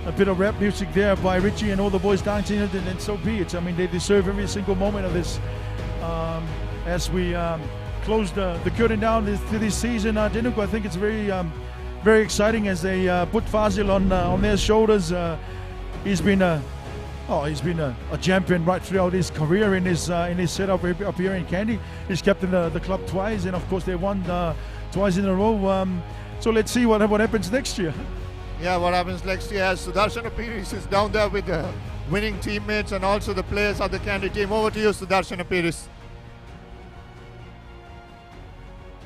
A bit of rap music there by Richie and all the boys dancing, and so be it. I mean, they deserve every single moment of this. As we close the curtain down to this season, Dinuk, I think it's very exciting as they put Fazil on their shoulders. He's been a Oh, he's been a champion right throughout his career in his setup up here in Kandy. He's captained the club twice, and of course they won twice in a row. So let's see what happens next year. Yeah, what happens next year as Sudarshan Apiris is down there with the winning teammates and also the players of the Kandy team. Over to you, Sudarshan Apiris.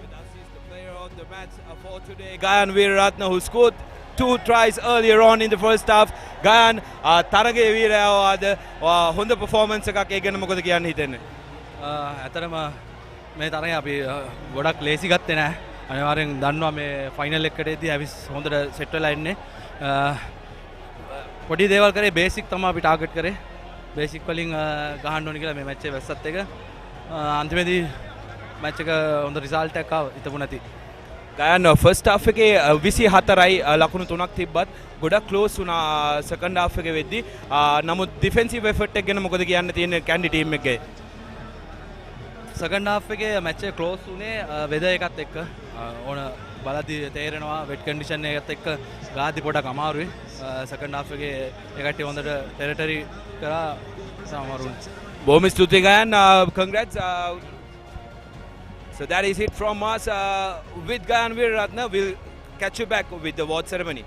With us is the player of the match for today, Gayan Weeraratne, who scored 2 tries earlier on in the first half. Gayan, තරගයේ වීරයාද හොඳ performance එකක් ඒ ගැන මොකද කියන්න හිතෙන්නේ? ඇතරම මේ තරගය අපි ගොඩක් ලේසි ගත්තේ නැහැ. අනිවාර්යෙන් දන්නවා මේ ෆයිනල් එකකට එද්දී ඇවිස් හොඳට සෙට් වෙලා ඉන්නේ. පොඩි දේවල් කරේ බේසික් තමයි අපි ටාගට් කරේ. බේසික් වලින් ගහන්න ඕනි කියලා මේ මැච් එක වැස්සත් එක. අන්තිමේදී මැච් එක හොඳ රිසල්ට් එකක් ආවා හිතපු නැති. ගයන් ෆස්ට් හාෆ් එකේ 24යි ලකුණු 3ක් තිබ්බත් ගොඩක් ක්ලෝස් වුණා සෙකන්ඩ් හාෆ් එකේ වෙද්දී. නමුත් ඩිෆෙන්සිව් එෆර්ට් එක ගැන මොකද කියන්න තියෙන්නේ කැන්ඩි ටීම් එකේ? සෙකන්ඩ් හාෆ් එකේ මැච් එක ක්ලෝස් වුණේ වෙදර් එකත් එක්ක. ඕන බලද්දි තේරෙනවා වෙට් කන්ඩිෂන් එකත් එක්ක ගාද්දි පොඩක් අමාරුයි. සෙකන්ඩ් හාෆ් එකේ ඒකට හොඳට ටෙරිටරි කරා සමහරුන්. බොහොම ස්තුතියි Gayan. congrats. So that is it from us with Gayan Weeraratne. We'll catch you back with the award ceremony.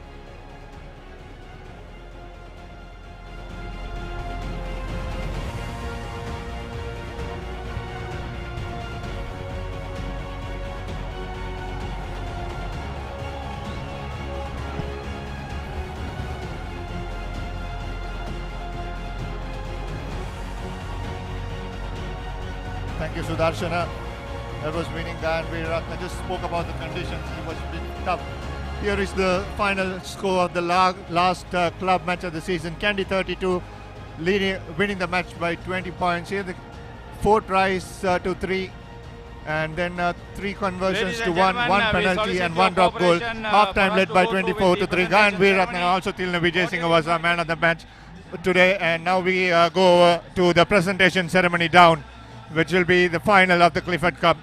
Thank you, Sudarshana. That was winning Gayan Weeraratne. Just spoke about the conditions. It was a bit tough. Here is the final score of the last club match of the season. Kandy 32, winning the match by 20 points. Here, 4 tries to 3, and then 3 conversions to 1 penalty and 1 drop goal. Half time led by 24 to 3. Gayan Weeraratne, also Tilna Vijay Singh was our man of the match today. And now we go over to the presentation ceremony down, which will be the final of the Clifford Cup.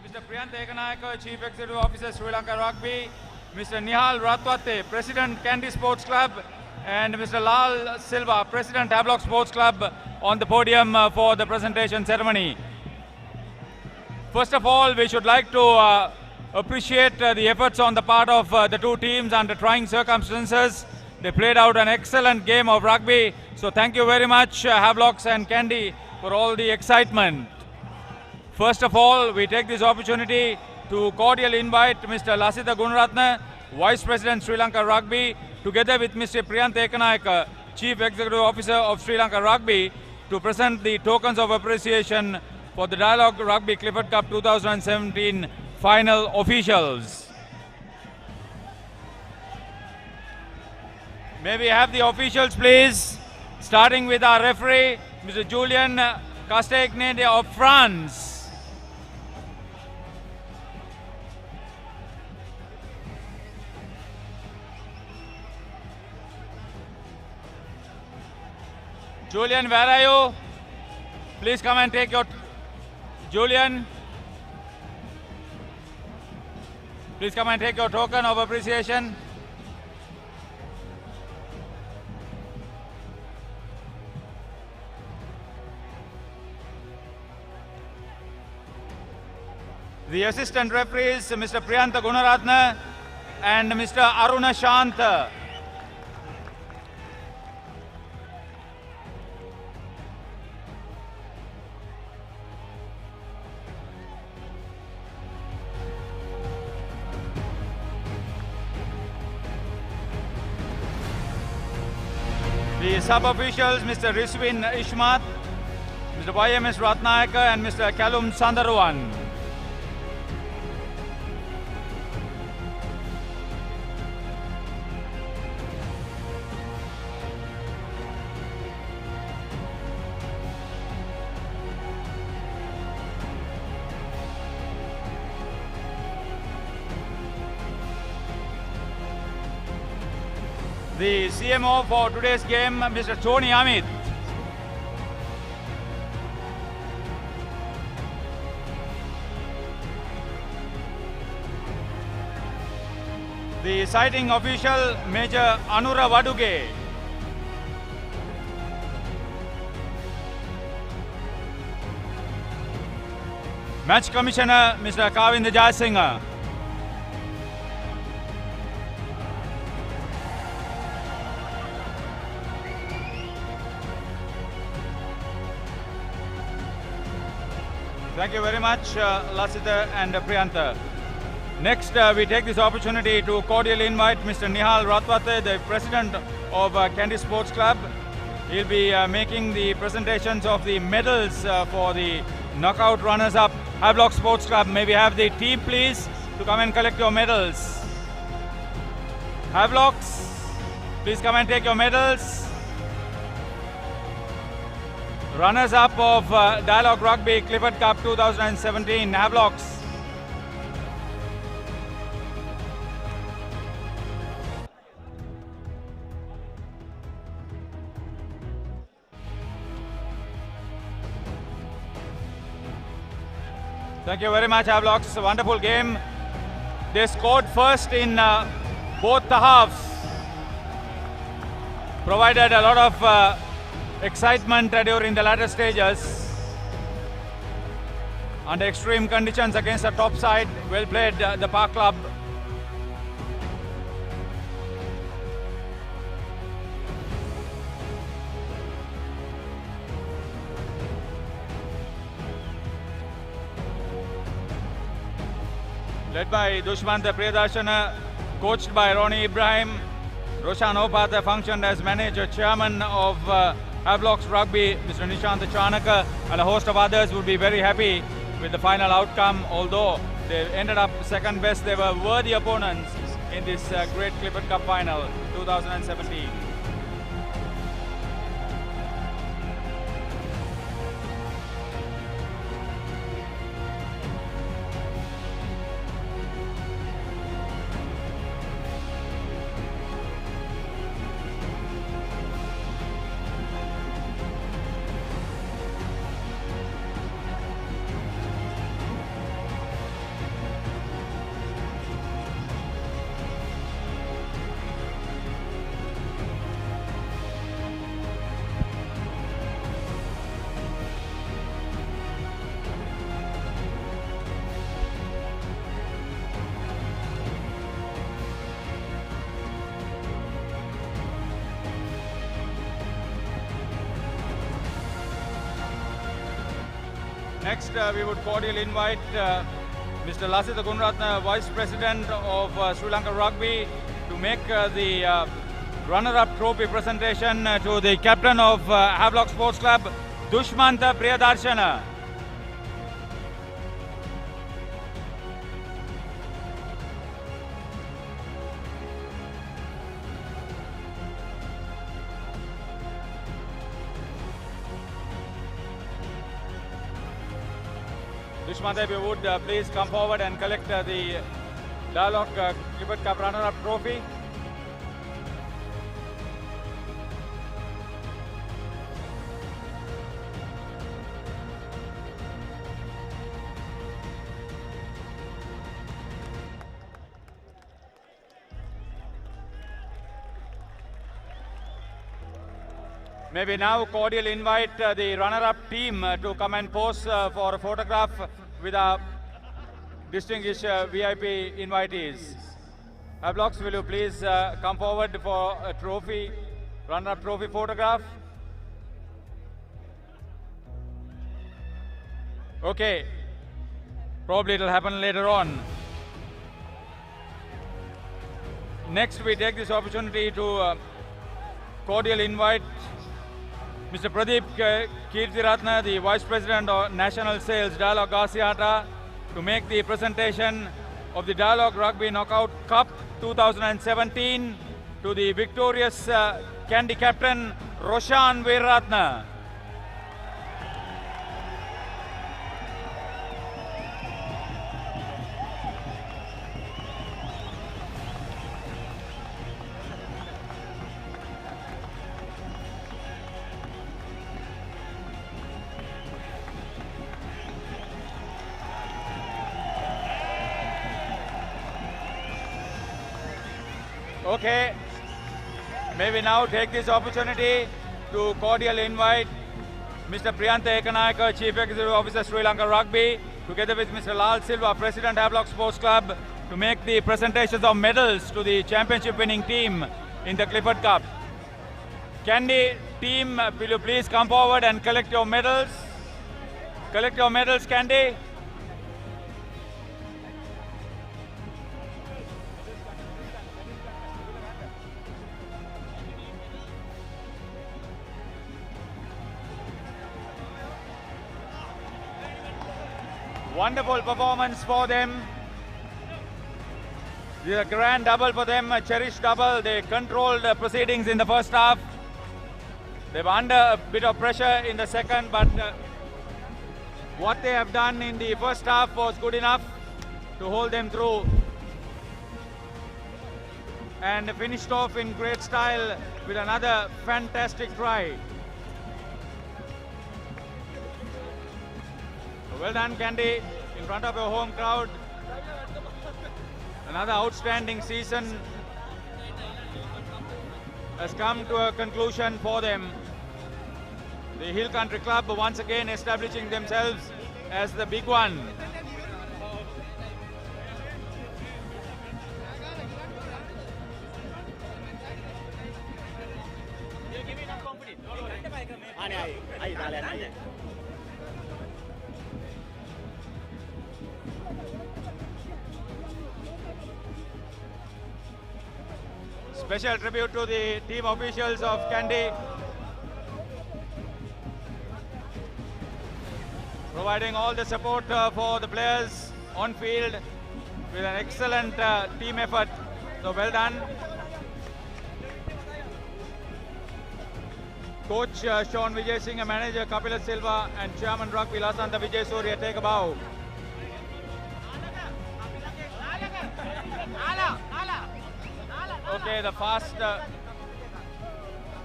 Mr. Priyant Ekanayaka, Chief Executive Officer, Sri Lanka Rugby, Mr. Nihal Ratwate, President, Kandy Sports Club, and Mr. Lal Silva, President, Havelock Sports Club, on the podium for the presentation ceremony. First of all, we should like to appreciate the efforts on the part of the two teams under trying circumstances. They played out an excellent game of rugby. So thank you very much, Havelocks and Kandy, for all the excitement. First of all, we take this opportunity to cordially invite Mr. Lasitha Gunaratne, Vice President, Sri Lanka Rugby, together with Mr. Priyant Ekanayaka, Chief Executive Officer of Sri Lanka Rugby, to present the tokens of appreciation for the Dialog Rugby Clifford Cup 2017 final officials. May we have the officials, please? Starting with our referee, Mr. Julien Castagne of France. Julien, where are you? Please come and take your... Julien, please come and take your token of appreciation. The assistant referees, Mr. Priyanta Gunaratne and Mr. Aruna Shant. The sub-officials, Mr. Riswin Ishmat, Mr. YMS Ratnayaka and Mr. Kalum Sandaruan. The CMO for today's game, Mr. Tony Amit. The sighting official, Major Anura Vaduge. Match Commissioner, Mr. Kavind Jayasinghe. Thank you very much, Lasita and Priyanta. Next, we take this opportunity to cordially invite Mr. Nihal Ratwate, the president of Kandy Sports Club. He'll be making the presentations of the medals for the knockout runners-up Havelock Sports Club. May we have the team, please, to come and collect your medals. Havelocks, please come and take your medals. Runners-up of Dialog Rugby Clifford Cup 2017, Havelocks. Thank you very much, Havelocks. A wonderful game. They scored first in both the halves. Provided a lot of excitement during the latter stages. Under extreme conditions against the top side. Well played, the Park Club. Led by Dushmant Priyadarshana, coached by Ronnie Ibrahim. Roshan Opatha functioned as manager, chairman of Havelock's Rugby, Mr. Nishant Chanaka, and a host of others would be very happy with the final outcome. Although they ended up second best, they were worthy opponents in this great Clifford Cup final 2017. Next, we would cordially invite Mr. Lasita Gunratna, Vice President of Sri Lanka Rugby, to make the runner-up trophy presentation to the captain of Havelock Sports Club, Dushmanta Priyadarshana. Dushmanta, if you would please come forward and collect the Dialog Clifford Cup runner-up trophy. May we now cordially invite the runner-up team to come and pose for a photograph with our distinguished VIP invitees. Havelocks, will you please come forward for a trophy, runner-up trophy photograph? Okay, probably it'll happen later on. Next, we take this opportunity to cordially invite Mr. Pradeep Kirtiratna, the Vice President of National Sales, Dialog Gasiata, to make the presentation of the Dialog Rugby Knockout Cup 2017 to the victorious Kandy captain, Roshan Veeratna. Okay, may we now take this opportunity to cordially invite Mr. Priyanta Ekanayaka, Chief Executive Officer, Sri Lanka Rugby, together with Mr. Lal Silva, President Havelock Sports Club, to make the presentations of medals to the championship winning team in the Clifford Cup. Kandy team, will you please come forward and collect your medals? Collect your medals, Kandy. Wonderful performance for them. This is a grand double for them, a cherished double. They controlled the proceedings in the first half. They were under a bit of pressure in the second, but what they have done in the first half was good enough to hold them through. And finished off in great style with another fantastic try. Well done, Kandy, in front of your home crowd. Another outstanding season has come to a conclusion for them. The Hill Country Club once again establishing themselves as the big one. Special tribute to the team officials of Kandy, providing all the support for the players on field with an excellent team effort. So well done. Coach Sean Vijay Singh, manager Kapila Silva, and Chairman Rugby Lasanta Vijay Surya take a bow. Okay,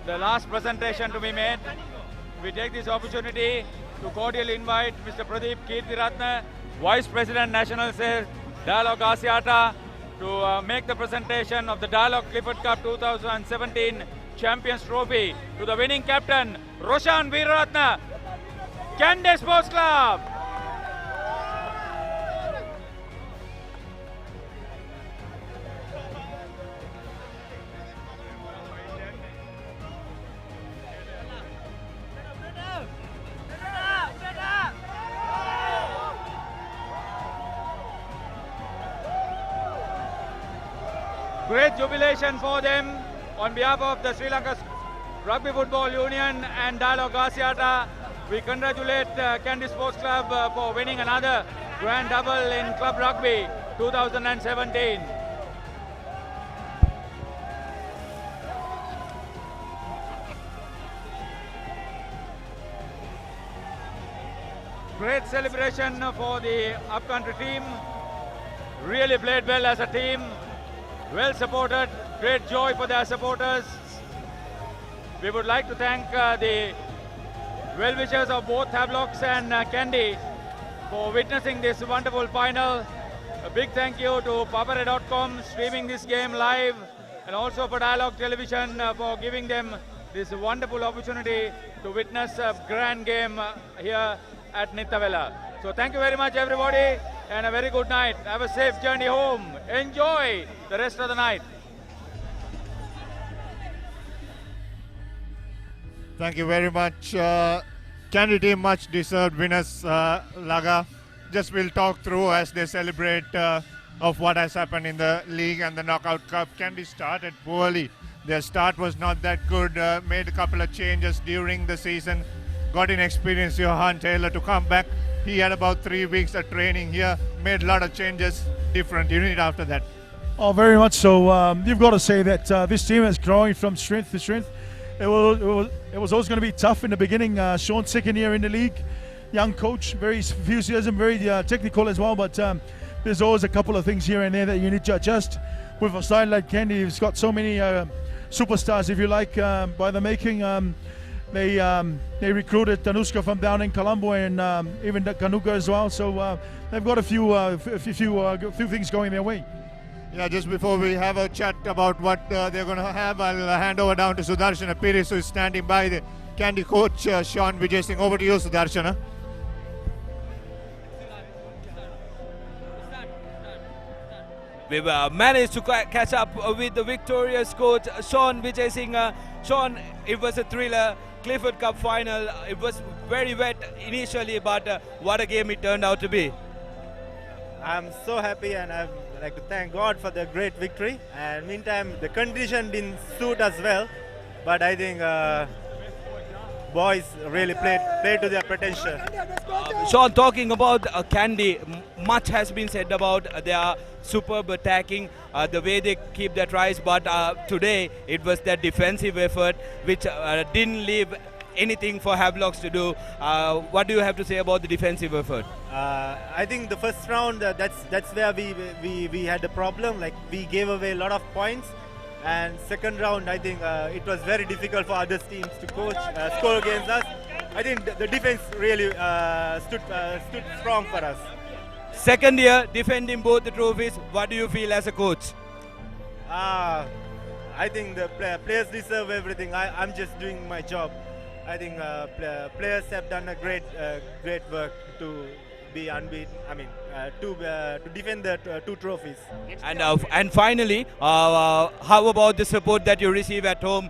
the last presentation to be made. We take this opportunity to cordially invite Mr. Pradeep Kirtiratna, Vice President National Sales, Dialog Asiata, to make the presentation of the Dialog Clifford Cup 2017 Champions Trophy to the winning captain, Roshan Veeratna, Kandy Sports Club. Great jubilation for them on behalf of the Sri Lanka Rugby Football Union and Dialog Asiata. We congratulate Kandy Sports Club for winning another grand double in Club Rugby 2017. Great celebration for the upcountry team. Really played well as a team. Well supported, great joy for their supporters. We would like to thank the well-wishers of both Havelocks and Kandy for witnessing this wonderful final. A big thank you to ThePapare.com streaming this game live, and also for Dialog Television for giving them this wonderful opportunity to witness a grand game here at Nittavela. So thank you very much, everybody, and a very good night. Have a safe journey home. Enjoy the rest of the night. Thank you very much. Kandy team much deserved winners, Laga. Just we'll talk through as they celebrate of what has happened in the league and the knockout cup. Kandy started poorly. Their start was not that good. Made a couple of changes during the season. Got in experience, Johan Taylor, to come back. He had about 3 weeks of training here. Made a lot of changes, different unit after that. Oh, very much so. You've got to say that this team is growing from strength to strength. It was always going to be tough in the beginning. Sean's second year in the league, young coach, very enthusiasm, very technical as well. But there's always a couple of things here and there that you need to adjust. With a side like Kandy, he's got so many superstars, if you like, by the making. They recruited Tanuska from down in Colombo, and even Kanuka as well. So they've got a few things going their way. Yeah, just before we have a chat about what they're going to have, I'll hand over down to Sudarshana Piris, who is standing by the Kandy coach, Sean Vijay Singh. Over to you, Sudarshana. We've managed to catch up with the victorious coach Sean Vijay Singh. Sean, it was a thriller. Clifford Cup final. It was very wet initially, but what a game it turned out to be. I'm so happy, and I'd like to thank God for the great victory. And meantime, the condition didn't suit us well, but I think boys really played to their potential. Sean, talking about Kandy, much has been said about their superb attacking, the way they keep their tries, but today it was their defensive effort which didn't leave anything for Havelocks to do. What do you have to say about the defensive effort? I think the first round, that's where we had a problem. Like, we gave away a lot of points. And second round, I think it was very difficult for other teams to score against us. I think the defense really stood strong for us. Second year, defending both the trophies. What do you feel as a coach? I think the players deserve everything. I'm just doing my job. I think players have done a great work to be unbeaten. I mean, to defend the two trophies. And finally, how about the support that you receive at home?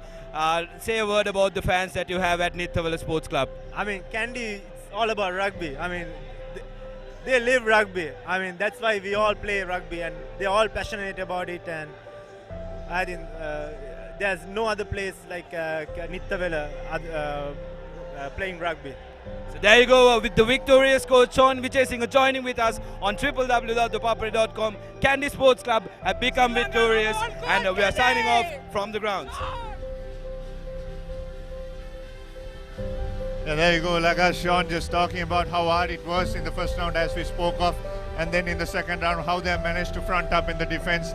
Say a word about the fans that you have at ThePapare Sports Club. I mean, Kandy, it's all about rugby. I mean, they live rugby. I mean, that's why we all play rugby, and they're all passionate about it. And I think there's no other place like ThePapare playing rugby. So there you go with the victorious coach Sean Vijay Singh joining with us on www.ThePapare.com. Kandy Sports Club have become victorious, and we are signing off from the grounds. Yeah, there you go, Laga. Sean just talking about how hard it was in the first round, as we spoke of, and then in the second round how they managed to front up in the defense,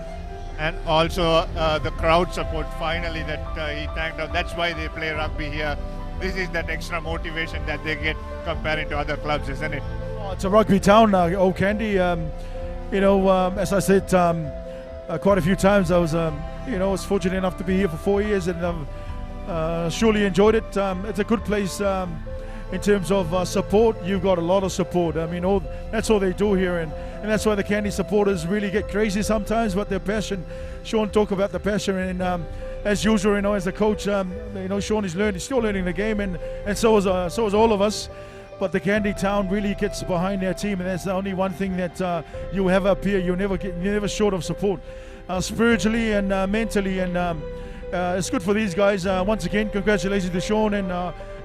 and also the crowd support finally that he thanked of. That's why they play rugby here. This is that extra motivation that they get comparing to other clubs, isn't it? Oh, it's a rugby town now, Kandy. As I said quite a few times, I was fortunate enough to be here for 4 years, and surely enjoyed it. It's a good place in terms of support. You've got a lot of support. I mean, that's all they do here, and that's why the Kandy supporters really get crazy sometimes. But their passion, Sean talked about the passion, and as usual, as a coach, Sean is still learning the game, and so is all of us. But the Kandy town really gets behind their team, and that's the only one thing that you have up here. You're never short of support, spiritually and mentally, and it's good for these guys. Once again, congratulations to Sean and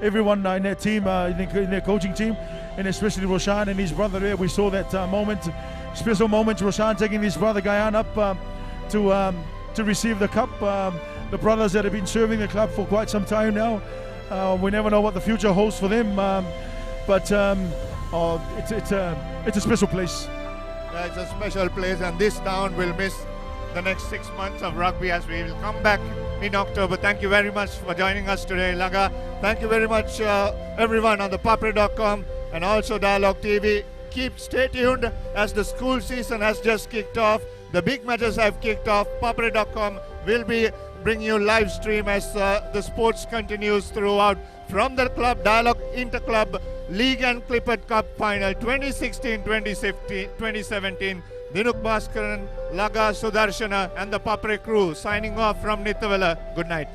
everyone in their team, in their coaching team, and especially Roshan and his brother there. We saw that special moment, Roshan taking his brother Gayan up to receive the cup. The brothers that have been serving the club for quite some time now. We never know what the future holds for them, but it's a special place. Yeah, it's a special place, and this town will miss the next 6 months of rugby as we will come back in October. Thank you very much for joining us today, Laga. Thank you very much, everyone on ThePapare.com and also Dialog TV. Stay tuned as the school season has just kicked off. The big matches have kicked off. ThePapare.com will be bringing you live stream as the sports continues throughout from the club Dialog Interclub League and Clifford Cup Final 2016, 2015, 2017. Dinuk Bhaskaran, Laga, Sudarshana and the Papare crew signing off from ThePapare. Good night.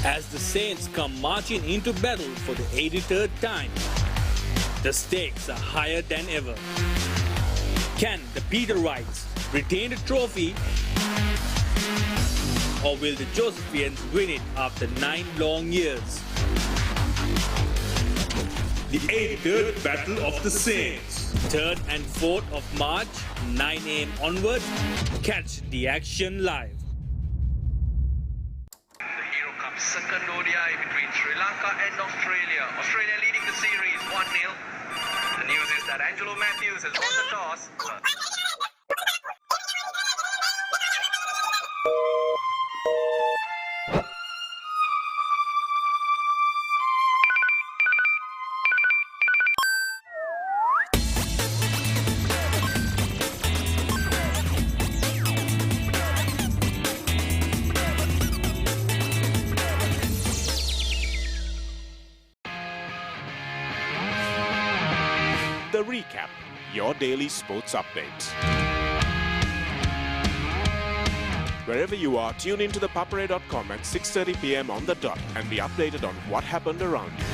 as the Saints come marching into battle for the 83rd time. The stakes are higher than ever. Can the Peterites retain the trophy, or will the Josephians win it after 9 long years? The 83rd Battle of the Saints, 3rd and 4th of March, 9 AM onward. Catch the action live. The Hero Cup second ODI between Sri Lanka and Australia. Australia leading the series 1-0. The news is that Angelo Matthews has won the toss. The Recap, your daily sports update. Wherever you are, tune into ThePapare.com at 6:30 p.m. on the dot and be updated on what happened around you.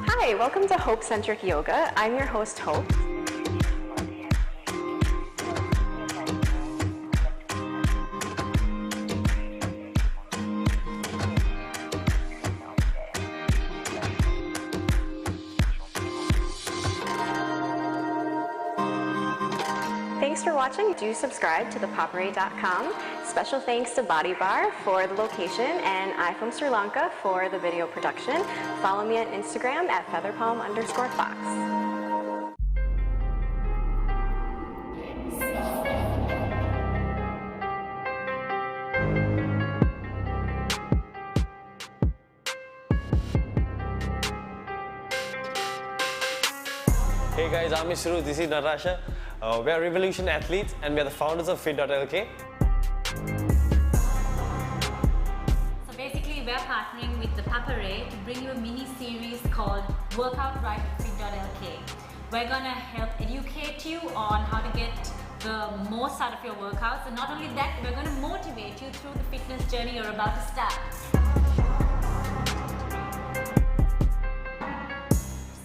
Hi, welcome to Hope Centric Yoga. I'm your host, Hope. Thanks for watching. Do subscribe to ThePapare.com. Special thanks to Body Bar for the location and I from Sri Lanka for the video production. Follow me on Instagram at featherpalm_fox. Hey guys, I'm Ishru, this is Natasha. We are Revolution athletes and we are the founders of Fit.lk. So basically, we're partnering with ThePapare to bring you a mini series called Workout Right with Fit.lk. We're gonna help educate you on how to get the most out of your workouts, and not only that, we're gonna motivate you through the fitness journey you're about to start.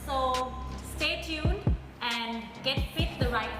So stay tuned and get fit the right way.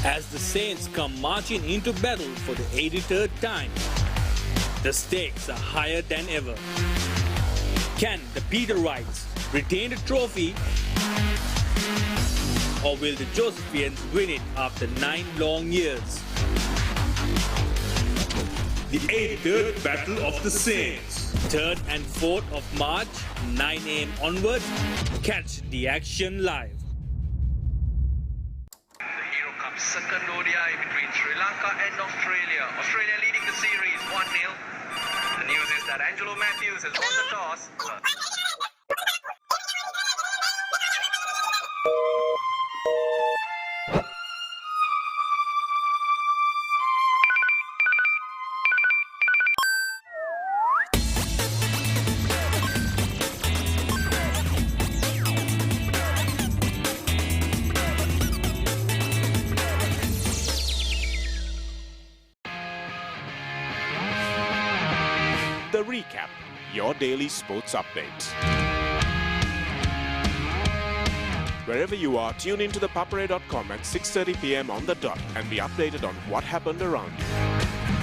As the Saints come marching into battle for the 83rd time. The stakes are higher than ever. Can the Peterites retain the trophy, or will the Josephians win it after 9 long years? The 83rd Battle of the Saints, 3rd and 4th of March, 9 AM onward. Catch the action live. Second ODI between Sri Lanka and Australia. Australia leading the series 1-0. The news is that Angelo Matthews has won the toss. your daily sports update. Wherever you are, tune in to ThePapare.com at 6:30 p.m. on the dot and be updated on what happened around you.